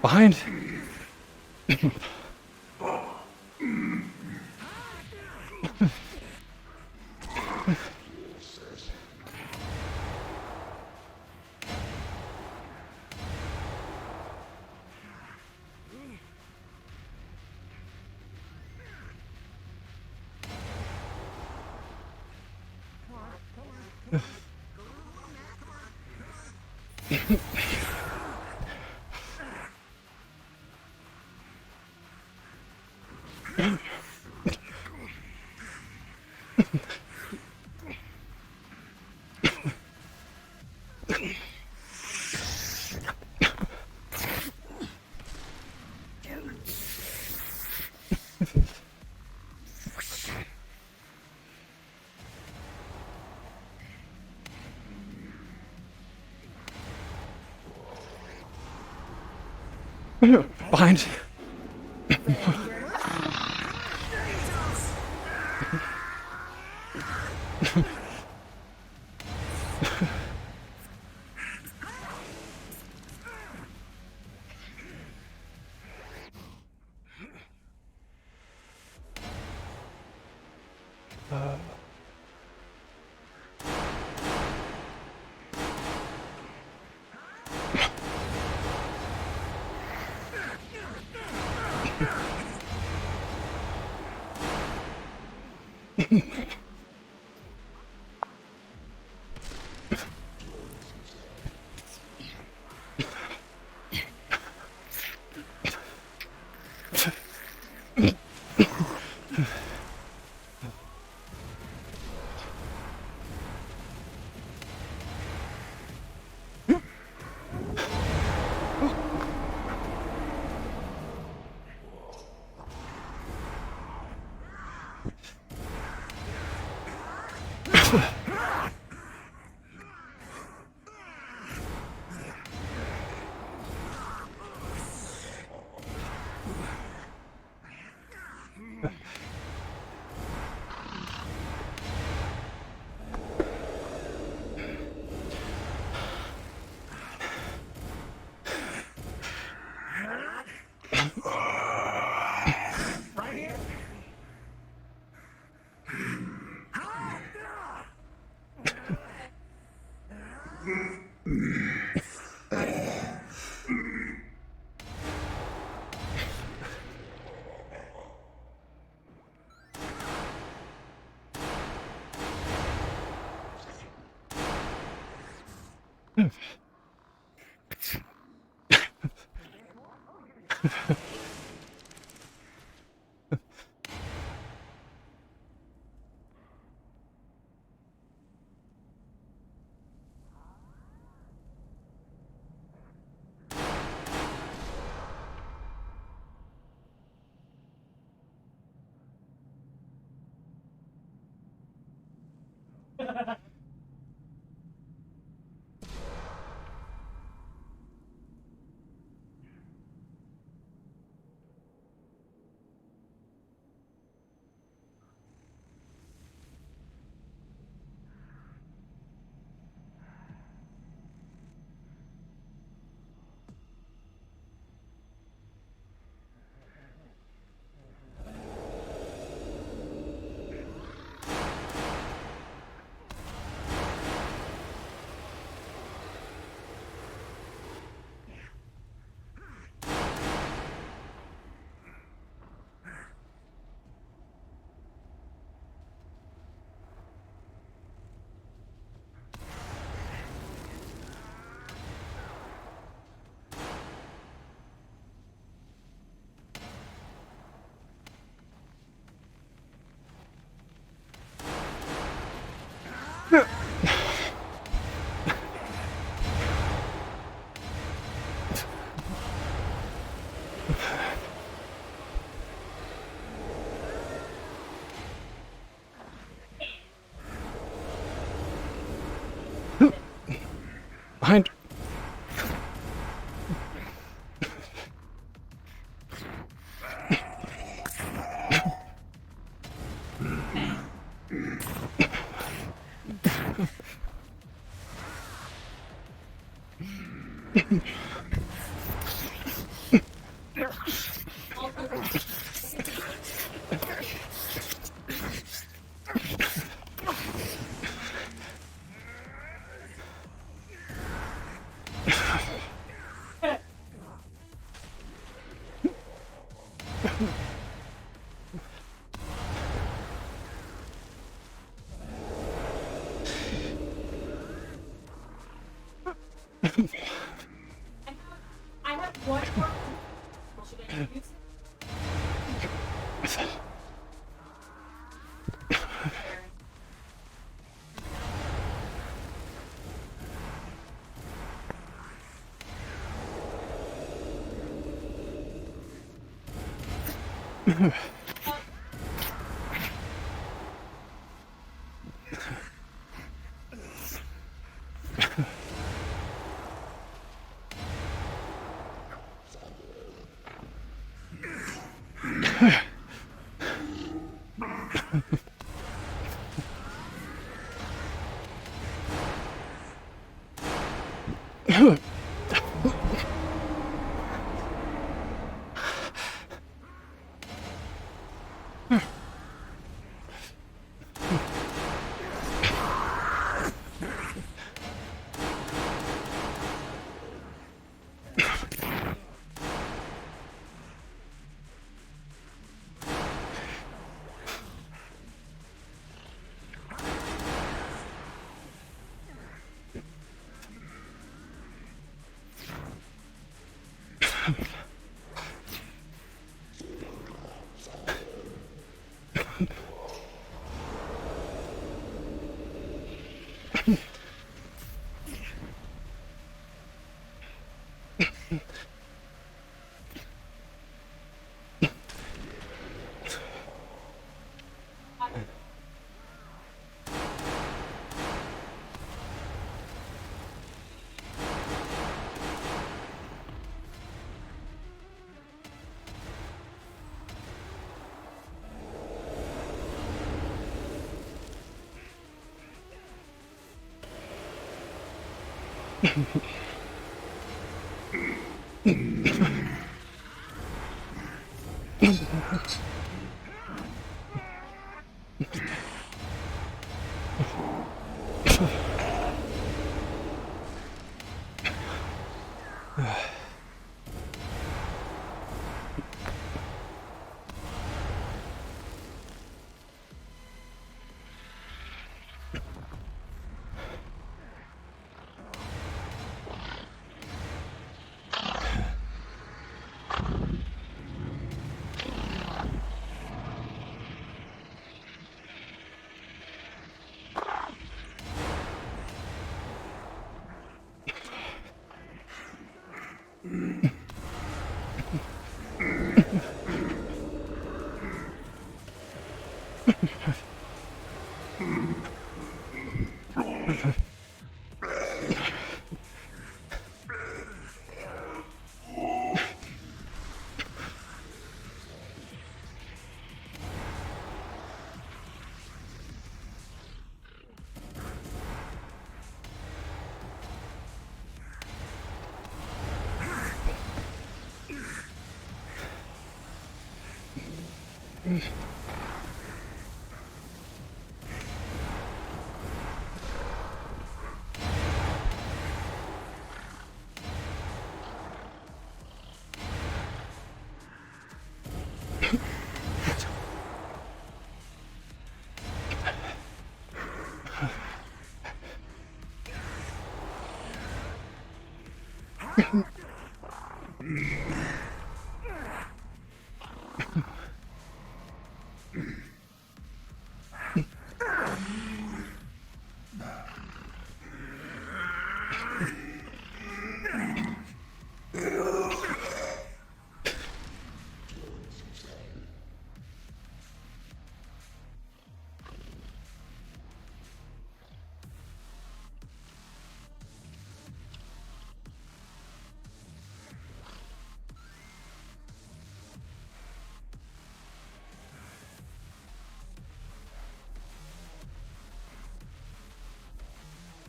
Behind. Behind. Behind. I have one more. Should I use it?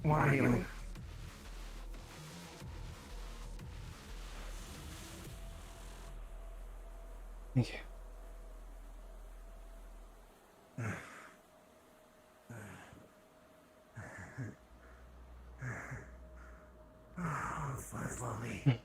Why healing? Thank you. Fly slowly.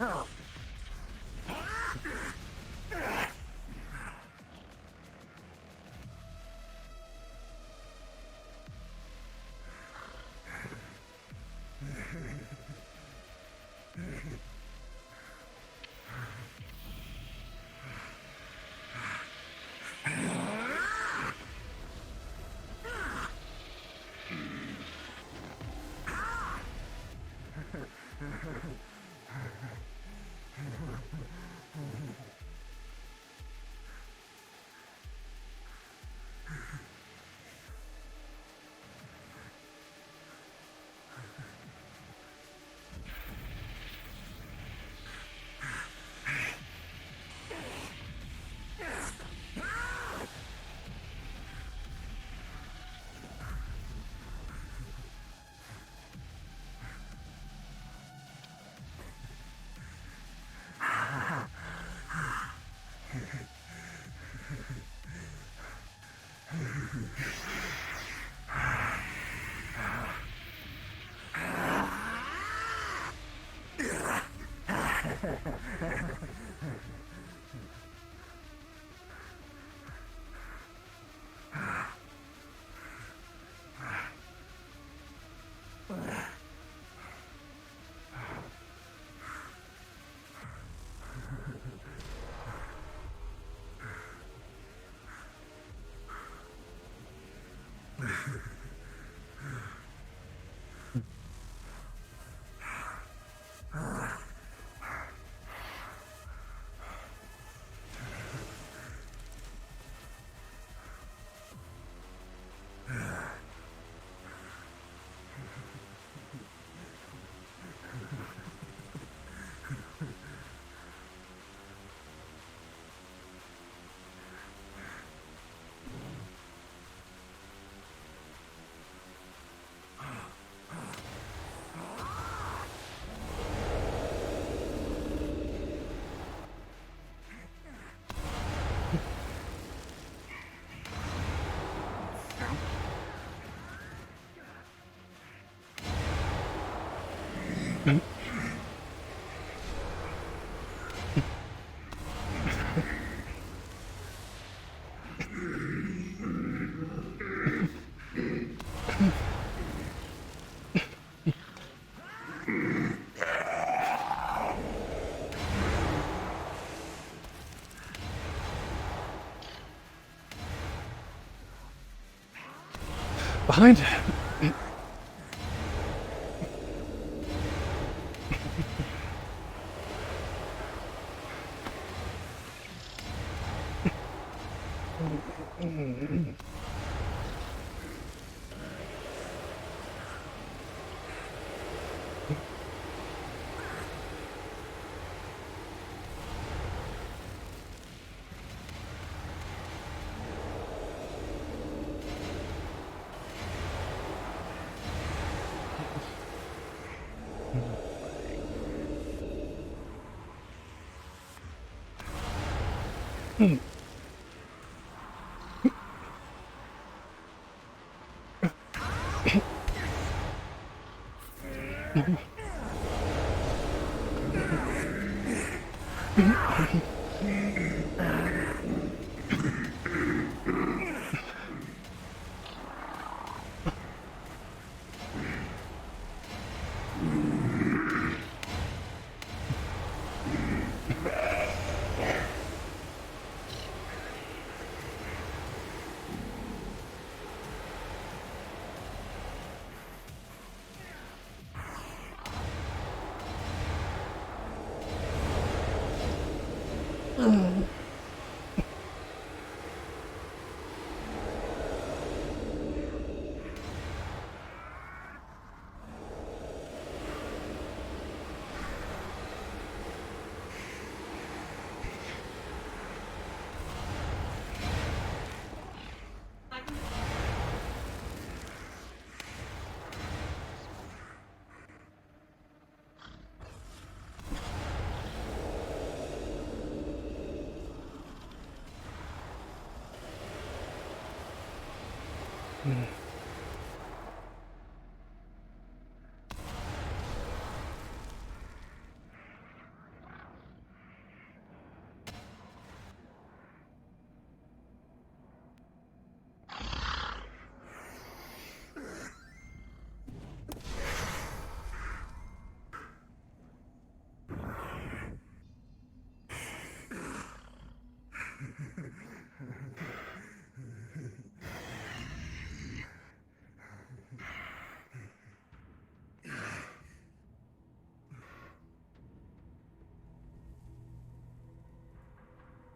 Oh. Behind.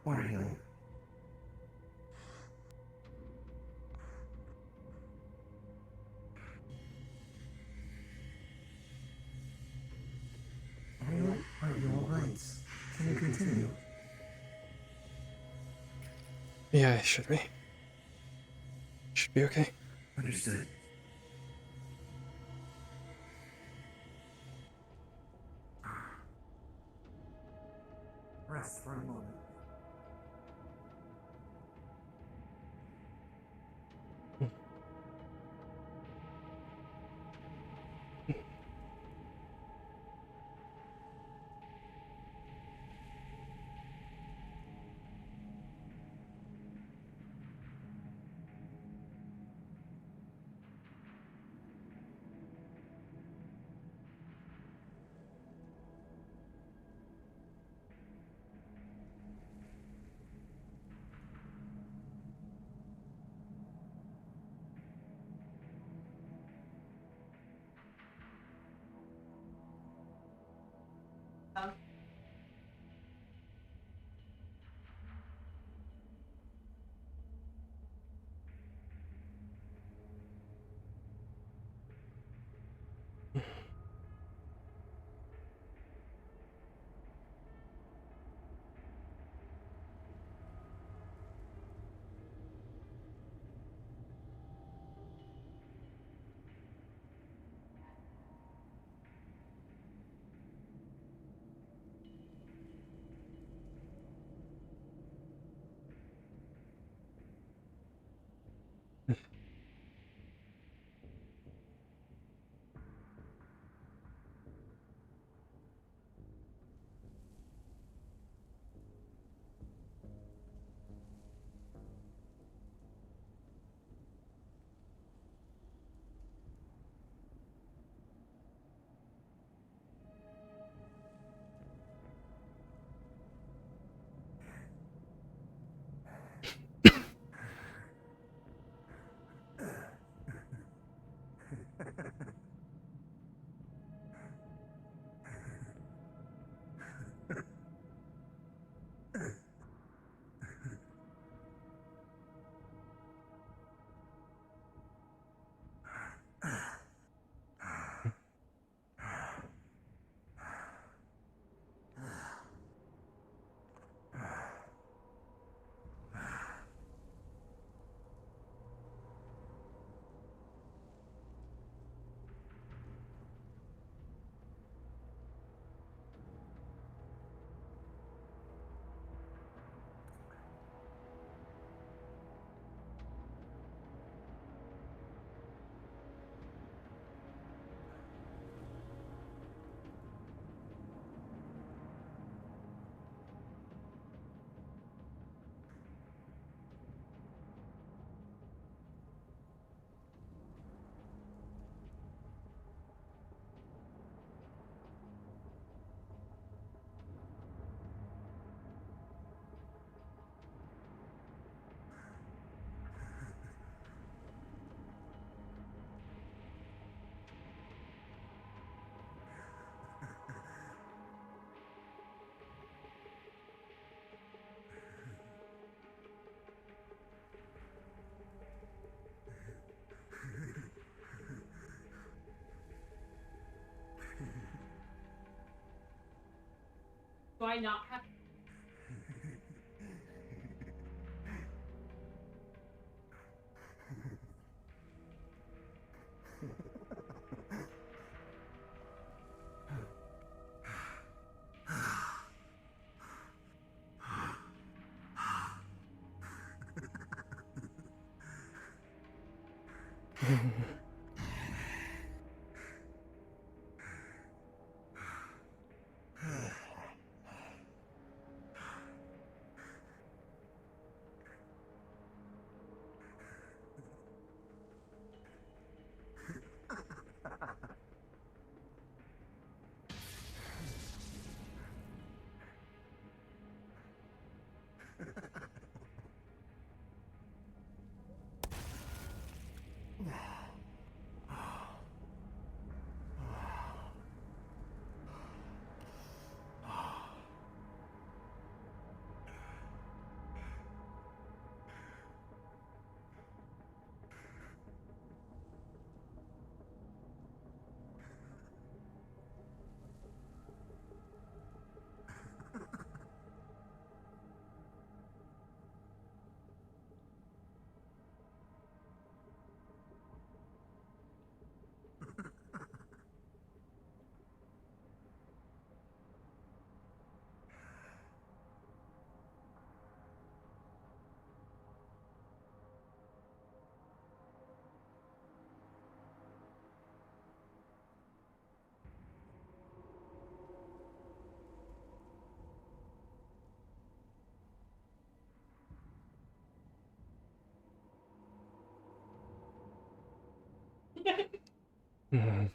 Water healing. Are you alright? Can you continue? Yeah, it should be. Should be okay. Understood. Rest for a moment. Do I not have? Mhm.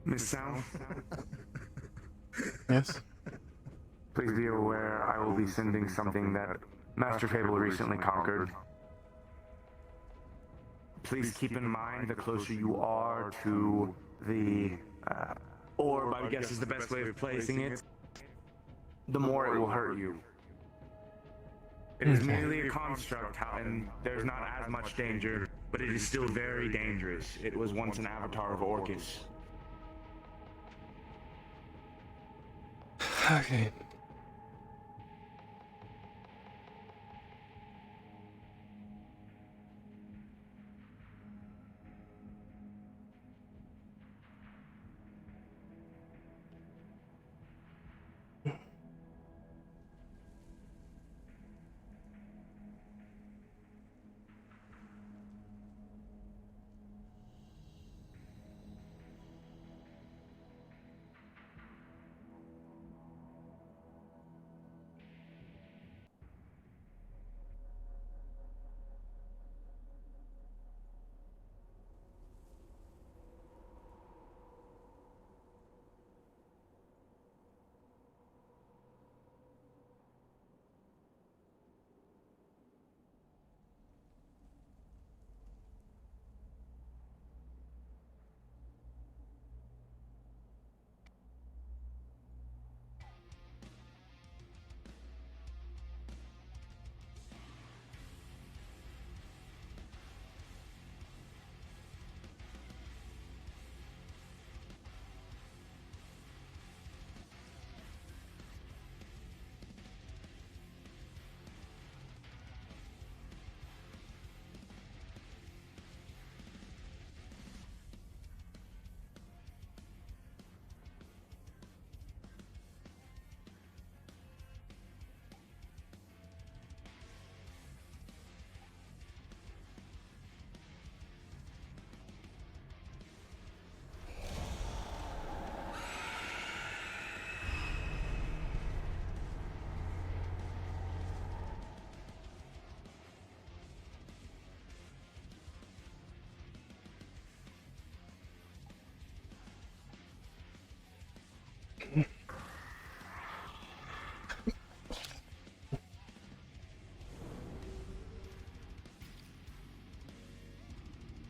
Miss Sal, Yes? please be aware I will be sending something that Master Fable recently conquered. Please keep in mind the closer you are to the orb, I guess is the best way of placing it, the more it will hurt you. It is merely a construct, and there's not as much danger, but it is still very dangerous. It was once an avatar of Orcus. Okay.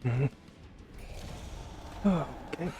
Mhm. Oh, okay.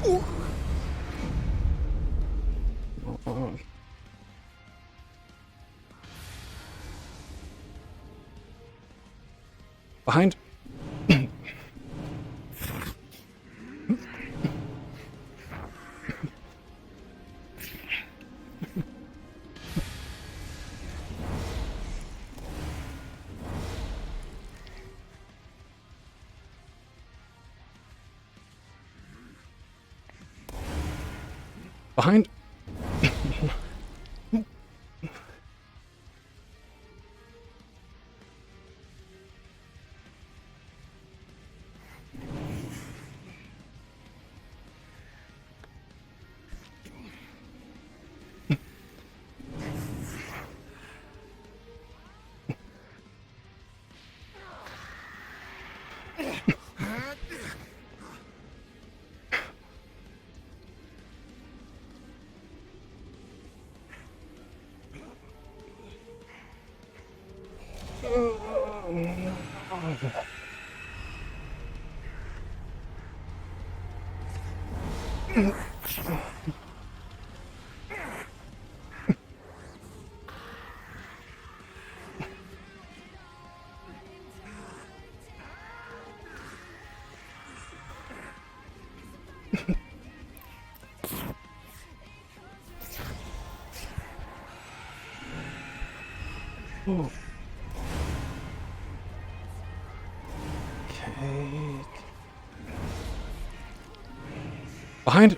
Ooh. Oh. Behind. Behind. Oh. Okay. Behind.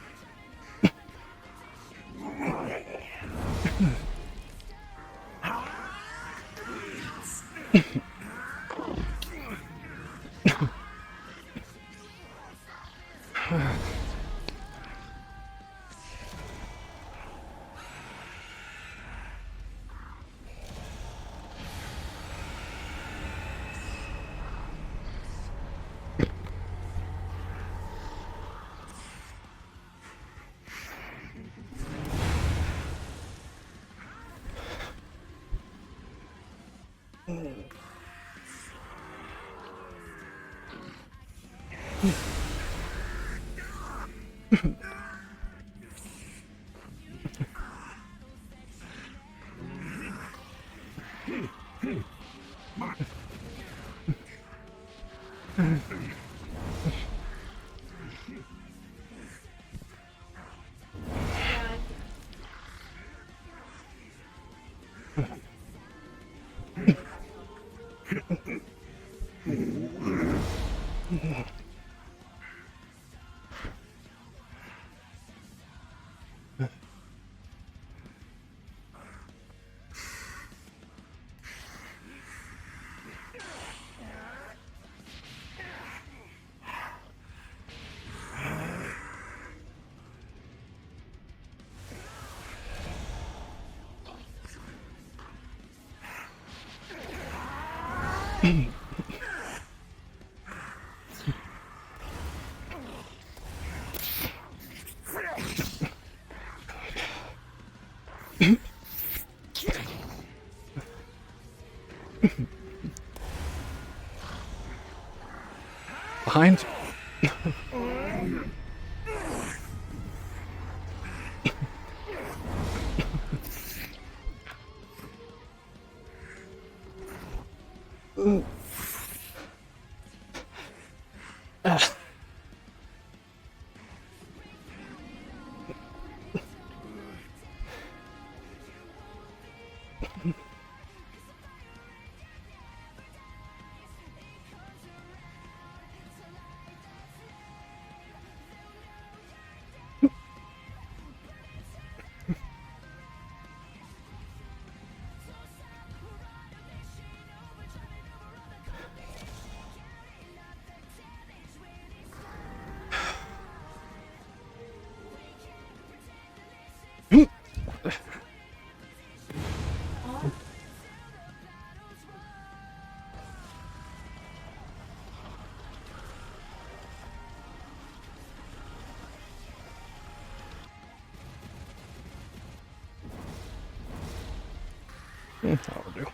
Behind. That'll do.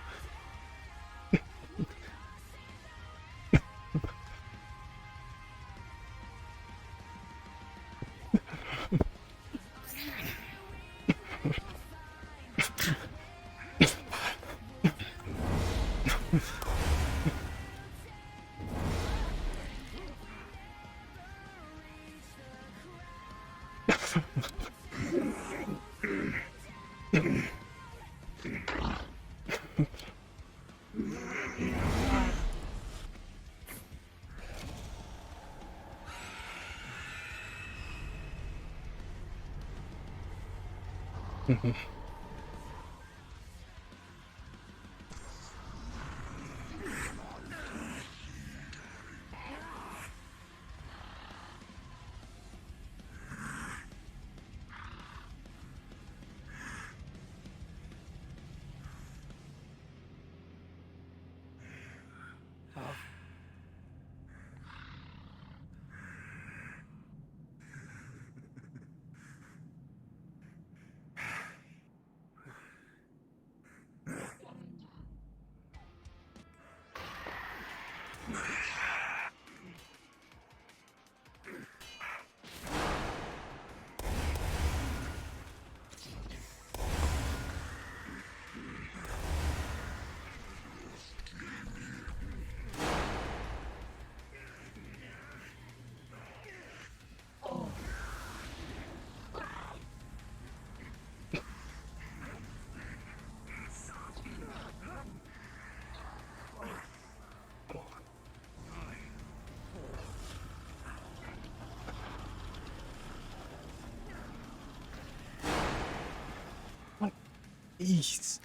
Please.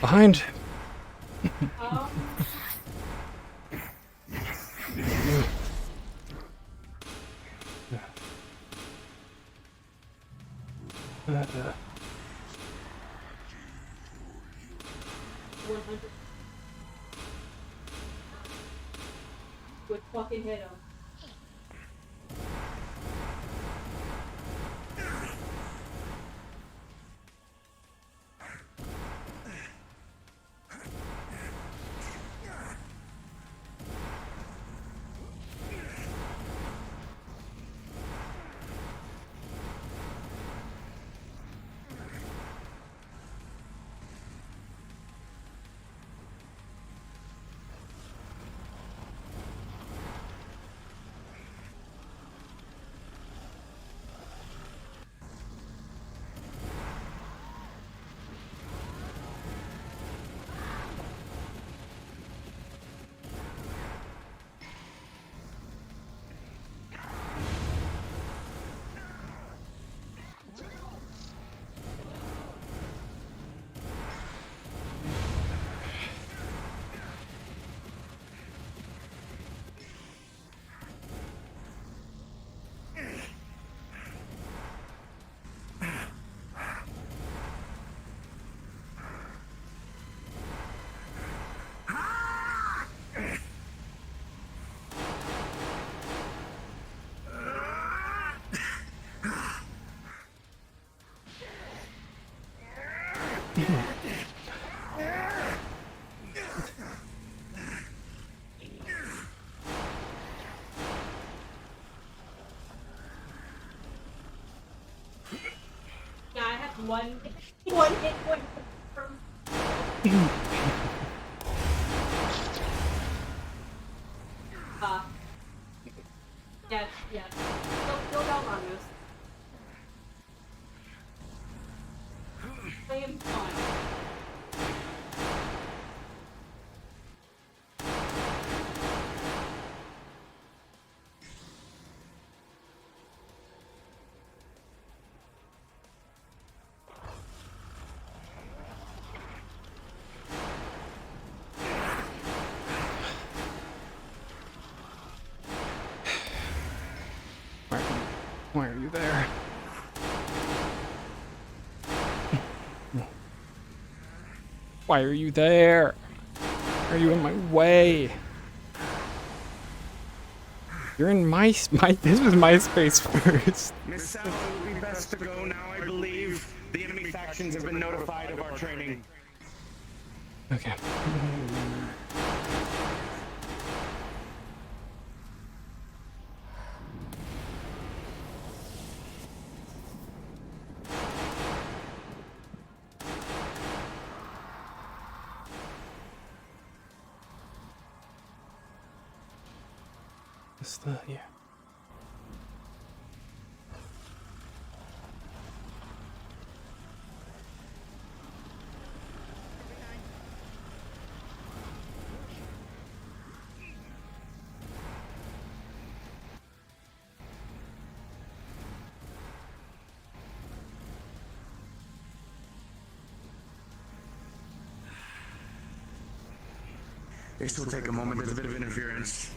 Behind. Would fucking hit him. Yeah, I have one hit point from. Yeah, yeah. Go down on this. I am fine. Why are you there? Why are you there? Are you in my way? You're in my this was my space first. Miss Sal, it would be best to go now, I believe. The enemy factions have been notified of our training. Okay. Yeah. This will take a moment, there's a bit of interference.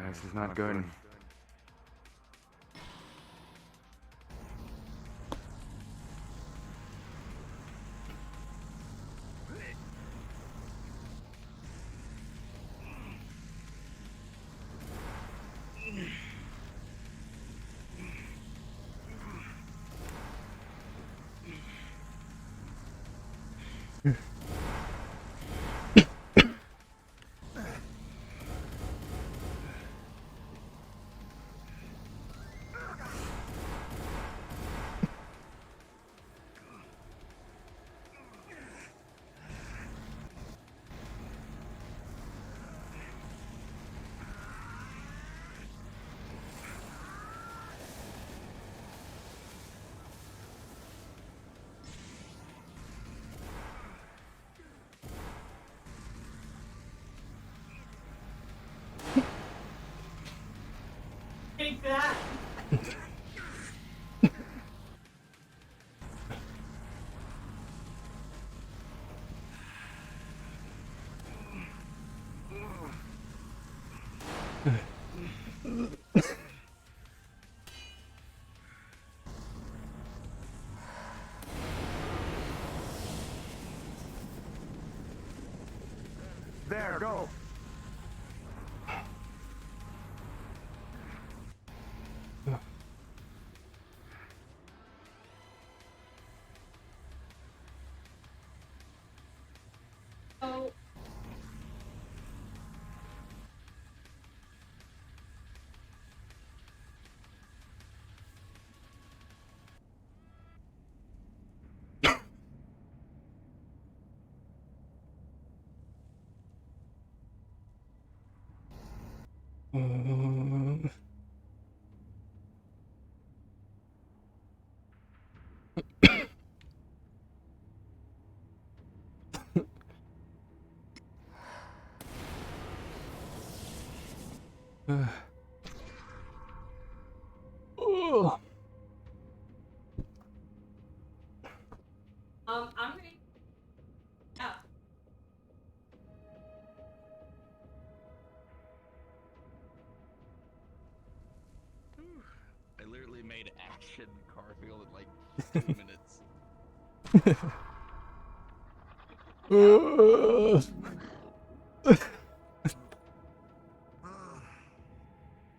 This is not good. Take that! There, go. Oh. I'm gonna. Yeah. I literally made action Carfield in like 2 minutes.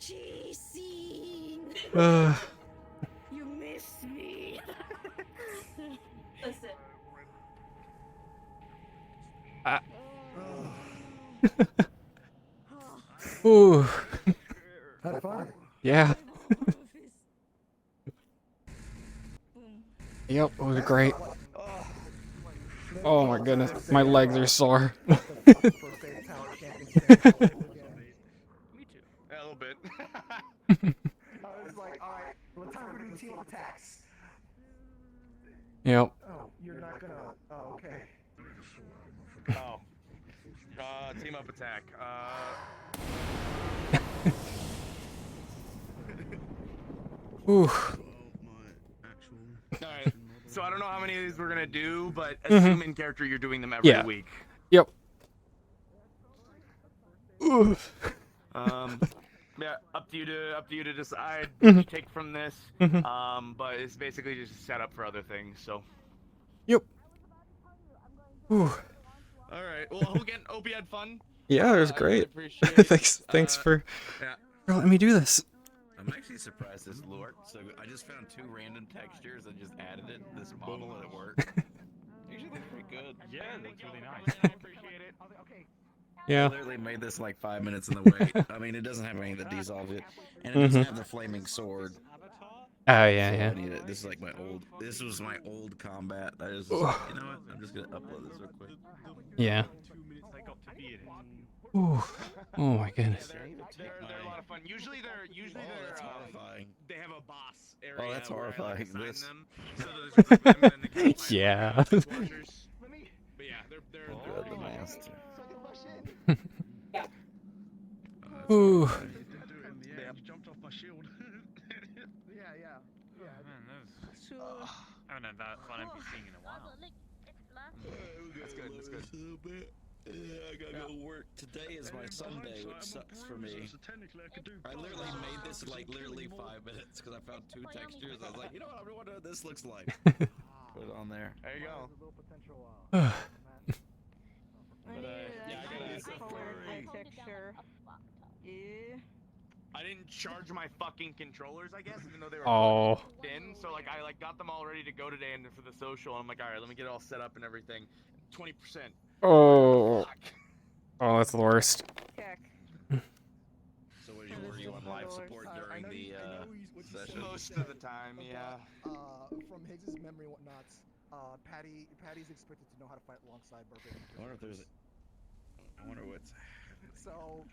Jason! You missed me! Listen. Ooh. Had fun. Yeah. Yep, it was great. Oh my goodness, my legs are sore. Me too. Yeah, a little bit. I was like, alright, what time are we doing team attacks? Yep. Oh, you're not gonna. Oh, okay. Oh. Team up attack. Ooh. Alright, so I don't know how many of these we're gonna do, but Mhm. assume in character you're doing them every Yeah. week. Yep. Ooh. Yeah, up to you to decide Mhm. what you take from this. Mhm. But it's basically just a setup for other things. So. Yep. Ooh. All right. Well, again, hope you had fun. Yeah, it was I really great. appreciate it. Thanks for Yeah. letting me do this. I'm actually surprised this worked. So I just found 2 random textures and just added it in this model and it worked. Usually looks pretty good. Yeah, it looks really nice. Appreciate it. Okay. Yeah. I literally made this in like 5 minutes in the wait. I mean, it doesn't have anything that dissolves it, and it doesn't Mhm. have the flaming sword. Oh yeah, So yeah. I need it. This is like my old. This was my old combat. I was just like, you know what? I'm just gonna upload this real quick. Yeah. 2 minutes I got to be in it. Ooh. Oh my goodness. They're a lot of fun. Usually they're that's horrifying. they have a boss area. Oh, that's where I, horrifying. like, assign This. them, so there's a group of them and then they can Yeah. watchers. But yeah, they're Oh, the master. Ooh. Yeah, you jumped off my shield. Yeah. Man, I haven't had that fun NPCing in a while. That's good. That's good. I gotta go work. Today is my Sunday, which sucks for me. I literally made this in like literally 5 minutes because I found 2 textures. I was like, you know what? I wonder what this looks like. Put it on there. There you go. Ugh. I didn't charge my fucking controllers, I guess, even though they were Oh. plugged in. So like I got them all ready to go today and for the social. And I'm like, all right, let me get it all set up and everything. 20%. Oh. Oh, that's the worst. So were you on live support during the session? Most of the time, yeah. From Higgs's memory and whatnot, Patty's expected to know how to fight alongside Barbarian. I wonder if there's. I wonder what's. So.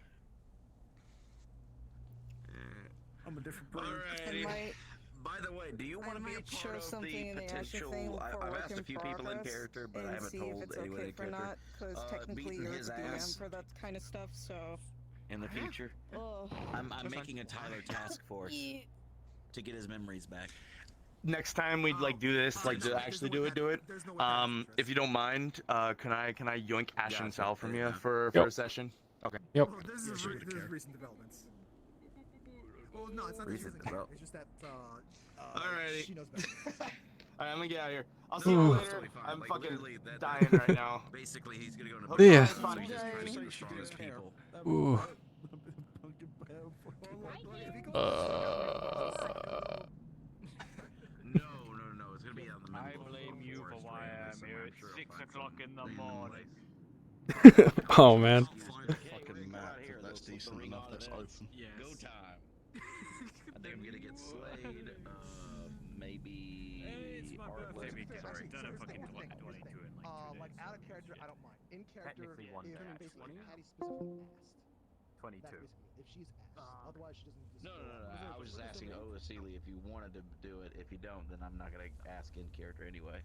I'm a different breed. Alrighty. By the way, do you want to be a part of the potential? I've asked a few people in character, but I haven't told anyone in character. Because technically beating you're his the DM ass. for that kind of stuff, so. in the future. I'm making a Tyler task force to get his memories back. Next time we like do this, like to actually do it. If you don't mind, can I yoink Ash and Sal from you for a session? Okay. Yep. Oh, this is recent developments. Well, no, it's not that she doesn't care. It's just that Alrighty. she knows better. Alright, I'm gonna get out of here. I'll see you later. I'm fucking dying right now. Basically, he's gonna go to Yeah. so he's just trying to get the strongest people. Ooh. No, it's gonna be on the I blame you for why I'm here at 6 o'clock in the morning. Oh man. Fucking map, if that's decent enough, that's open. Yes. Go time. I think I'm gonna get slayed. Maybe. It's my birthday weekend. Sorry. Done a fucking 22 and Like out of character, I don't mind. In character, Technically one if day, basically actually. Patty specifically asked. 22. That basically, if she's asked, otherwise she doesn't. Just No. go, I was just asking Oasili if you wanted to do it. If you don't, then I'm not gonna ask in character anyway.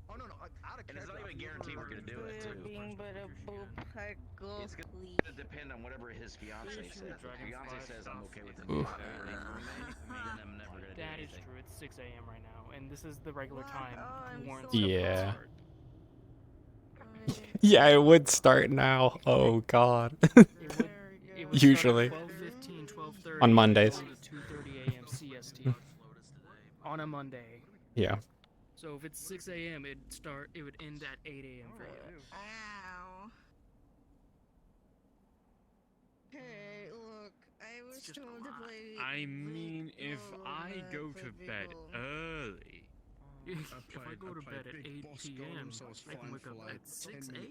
Oh no, like out of And it's character. not even guaranteed we're gonna do it too. It's gonna depend on whatever his fiance says. If fiance says I'm okay with it, Ooh. then I'm never gonna do That is anything. true. It's 6 a.m. right now, and this is the regular time. Yeah. Yeah, it would start now. Oh god. It would Usually. start at 12:15, 12:30 On Mondays. to 2:30 a.m. CST on a Monday. Yeah. So if it's 6 a.m., it would end at 8 a.m. for you. Ow. Hey, look, I was told to play. I mean, if I go to bed early. If I go to bed at 8 p.m., I can wake up at 6 a.m.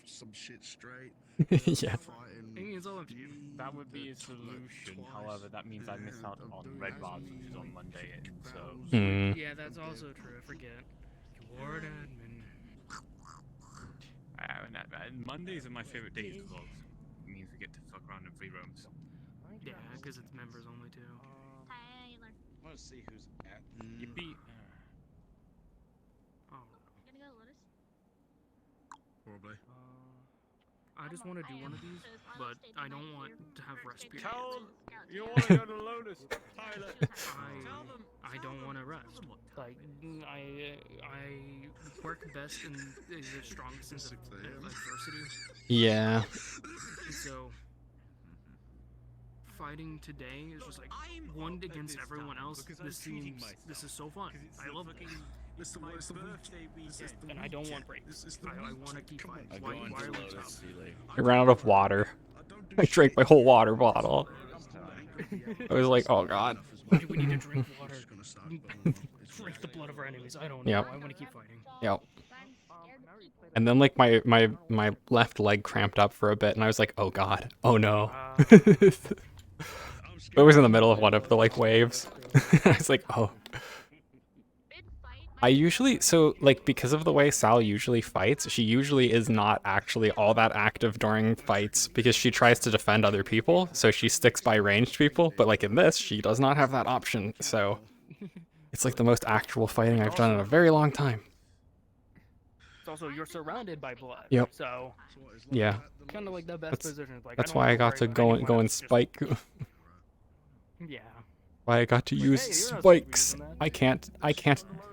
Some shit straight. Yeah. I mean, it's all up to you. That would be a solution. However, that means I miss out on Red Bobs, which is on Monday. So. Yeah, that's also true. I forget. Ward admin. Mondays are my favorite days because it means we get to fuck around in free roams. Yeah, because it's members only too. Tyler. I want to see who's at. Yippee. Oh. Gonna go, Lotus? Probably. I just want to do one of these, but I don't want to have rest periods. Tell them you want to go to Lotus, Tyler. I don't want to rest. Like I work best in the strongest sense of adversity. Yeah. So fighting today is just like one against everyone else. This is so fun. I love it. And I don't want breaks. I want to keep fighting. Why are we stopping? I ran out of water. I drank my whole water bottle. I was like, oh god. Why do we need to drink water? Drink the blood of our enemies. I don't know. Yep. I want to keep fighting. Yep. And then like my left leg cramped up for a bit and I was like, oh god. Oh no. It was in the middle of one of the like waves. I was like, oh. I usually, so like because of the way Sal usually fights, she usually is not actually all that active during fights because she tries to defend other people, so she sticks by ranged people, but like in this, she does not have that option, so it's like the most actual fighting I've done in a very long time. It's also, you're surrounded by blood. Yep. So, Yeah. kind of like the best That's, position. Like, that's I don't why I have got to worry go about and anyone spike. Yeah. Why I got to Like, use hey, you're not spikes. I can't,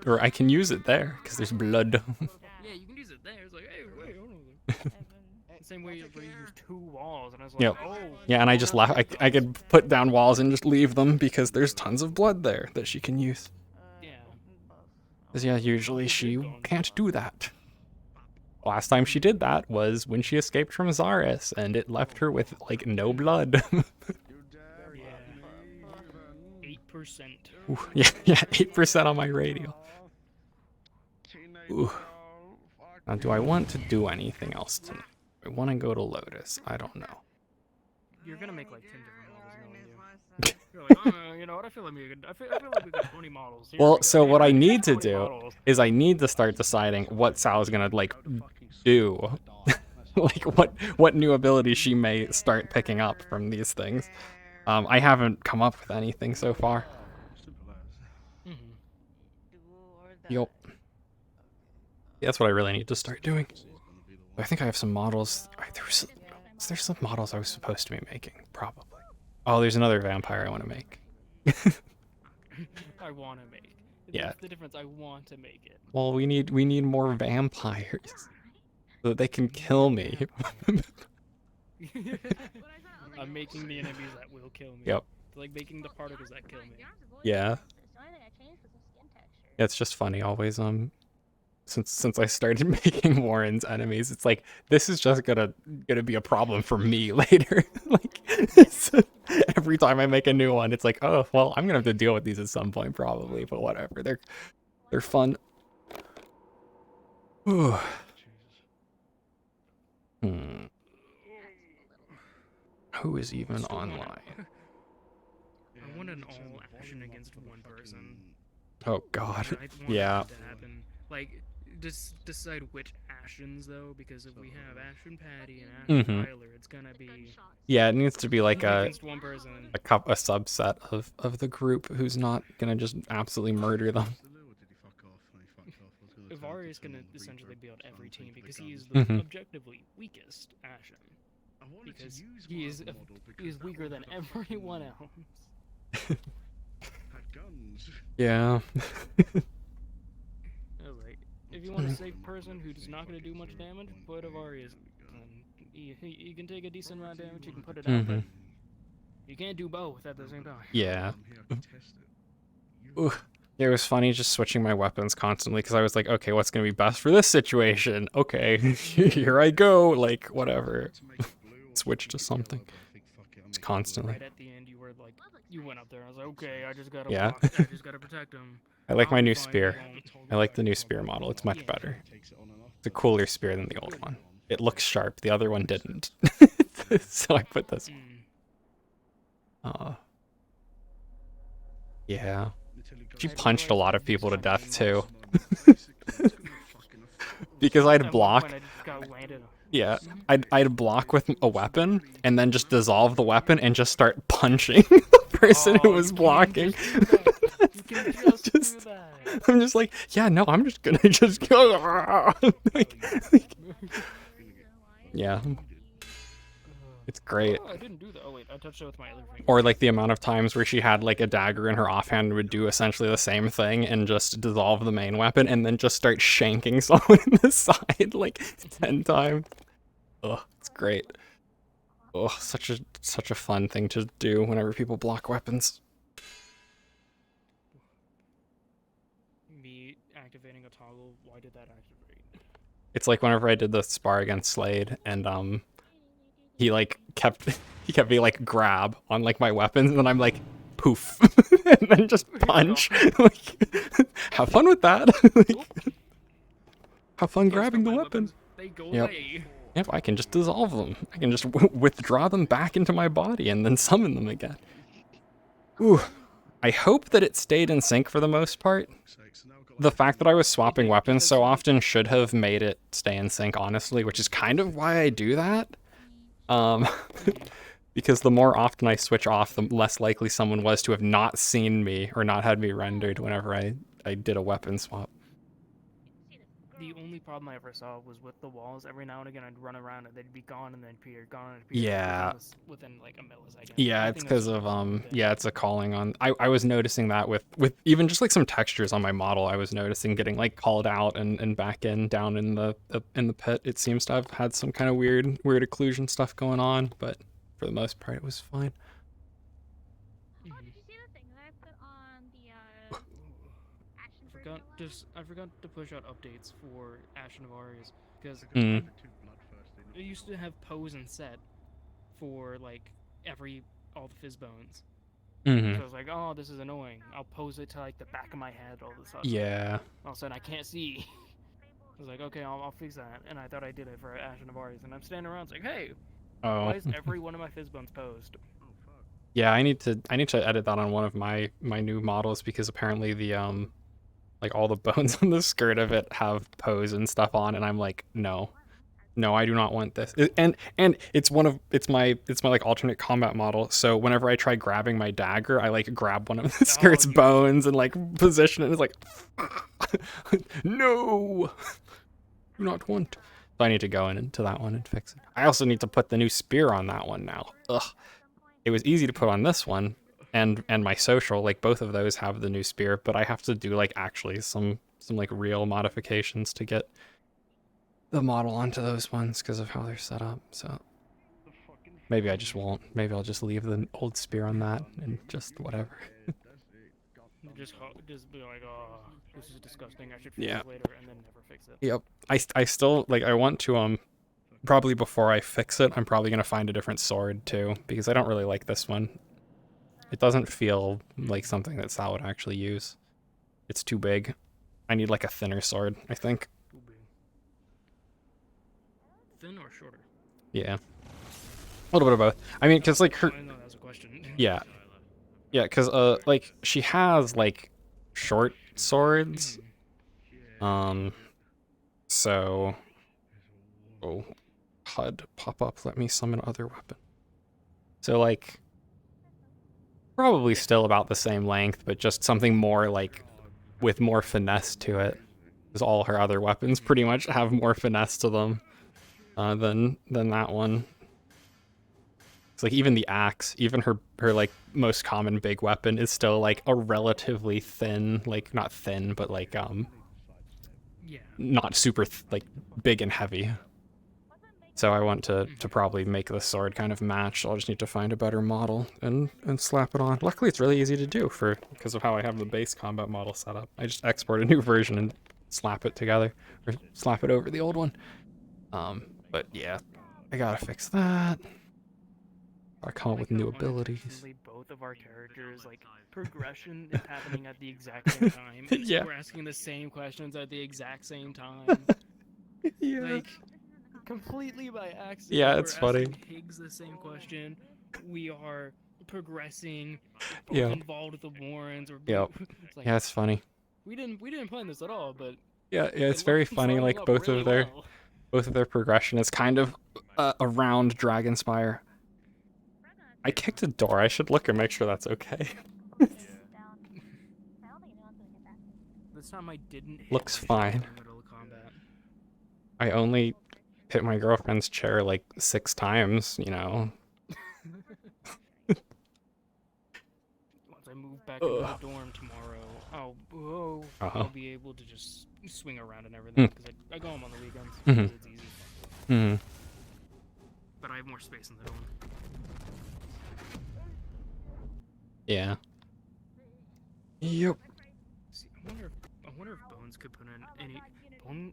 or I can use it there, because there's blood. Yeah, you can use it there. It's like, hey, wait, hold on. Same way where you use 2 walls, and I was like, Yep. oh. Yeah, and I just laugh. I could put down walls and just leave them, because there's tons of blood there that she can use. Yeah. Because yeah, usually she can't do that. Last time she did that was when she escaped from Zaris, and it left her with, like, no blood. 8%. Ooh, yeah, 8% on my radio. Ooh. Now, do I want to do anything else tonight? I want to go to Lotus. I don't know. You're gonna make like 10 different models, knowing you. You're like, oh, you know what? I feel like we got 20 models. Here Well, we go. so what I need to 20 do models. is I need to start deciding what Sal's gonna, like, do. Like, what new abilities she may start picking up from these things. I haven't come up with anything so far. Yup. That's what I really need to start doing. I think I have some models. There's some models I was supposed to be making, probably. Oh, there's another vampire I want to make. I want to make. Yeah. That's the difference. I want to make it. Well, we need more vampires so that they can kill me. I'm making the enemies that will kill me. Yep. It's like making the particles that kill me. Yeah. It's just funny always. Since I started making Warren's enemies, it's like this is just gonna be a problem for me later. Like every time I make a new one, it's like, oh well, I'm gonna have to deal with these at some point probably, but whatever. They're fun. Whew. Who is even online? I want an all action against one person. Oh God. I want Yeah. that to happen. Like, just decide which Ashens though, because if we have Ashen Patty and Ashen Tyler, it's gonna be. Yeah, it needs to be like against one person. a subset of the group who's not gonna just absolutely murder them. Ivari is gonna essentially be on every team because he is the Mhm. objectively weakest Ashen. Because he is weaker than everyone else. Yeah. Alright. If you want a safe person who's not going to do much damage, put Avarius. He can take a decent amount of damage, you can put it out, but you can't do both at the same time. Yeah. Ooh. It was funny just switching my weapons constantly because I was like, okay, what's going to be best for this situation? Okay, here I go. Like, whatever. Switch to something. It's constantly. Right at the end, you were like, you went up there. I was like, okay, I just gotta Yeah. block, I just gotta protect him. I like my I'll new be fine, spear. he won't. I like the new spear model. It's much better. It's a cooler spear than the old one. It looks sharp. The other one didn't. So I put this one. Yeah. She punched a lot of people to death too. Because I'd block. Yeah, I'd block with a weapon and then just dissolve the weapon and just start punching the person who was blocking. I'm just like, yeah, no, I'm just gonna just go. Yeah. It's great. Oh, I didn't do that. Oh wait, I touched it with my other finger. Or like the amount of times where she had like a dagger in her offhand and would do essentially the same thing and just dissolve the main weapon and then just start shanking someone in the side like 10 times. Ugh, it's great. Ugh, such a fun thing to do whenever people block weapons. Me activating a toggle, why did that activate? It's like whenever I did the spar against Slade and he like kept me like grab on like my weapons and then I'm like poof and then just punch. Like, have fun with that. Like, have fun grabbing the weapon. They go Yep. away. Yep, I can just dissolve them. I can just withdraw them back into my body and then summon them again. Ooh. I hope that it stayed in sync for the most part. The fact that I was swapping weapons so often should have made it stay in sync, honestly, which is kind of why I do that. Because the more often I switch off, the less likely someone was to have not seen me or not had me rendered whenever I did a weapon swap. The only problem I ever saw was with the walls. Every now and again, I'd run around and they'd be gone and then appear, gone and appear. Yeah. Within like a millisecond. Yeah, I it's think because that's of yeah, it's a calling on. I was noticing that with even just like some textures on my model. I was noticing getting like called out and back in down in the pit. It seems to have had some kind of weird occlusion stuff going on, but for the most part, it was fine. I forgot to push out updates for Ashen of Arias because Mm. I used to have pose and set for like all the fizz bones. Mhm. So I was like, oh, this is annoying. I'll pose it to like the back of my head all of a sudden. Yeah. All of a sudden I can't see. I was like, okay, I'll fix that, and I thought I did it for Ashen of Arias, and I'm standing around, it's like, hey, Oh. why is every one of my fizz bones posed? Yeah, I need to edit that on one of my new models because apparently the like all the bones on the skirt of it have pose and stuff on, and I'm like, no, I do not want this. And it's my like alternate combat model. So whenever I try grabbing my dagger, I like grab one of the skirt's bones and like position it. It's like, no, do not want So I need to go into that one and fix it. I also need to put the new spear on that one now. Ugh. It was easy to put on this one, and my social, like both of those have the new spear, but I have to do like actually some like real modifications to get the model onto those ones because of how they're set up. So maybe I just won't. Maybe I'll just leave the old spear on that and just whatever. just be like, oh, this is disgusting. I should fix Yeah. it later, and then never fix it. Yep. I still like I want to probably before I fix it, I'm probably gonna find a different sword too because I don't really like this one. It doesn't feel like something that Sal would actually use. It's too big. I need like a thinner sword, I think. Too big. Thin or shorter? Yeah. A little bit of both. I mean, because like her. I know that was a question. Yeah. Yeah, because like she has like short swords. So. Oh, HUD pop up. Let me summon other weapon. So like. Probably still about the same length, but just something more like with more finesse to it. Because all her other weapons pretty much have more finesse to them than that one. It's like even the axe, even her like most common big weapon is still like a relatively thin, like not thin, but like not super like big and heavy. So I want to probably make the sword kind of match. I'll just need to find a better model and slap it on. Luckily, it's really easy to do because of how I have the base combat model set up. I just export a new version and slap it together, or slap it over the old one. But yeah, I gotta fix that. I come up with new abilities. Both of our characters, like, progression is happening at the exact same time. Yeah. We're asking the same questions at the exact same time. Yeah. Like, completely by accident. Yeah, it's we're funny. asking Higgs the same question. We are progressing. Both Yeah. involved with the Warrens. Yep. It's like, Yeah, it's funny. We didn't plan this at all, but Yeah, it's very funny. lining Like up both really of their well. progression is kind of around Dragonspire. I kicked a door. I should look and make sure that's okay. This time I didn't hit Looks my fine. shoulder in the middle of combat. I only hit my girlfriend's chair like 6 times, you know. Once I move back into the dorm tomorrow, I'll be able to just swing around and everything because I go home on the weekends because it's easy. But I have more space in the dorm. Yeah. Yep. See, I wonder if Bones could put in any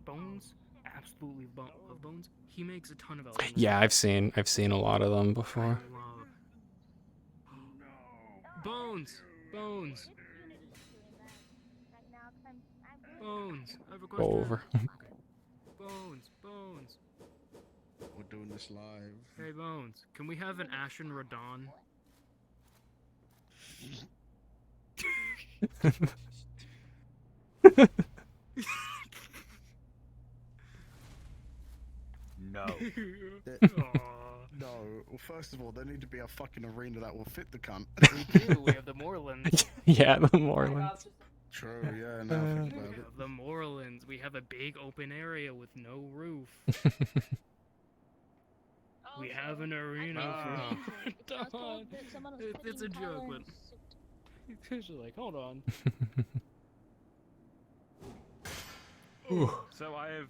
Bones. Absolutely love Bones. He makes a ton of elements. Yeah, I've seen a lot of them before. Bones. Bones. I have a Go question. over. Bones. We're doing this live. Hey Bones, can we have an Ashen Radon? No. No. Well, first of all, there need to be a fucking arena that will fit the cunt. We do. We have the Moorlands. Yeah, the Moorlands. True. Yeah. Now I think about it. The Moorlands. We have a big open area with no roof. We have an arena for Radon. It's a joke, but it's like, hold on. So I have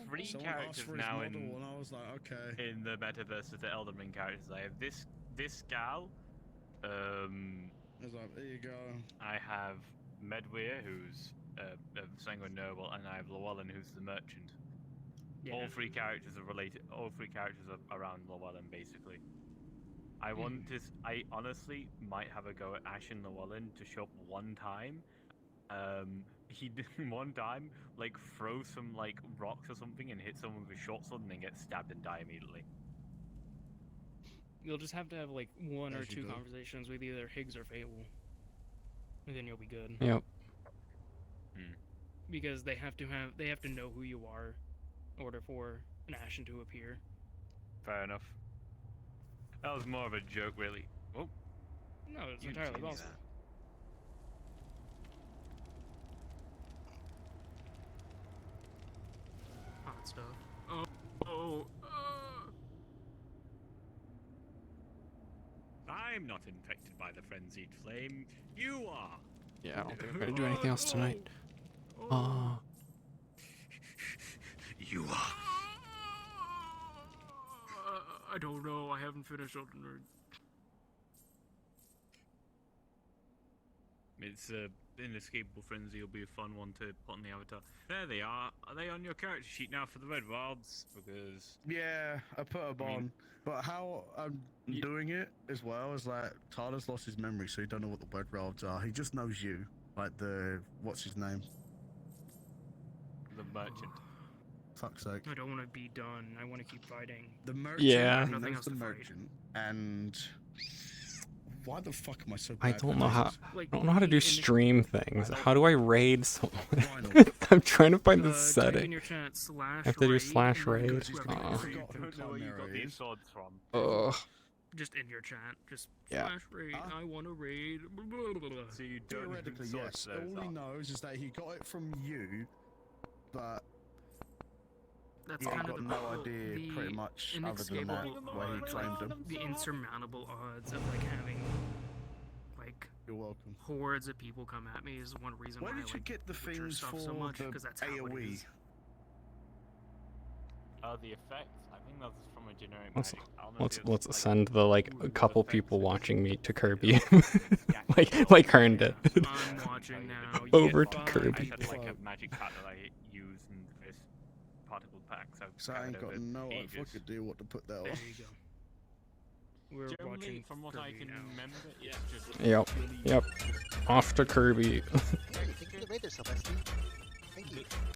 3 Someone characters asked for his now model, in and I was like, okay. in the metaverse of the Elden Ring characters. I have this gal. I was like, there you go. I have Medweir, who's a Sanguine Noble, and I have Llewellyn, who's the merchant. Yeah. All 3 characters are related. All 3 characters are around Llewellyn, basically. I want to. I honestly might have a go at Ashen Llewellyn to show up one time. He did one time like throw some like rocks or something and hit someone with a short sword and then get stabbed and die immediately. You'll just have to have like 1 or 2 conversations with either Higgs or Fable, and then you'll be good. Yep. Because they have to know who you are in order for an Ashen to appear. Fair enough. That was more of a joke, really. Oh. No, it's You entirely didn't say possible. Hot stuff. I'm not infected by the frenzied flame. You are. Yeah, I don't think we're gonna do anything else tonight. You are. I don't know. I haven't finished Elden Ring. It's an inescapable frenzy. It'll be a fun one to put on the avatar. There they are. Are they on your character sheet now for the red wilds? Because Yeah, I put them on. But how I'm doing it as well is like Tyler's lost his memory, so he don't know what the word rods are. He just knows you, like the what's his name? the merchant. Fuck's sake. I don't want to be done. I want to keep fighting. The merchant. Yeah. He Nothing knows else the to fight. merchant, and why the fuck am I so? I bad don't at know this? how. I don't know how to do in the- stream things. How do I raid someone? Why I'm trying to find the Type in setting. your chat /raid. I have to do slash raid. and I don't know where you got these swords from. Ugh. Just in your chat. Just Yeah. slash raid. I want to raid. Blah, blah, blah, blah. So you don't know Theoretically, who yes. swords those All he are. knows is that he got it from you, but That's he ain't kind of got the, no idea the pretty much other than that inescapable where he odds, claimed them. the insurmountable odds of like having like You're welcome. hordes of people come at me is one reason Where why I did you like get the Witcher things stuff for so much the because that's how it AoE? is. The effects. I think that's from a generic Let's magic. Honestly, let's it's send the like a couple people watching me to Kirby, like Hearn did. I'm watching now. You Over get to 5 Kirby. I people. said like a magic pack that I use in this particle pack. So I ain't got no fucking idea what to put that on. There you go. We're Generally, watching from what I Kirby can now. remember, it's just Yep. Yep. Off to Kirby. Thank you for the raid yourself, Steve. Thank you.